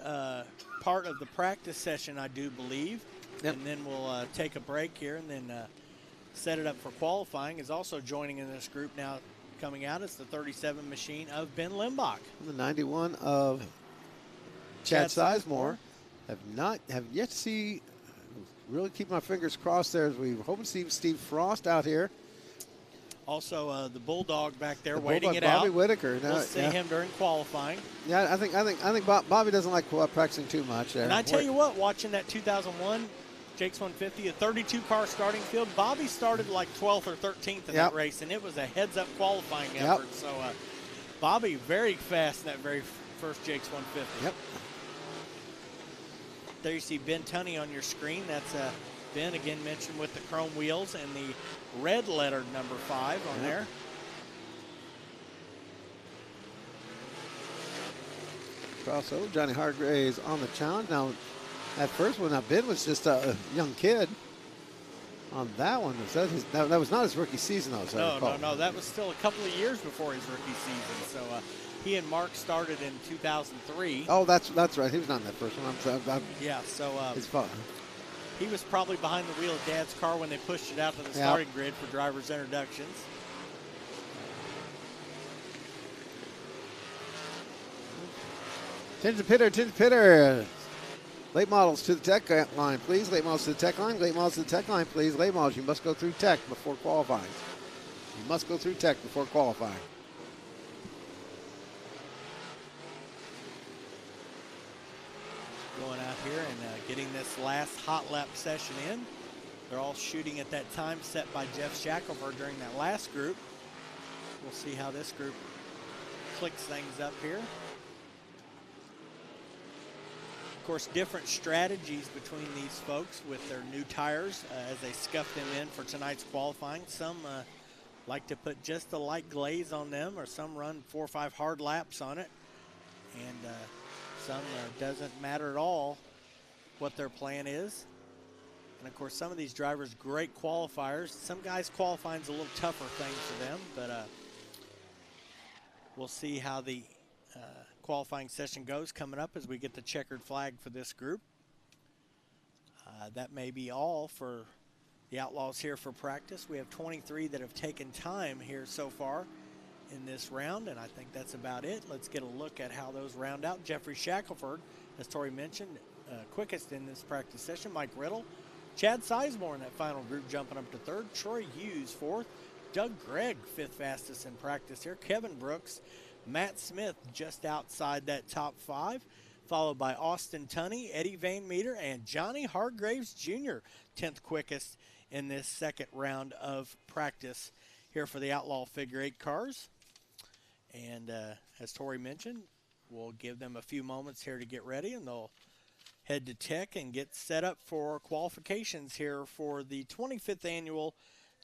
part of the practice session, I do believe. Yep. And then we'll take a break here and then set it up for qualifying. Is also joining in this group now coming out. It's the 37 machine of Ben Limbach. The 91 of Chad Sizemore. Have yet to see, really keep my fingers crossed there as we hope to see Steve Frost out here. Also, the Bulldog back there waiting it Bobby out. Bobby Whitaker. We'll see him during qualifying. Yeah, I think Bobby doesn't like practicing too much there. And I tell you what, watching that 2001 JAKES 150, a 32-car starting field, Bobby started like 12th or 13th in that race, and it was a heads-up qualifying effort. So Bobby very fast in that very first JAKES 150. Yep. There you see Ben Tunney on your screen. That's Ben, again, mentioned with the chrome wheels and the red lettered number 5 on there. Crossover, Johnny Hargraves on the challenge. Now, at first when Ben was just a young kid On that one, that was not his rookie season, though. No. That was still a couple of years before his rookie season. So he and Mark started in 2003. Oh, that's right. He was not in that first one. Yeah, so it's fun. He was probably behind the wheel of Dad's car when they pushed it out to the starting grid for drivers' introductions. Attention pitter. Late models to the tech line, please. Late models to the tech line. Late models to the tech line, please. Late models, you must go through tech before qualifying. You must go through tech before qualifying. Going out here and getting this last hot lap session in. They're all shooting at that time set by Jeff Shackelford during that last group. We'll see how this group clicks things up here. Of course, different strategies between these folks with their new tires as they scuff them in for tonight's qualifying. Some like to put just a light glaze on them, or some run 4 or 5 hard laps on it. And some doesn't matter at all what their plan is. And of course, some of these drivers, great qualifiers. Some guys qualifying is a little tougher thing for them, but we'll see how the qualifying session goes coming up as we get the checkered flag for this group. That may be all for the Outlaws here for practice. We have 23 that have taken time here so far in this round, and I think that's about it. Let's get a look at how those round out. Jeffrey Shackelford, as Tori mentioned, quickest in this practice session. Mike Riddle, Chad Sizemore in that final group jumping up to third. Troy Hughes fourth. Doug Gregg fifth fastest in practice here. Kevin Brooks, Matt Smith just outside that top 5, followed by Austin Tunney, Eddie Van Meter, and Johnny Hargraves Jr., 10th quickest in this second round of practice here for the Outlaw Figure 8 cars. And as Tori mentioned, we'll give them a few moments here to get ready, and they'll head to tech and get set up for qualifications here for the 25th annual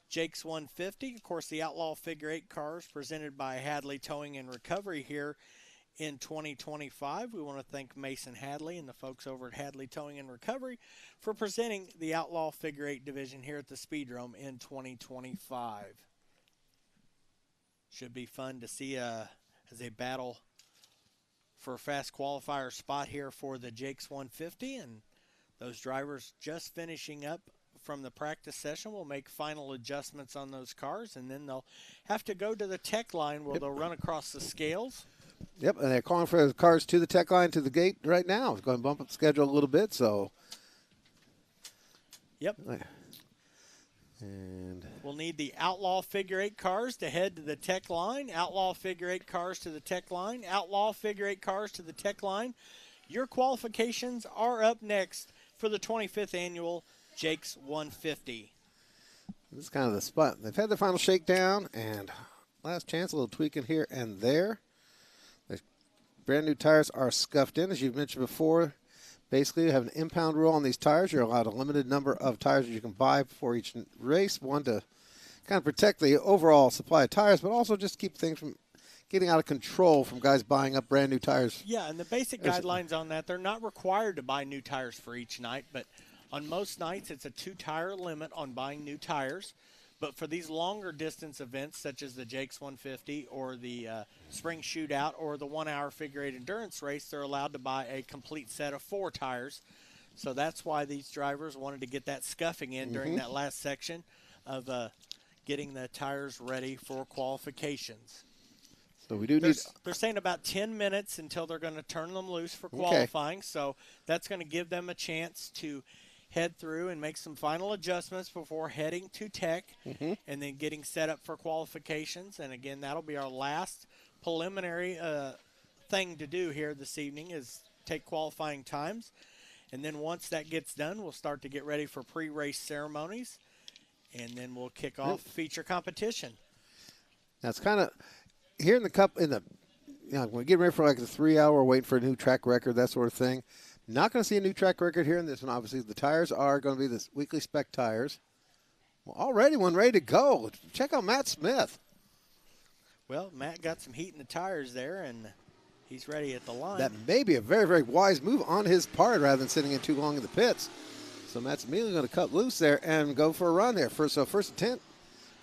JAKES 150. Of course, the Outlaw Figure 8 cars presented by Hadley Towing and Recovery here in 2025. We want to thank Mason Hadley and the folks over at Hadley Towing and Recovery for presenting the Outlaw Figure 8 division here at the Speedrome in 2025. Should be fun to see as they battle for a fast qualifier spot here for the JAKES 150, and those drivers just finishing up from the practice session will make final adjustments on those cars, and then they'll have to go to the tech line where they'll run across the scales. Yep, and they're calling for the cars to the tech line to the gate right now. It's going to bump up the schedule a little bit, so. Yep. And we'll need the Outlaw Figure 8 cars to head to the tech line. Outlaw Figure 8 cars to the tech line. Outlaw Figure 8 cars to the tech line. Your qualifications are up next for the 25th annual JAKES 150. This is kind of the spot. They've had their final shakedown, and last chance, a little tweaking here and there. The brand new tires are scuffed in, as you've mentioned before. Basically, you have an impound rule on these tires. You're allowed a limited number of tires that you can buy for each race. One, to kind of protect the overall supply of tires, but also just keep things from getting out of control from guys buying up brand new tires. Yeah, and the basic guidelines on that, they're not required to buy new tires for each night, but on most nights it's a 2-tire limit on buying new tires. But for these longer distance events, such as the JAKES 150 or the Spring Shootout or the 1-hour figure 8 endurance race, they're allowed to buy a complete set of 4 tires. So that's why these drivers wanted to get that scuffing in during that last section of getting the tires ready for qualifications. So we do they're saying about 10 minutes until they're going to turn them loose for qualifying. Okay. So that's going to give them a chance to head through and make some final adjustments before heading to tech and then getting set up for qualifications. And again, that'll be our last preliminary thing to do here this evening, is take qualifying times. And then once that gets done, we'll start to get ready for pre-race ceremonies, and then we'll kick off feature competition. That's kind of here in the cup, we're getting ready for like the 3-hour, waiting for a new track record, that sort of thing. Not going to see a new track record here in this one, obviously. The tires are going to be the weekly spec tires. Well, already one ready to go. Check out Matt Smith. Well, Matt got some heat in the tires there, and he's ready at the line. That may be a very, very wise move on his part rather than sitting in too long in the pits. So Matt's immediately going to cut loose there and go for a run there. First attempt.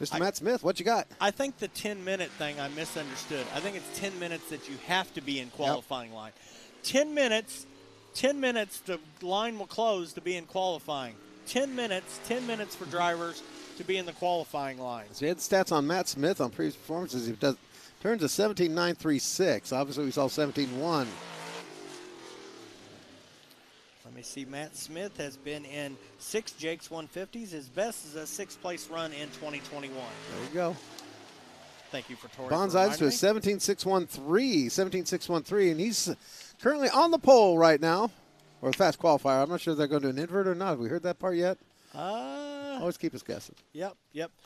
Mr. Matt Smith, what you got? I think the 10-minute thing I misunderstood. I think it's 10 minutes that you have to be in qualifying line. 10 minutes, the line will close to be in qualifying. 10 minutes for drivers to be in the qualifying line. So you had the stats on Matt Smith on previous performances. He turns a 17.936. Obviously, we saw 17.1. Let me see. Matt Smith has been in 6 JAKES 150s. His best is a 6th place run in 2021. There you go. Thank you for Tori. Bonsai's to a 17.613, and he's currently on the pole right now, or fast qualifier. I'm not sure if they're going to do an invert or not. Have we heard that part yet? Always keep us guessing. Yep.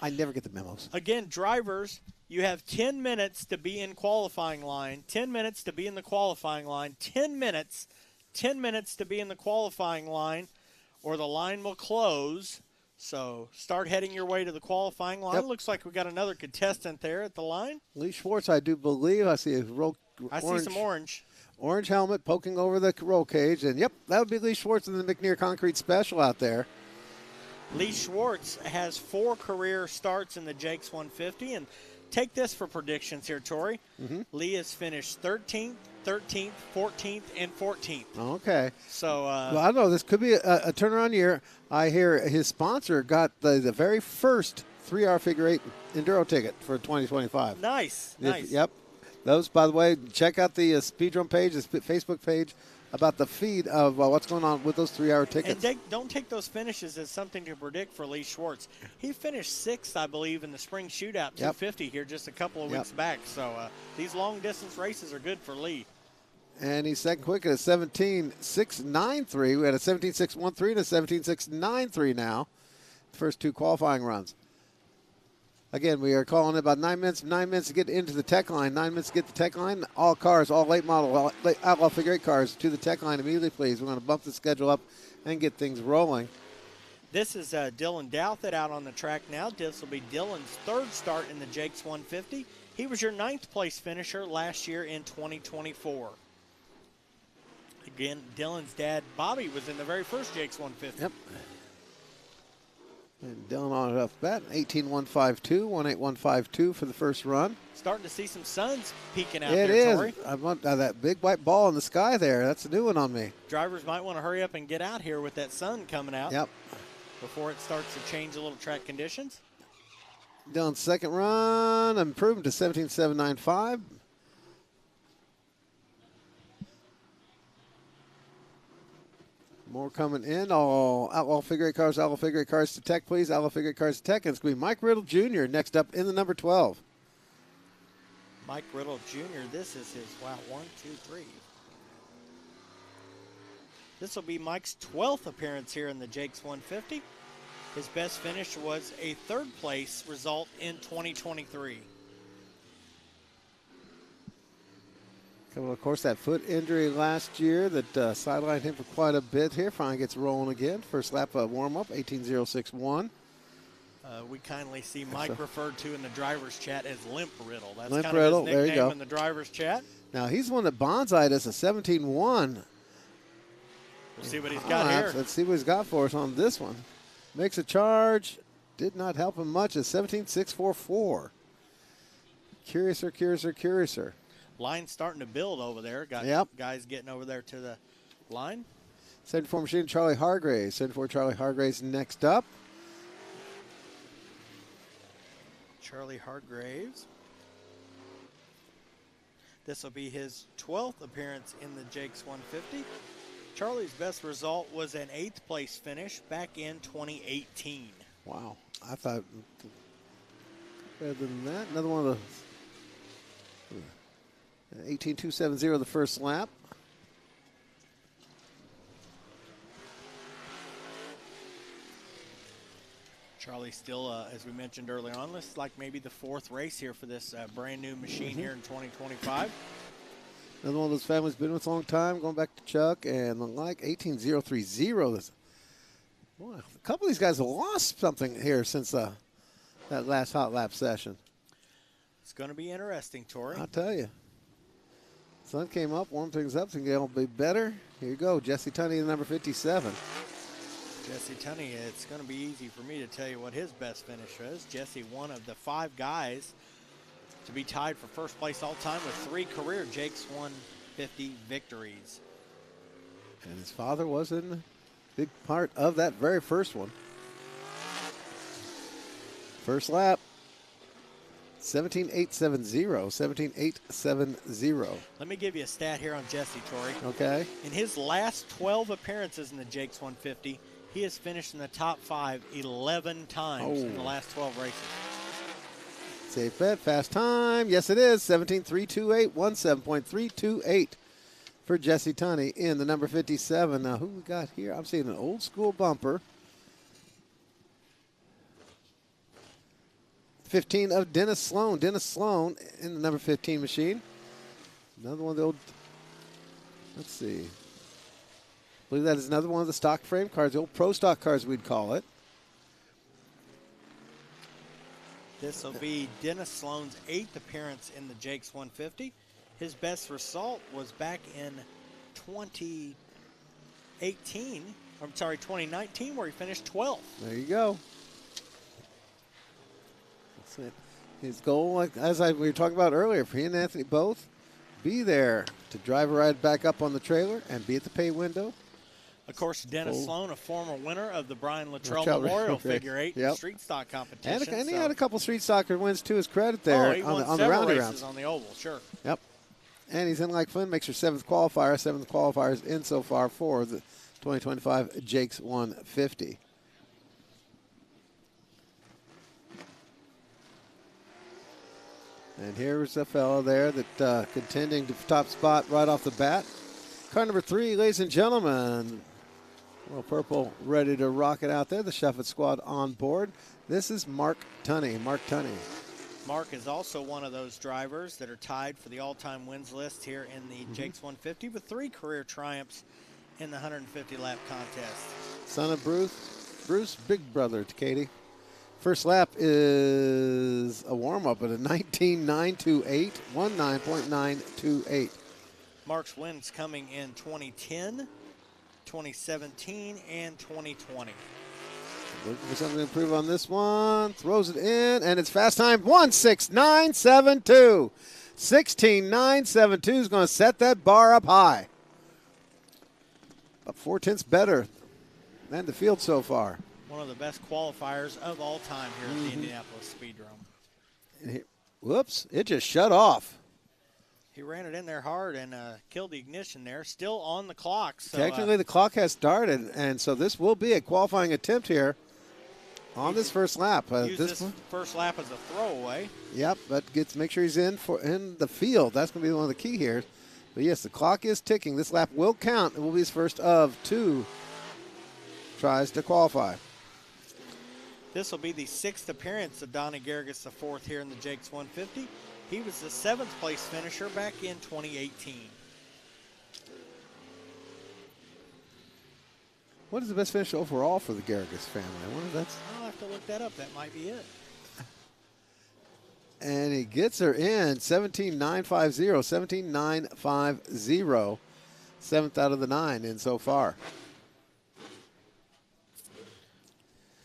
I never get the memos. Again, drivers, you have 10 minutes to be in qualifying line, 10 minutes to be in the qualifying line, 10 minutes to be in the qualifying line, or the line will close. So start heading your way to the qualifying line. Yep. Looks like we got another contestant there at the line. Lee Schwartz, I do believe. I see see some orange. Orange helmet poking over the roll cage. And, yep, that would be Lee Schwartz in the McNear Concrete Special out there. Lee Schwartz has 4 career starts in the JAKES 150. And take this for predictions here, Tori. Lee has finished 13th, 14th, and 14th. Okay. So, well, I don't know. This could be a turnaround year. I hear his sponsor got the very first 3-hour figure 8 Enduro ticket for 2025. Nice. Yep. Those, by the way, check out the Speedrome page, the Facebook page, about the feed of what's going on with those 3-hour tickets. And don't take those finishes as something to predict for Lee Schwartz. He finished 6th, I believe, in the spring shootout 250 here just a couple of weeks back. So these long-distance races are good for Lee. And he's second quick at a 17.693. We had a 17.613 and a 17.693 now. First 2 qualifying runs. Again, we are calling it about 9 minutes to get into the tech line. 9 minutes to get the tech line. All cars, all late model, Outlaw figure 8 cars to the tech line immediately, please. We're going to bump the schedule up and get things rolling. This is Dylan Douthit out on the track now. This will be Dylan's 3rd start in the JAKES 150. He was your 9th place finisher last year in 2024. Again, Dylan's dad, Bobby, was in the very first JAKES 150. Yep. And Dylan on it off bat, 18.152, 18152 for the first run. Starting to see some suns peeking out there, Tori. I want that big white ball in the sky there. That's a new one on me. Drivers might want to hurry up and get out here with that sun coming out. Yep. Before it starts to change a little track conditions. Dylan's second run, improving to 17.795. More coming in. All Outlaw figure 8 cars, Outlaw figure 8 cars to tech, please. Outlaw figure 8 cars to tech. And it's going to be Mike Riddle Jr. next up in the number 12. Mike Riddle Jr., this is his, 1, 2, 3. This will be Mike's 12th appearance here in the JAKES 150. His best finish was a 3rd place result in 2023. Of course, that foot injury last year that sidelined him for quite a bit here. Finally gets rolling again. First lap warm-up, 18.061. We kindly see Mike referred to in the driver's chat as Limp Riddle. That's Limp kind Riddle, of his there you nickname go. in the driver's chat. Now, he's one that bonsai'd us a 17.1. We'll see what he's got here. Let's see what he's got for us on this one. Makes a charge. Did not help him much. A 17.644. Curiouser. Line starting to build over there. Got guys getting over there to the line. 74 machine, Charlie Hargraves. 74 Charlie Hargraves next up. Charlie Hargraves. This will be his 12th appearance in the JAKES 150. Charlie's best result was an 8th place finish back in 2018. Wow. I thought better than that. Another one of the 18.270 the first lap. Charlie still, as we mentioned earlier on, this is like maybe the 4th race here for this brand new machine here in 2025. Another one of those families been with a long time, going back to Chuck, and like 18.030. Boy, a couple of these guys have lost something here since that last hot lap session. It's going to be interesting, Tori. I'll tell you. Sun came up, warmed things up, so it'll be better. Here you go, Jesse Tunney, the number 57. Jesse Tunney, it's going to be easy for me to tell you what his best finish was. Jesse, one of the 5 guys to be tied for first place all time with 3 career JAKES 150 victories. And his father was in a big part of that very first one. First lap, 17.870, 17.870. Let me give you a stat here on Jesse, Tori. Okay. In his last 12 appearances in the JAKES 150, he has finished in the top 5 11 times in the last 12 races. Safe bet, fast time. Yes, it is. 17.328, 17.328 for Jesse Tunney in the number 57. Now, who we got here? I'm seeing an old school bumper. 15 of Dennis Sloan. Dennis Sloan in the number 15 machine. Another one of the old, let's see. I believe that is another one of the stock frame cards, the old pro stock cards we'd call it. This will be Dennis Sloan's 8th appearance in the JAKES 150. His best result was back in 2019, where he finished 12th. There you go. His goal, like we were talking about earlier, for he and Anthony both, be there to drive a ride back up on the trailer and be at the pay window. Of course, Dennis Sloan, a former winner of the Brian Luttrell Memorial Figure 8 Street Stock competition. And he had a couple Street Stocker wins to his credit there on the roundy rounds. On the oval, sure. Yep. And he's in like Flynn, makes her 7th qualifier. 7th qualifier is in so far for the 2025 JAKES 150. And here's a fellow there that contending to top spot right off the bat. Car number 3, ladies and gentlemen. Well, purple ready to rock it out there. The Shuffett squad on board. This is Mark Tunney. Mark Tunney. Mark is also one of those drivers that are tied for the all-time wins list here in the JAKES 150 with 3 career triumphs in the 150-lap contest. Son of Bruce, big brother to Katie. First lap is a warm-up at a 19.928, 19.928. Mark's wins coming in 2010, 2017, and 2020. Looking for something to improve on this one. Throws it in, and it's fast time 1:16.972. 16.972 is going to set that bar up high. About 4/10 better than the field so far. One of the best qualifiers of all time here at the Indianapolis Speedrome. Whoops, it just shut off. He ran it in there hard and killed the ignition there. Still on the clock. So, technically, the clock has started, and so this will be a qualifying attempt here on this first lap. Use this first lap as a throwaway. Yep, but make sure he's in the field. That's going to be one of the key here. But yes, the clock is ticking. This lap will count. It will be his first of 2 tries to qualify. This will be the 6th appearance of Donnie Garrigus IV here in the JAKES 150. He was the 7th place finisher back in 2018. What is the best finish overall for the Garrigus family? I wonder if that's... I'll have to look that up. That might be it. And he gets her in 17.950, 17.950. 7th out of the 9 in so far.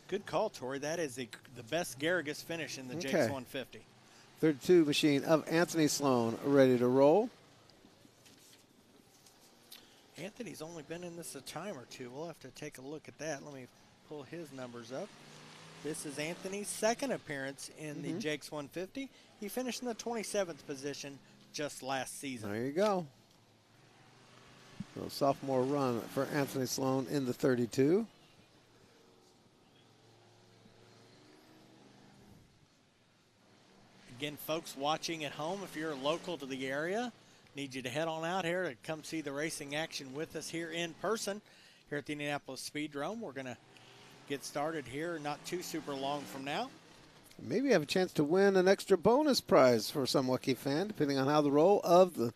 Good call, Tori. That is the best Garrigus finish in the JAKES 150. 32 machine of Anthony Sloan ready to roll. Anthony's only been in this a time or 2. We'll have to take a look at that. Let me pull his numbers up. This is Anthony's 2nd appearance in the JAKES 150. He finished in the 27th position just last season. There you go. So sophomore run for Anthony Sloan in the 32. Again, folks watching at home, if you're local to the area, need you to head on out here to come see the racing action with us here in person here at the Indianapolis Speedrome. We're going to get started here not too super long from now. Maybe have a chance to win an extra bonus prize for some lucky fan, depending on how the roll of the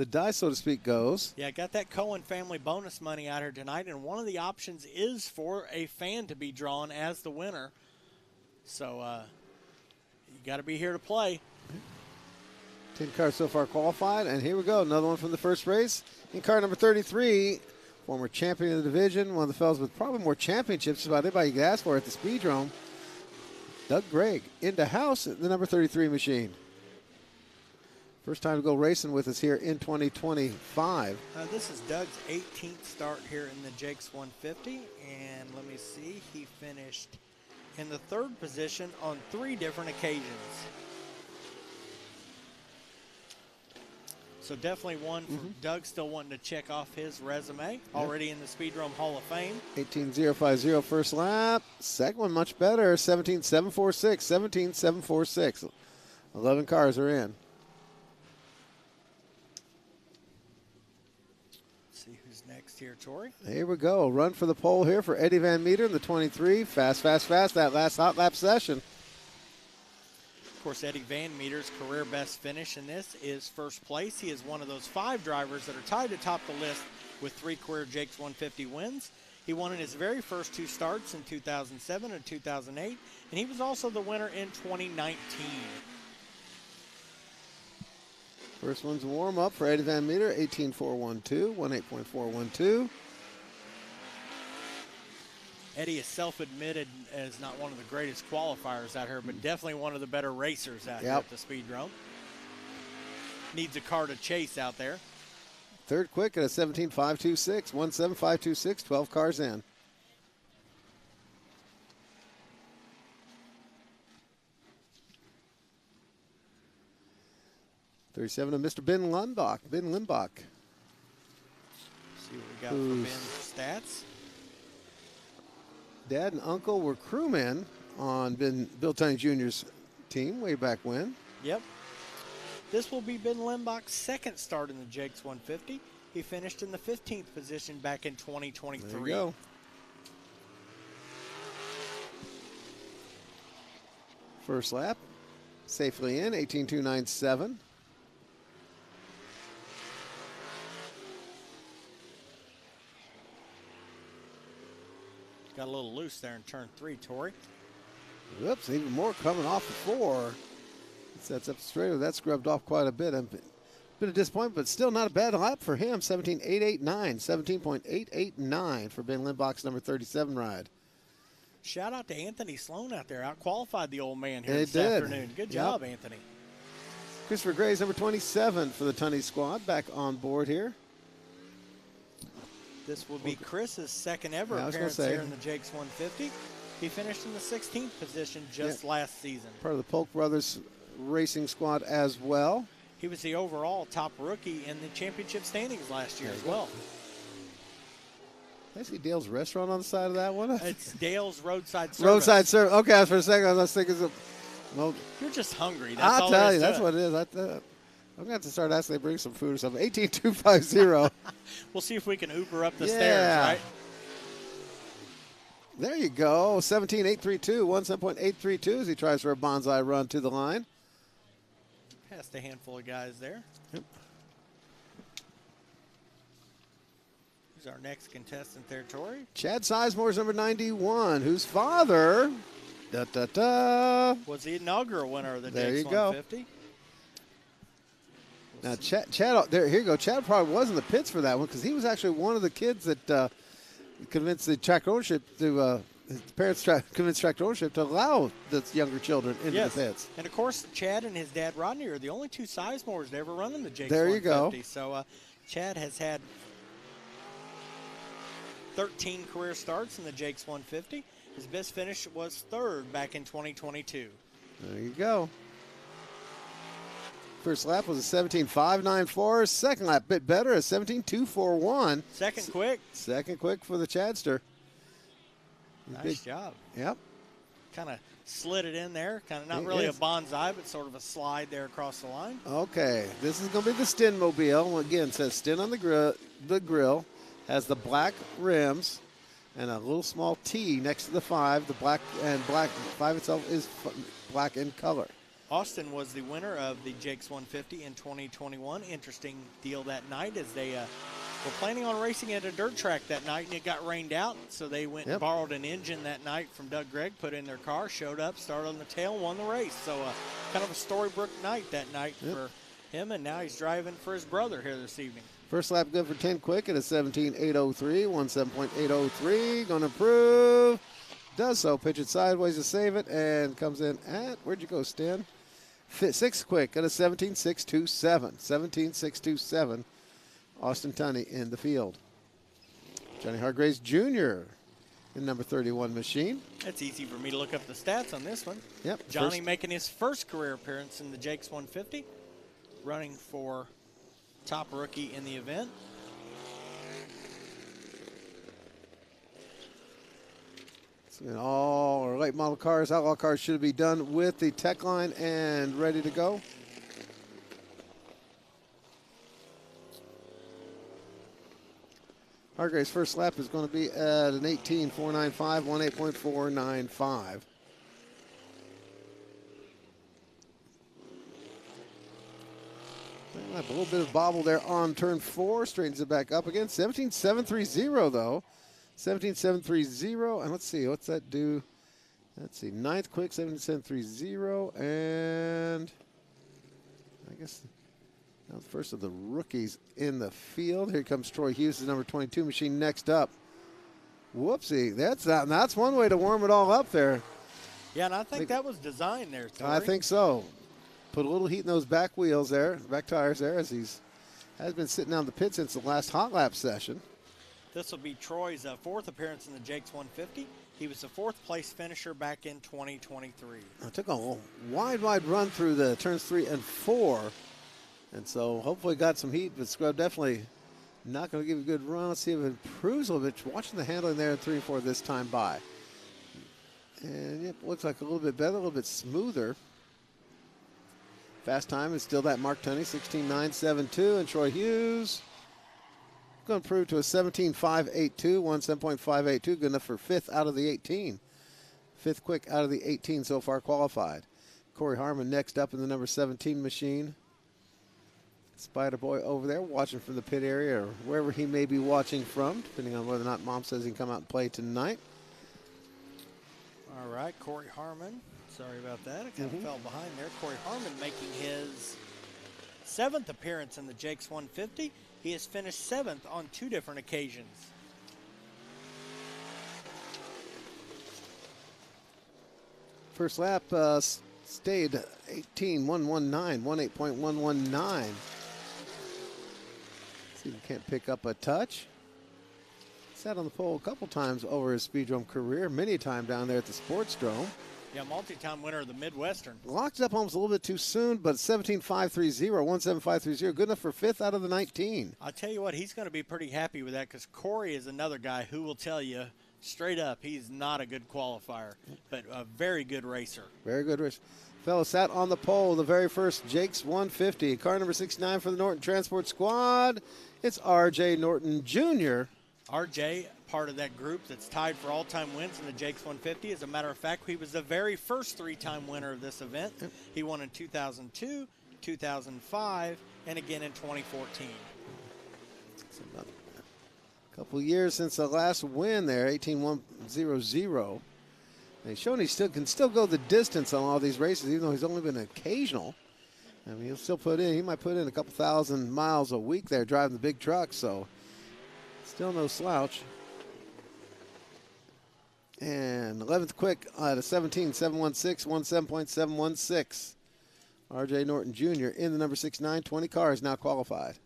die, so to speak, goes. Yeah, got that Cohen family bonus money out here tonight, and one of the options is for a fan to be drawn as the winner. So, you got to be here to play. 10 cars so far qualified, and here we go. Another one from the first race. In car number 33, Former champion of the division, one of the fellows with probably more championships about anybody you could ask for at the Speedrome. Doug Gregg into house, the number 33 machine. First time to go racing with us here in 2025. This is Doug's 18th start here in the JAKES 150. And let me see, he finished in the 3rd position on 3 different occasions. So definitely one for Doug, still wanting to check off his resume. Already in the Speedrome Hall of Fame. 18.050 first lap. Second one much better. 17.746. 17.746. 11 cars are in. Let's see who's next here, Tori. Here we go. Run for the pole here for Eddie Van Meter in the 23. Fast, fast, fast. That last hot lap session. Of course, Eddie Van Meter's career best finish in this is first place. He is one of those 5 drivers that are tied to top the list with 3 career JAKES 150 wins. He won in his very first 2 starts in 2007 and 2008, and he was also the winner in 2019. First one's a warm-up for Eddie Van Meter, 18.412, 18.412. Eddie is self-admitted as not one of the greatest qualifiers out here, but definitely one of the better racers out here at the Speedrome. Needs a car to chase out there. Third quick at a 17.526, 17.526, 12 cars in. .37 of Mr. Ben Lundbach. Ben Lundbach. See what we got for Ben's stats. Dad and uncle were crewmen on Bill Tunney Jr.'s team way back when. Yep. This will be Ben Lundbach's 2nd start in the JAKES 150. He finished in the 15th position back in 2023. There you go. First lap, safely in, 18.297. Got a little loose there in turn 3, Tori. Whoops, even more coming off the 4. Sets up straight. That scrubbed off quite a bit. A bit of disappointment, but still not a bad lap for him. 17.889. 17.889 for Ben Lundbach's number 37 ride. Shout out to Anthony Sloan out there. Out-qualified the old man here this afternoon. Good job, Anthony. Christopher Gray's number 27 for the Tunney squad back on board here. This will be Chris's 2nd ever appearance here in the JAKES 150. He finished in the 16th position just last season. Part of the Polk Brothers racing squad as well. He was the overall top rookie in the championship standings last year as well. I see Dale's Restaurant on the side of that one. It's Dale's Roadside Service. Roadside Service. Okay, for a second I was thinking, well, you're just hungry. That's I'll all tell you, there that's is what it is. I'm going to have to start asking they bring some food or something. 18.250. We'll see if we can Uber up the stairs, right? There you go. 17.832, 17.832 as he tries for a bonsai run to the line. Passed a handful of guys there. Yep. Who's our next contestant there, Tori? Chad Sizemore's number 91, whose father was the inaugural winner of the JAKES 150. Now, Chad, here you go. Chad probably was in the pits for that one because he was actually one of the kids that convinced the track ownership to, his parents convinced track ownership to allow the younger children into the pits. And, of course, Chad and his dad, Rodney, are the only 2 Sizemores to ever run in the JAKES 150. There you go. So, Chad has had 13 career starts in the JAKES 150. His best finish was 3rd back in 2022. There you go. First lap was a 17.594. Second lap, bit better, a 17.241. Second quick. Second quick for the Chadster. Nice job. Yep. Kind of slid it in there. Kind of not really a bonsai, but sort of a slide there across the line. Okay, this is going to be the Stinmobile. Again, it says Stin on the grill. Has the black rims and a little small T next to the 5. The black 5 itself is black in color. Austin was the winner of the JAKES 150 in 2021. Interesting deal that night as they were planning on racing at a dirt track that night, and it got rained out, so they went and borrowed an engine that night from Doug Gregg, put in their car, showed up, started on the tail, won the race. So kind of a Storybrooke night that night for him, and now he's driving for his brother here this evening. First lap good for 10 quick at a 17.803, 17.803. Going to improve. Does so. Pitch it sideways to save it and comes in at, where'd you go, Stan? 6 quick at a 17.627. 17.627. Austin Tunney in the field. Johnny Hargraves Jr. in number 31 machine. That's easy for me to look up the stats on this one. Yep. Johnny making his first career appearance in the JAKES 150, running for top rookie in the event. And all our late model cars, Outlaw cars should be done with the tech line and ready to go. Hargrave's first lap is going to be at an 18.495, 18.495. A little bit of bobble there on turn 4, straightens it back up again. 17.730 though. 17.730, and let's see, what's that do? Let's see, 9th quick, 17.730, and I guess now the first of the rookies in the field. Here comes Troy Hughes, number 22 machine next up. Whoopsie, that's one way to warm it all up there. Yeah, and I think that was designed there, Tori. I think so. Put a little heat in those back wheels there, back tires there, as has been sitting down the pit since the last hot lap session. This will be Troy's 4th appearance in the JAKES 150. He was the 4th place finisher back in 2023. I took a wide run through the turns 3 and 4. And so hopefully got some heat, but Scrub definitely not going to give a good run. Let's see if it improves a little bit. Watching the handling there in 3 and 4 this time by. And yep, looks like a little bit better, a little bit smoother. Fast time is still that Mark Tunney, 16.972. And Troy Hughes going to improve to a 17.582, 17.582. Good enough for 5th out of the 18. 5th quick out of the 18 so far qualified. Corey Harmon next up in the number 17 machine. Spider Boy over there watching from the pit area or wherever he may be watching from, depending on whether or not Mom says he can come out and play tonight. All right, Corey Harmon. Sorry about that. I kind of fell behind there. Corey Harmon making his 7th appearance in the JAKES 150. He has finished 7th on 2 different occasions. First lap stayed 18.119, 18.119. See if he can't pick up a touch. Sat on the pole a couple times over his Speedrome career, many a time down there at the Sportsdrome. Yeah, multi-time winner of the Midwestern. Locked up almost a little bit too soon, but 17.530, 17.530, good enough for 5th out of the 19. I'll tell you what, he's going to be pretty happy with that because Corey is another guy who will tell you straight up he's not a good qualifier, but a very good racer. Very good racer. Fellow sat on the pole, the very first JAKES 150. Car number 69 for the Norton Transport Squad. It's R.J. Norton Jr. R.J., part of that group that's tied for all-time wins in the JAKES 150. As a matter of fact, he was the very first 3-time winner of this event. Yep. He won in 2002, 2005, and again in 2014. It's about a couple years since the last win there, 18.100. And he's shown he can still go the distance on all these races, even though he's only been occasional. I mean, he might put in a couple thousand miles a week there driving the big trucks, so still no slouch. And 11th quick at a 17.716, 17.716. R.J. Norton Jr. in the number 69, 20 cars now qualified.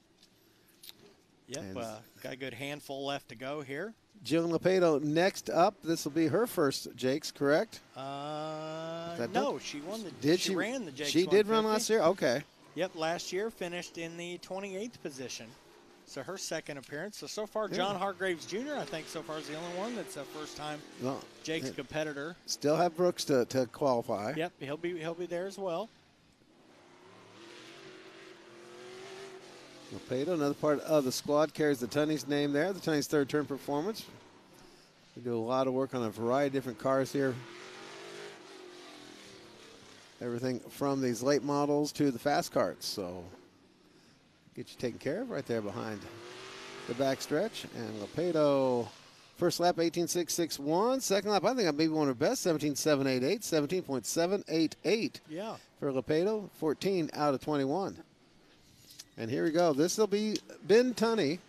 Yep, got a good handful left to go here. Jillian Lepedo next up. This will be her first JAKES, correct? No, she won the. She ran the JAKES. She did run last year. Okay. Yep, last year finished in the 28th position. So her 2nd appearance. So far, John Hargraves Jr., I think so far is the only one that's a first-time JAKES competitor. Still have Brooks to qualify. Yep, he'll be there as well. Lepedo, another part of the squad, carries the Tunney's name there. The Tunney's 3rd turn performance. We do a lot of work on a variety of different cars here. Everything from these late models to the Faskarts. So get you taken care of right there behind the back stretch. And Lepedo, first lap, 18.661. Second lap, I think I maybe one of her best, 17.788, 17.788. Yeah. For Lepedo, 14 out of 21. And here we go. This will be Ben Tunney.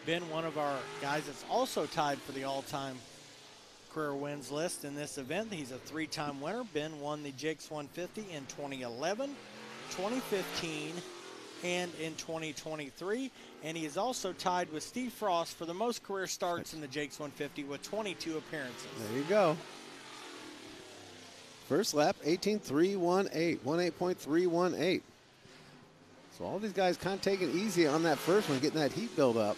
Ben, one of our guys that's also tied for the all-time career wins list in this event. He's a 3-time winner. Ben won the JAKES 150 in 2011, 2015, and in 2023. And he is also tied with Steve Frost for the most career starts in the JAKES 150 with 22 appearances. There you go. First lap, 18.318, 18.318. So all these guys kind of taking it easy on that first one, getting that heat build up.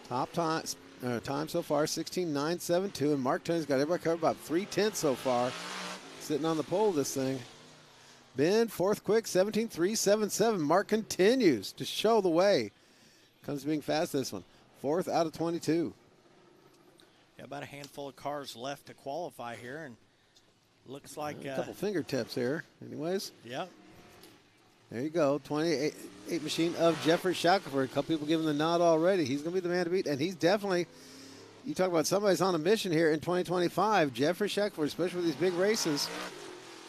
Top time so far, 16.972, and Mark Tunney's got everybody covered about 3/10 so far. Sitting on the pole of this thing. Ben, fourth quick, 17.377. Mark continues to show the way. Comes being fast this one. Fourth out of 22. Yeah, about a handful of cars left to qualify here, and looks like a couple fingertips here. Anyways. Yep. There you go. 28 machine of Jeffrey Shackelford. A couple people giving the nod already. He's going to be the man to beat, and he's definitely. You talk about somebody's on a mission here in 2025. Jeffrey Shackelford, especially with these big races.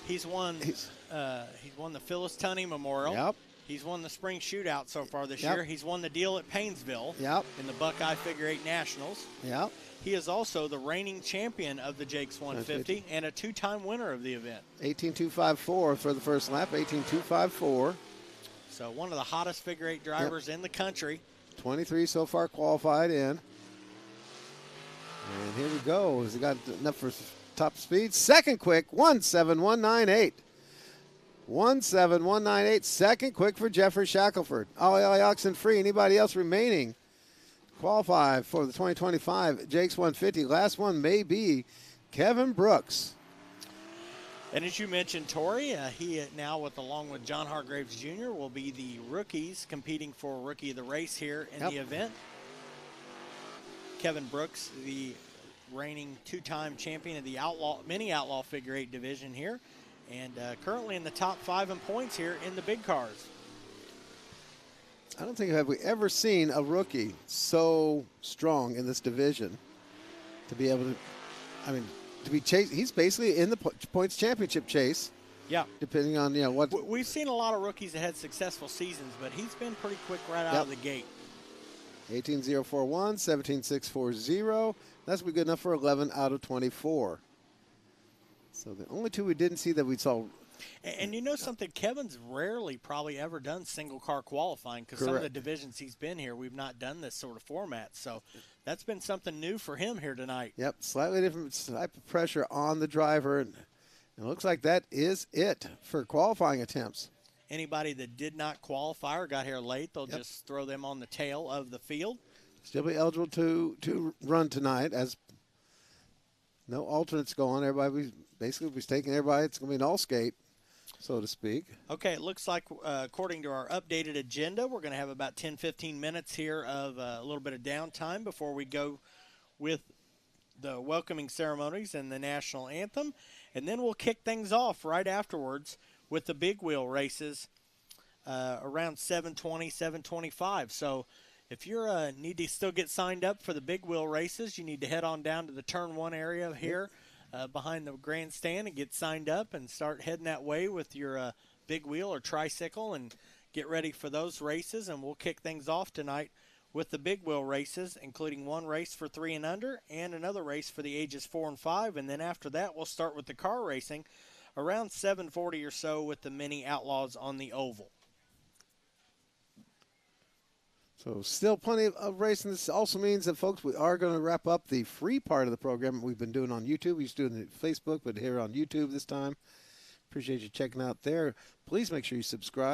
He's won the Phyllis Tunney Memorial. Yep. He's won the Spring Shootout so far this year. He's won the deal at Paynesville. Yep. In the Buckeye Figure 8 Nationals. Yep. He is also the reigning champion of the JAKES 150 and a 2-time winner of the event. 18.254 for the first lap. 18.254. So one of the hottest figure 8 drivers in the country. 23 so far qualified in. And here we go. Has he got enough for top speed? Second quick, 1.7198. 1.7198. Second quick for Jeffrey Shackelford. Ollie oxen free. Anybody else remaining? Qualify for the 2025 JAKES 150. Last one may be Kevin Brooks. And as you mentioned, Tori, he now, along with John Hargraves Jr., will be the rookies competing for Rookie of the Race here in the event. Kevin Brooks, the reigning 2-time champion of the mini Outlaw Figure 8 division here, and currently in the top 5 in points here in the big cars. I don't think have we ever seen a rookie so strong in this division to be able to, to be chased. He's basically in the points championship chase. Yeah. Depending on what. We've seen a lot of rookies that had successful seasons, but he's been pretty quick right out of the gate. 18.041, 17.640. That's be good enough for 11 out of 24. So the only two we didn't see that we saw. And you know something, Kevin's rarely probably ever done single car qualifying because some of the divisions he's been here, we've not done this sort of format. So that's been something new for him here tonight. Yep, slightly different type of pressure on the driver. And it looks like that is it for qualifying attempts. Anybody that did not qualify or got here late, they'll just throw them on the tail of the field. Still be eligible to run tonight as no alternates going. Everybody basically was taking everybody. It's going to be an all skate, so to speak. Okay, it looks like according to our updated agenda, we're going to have about 10-15 minutes here of a little bit of downtime before we go with the welcoming ceremonies and the national anthem. And then we'll kick things off right afterwards with the big wheel races around 7:20, 7:25. So if you need to still get signed up for the big wheel races, you need to head on down to the Turn 1 area here behind the grandstand and get signed up and start heading that way with your big wheel or tricycle and get ready for those races. And we'll kick things off tonight with the big wheel races, including one race for 3 and under and another race for the ages 4 and 5. And then after that, we'll start with the car racing around 7:40 or so with the mini Outlaws on the oval. So still plenty of racing. This also means that, folks, we are going to wrap up the free part of the program we've been doing on YouTube. We used to do it on Facebook, but here on YouTube this time. Appreciate you checking out there. Please make sure you subscribe.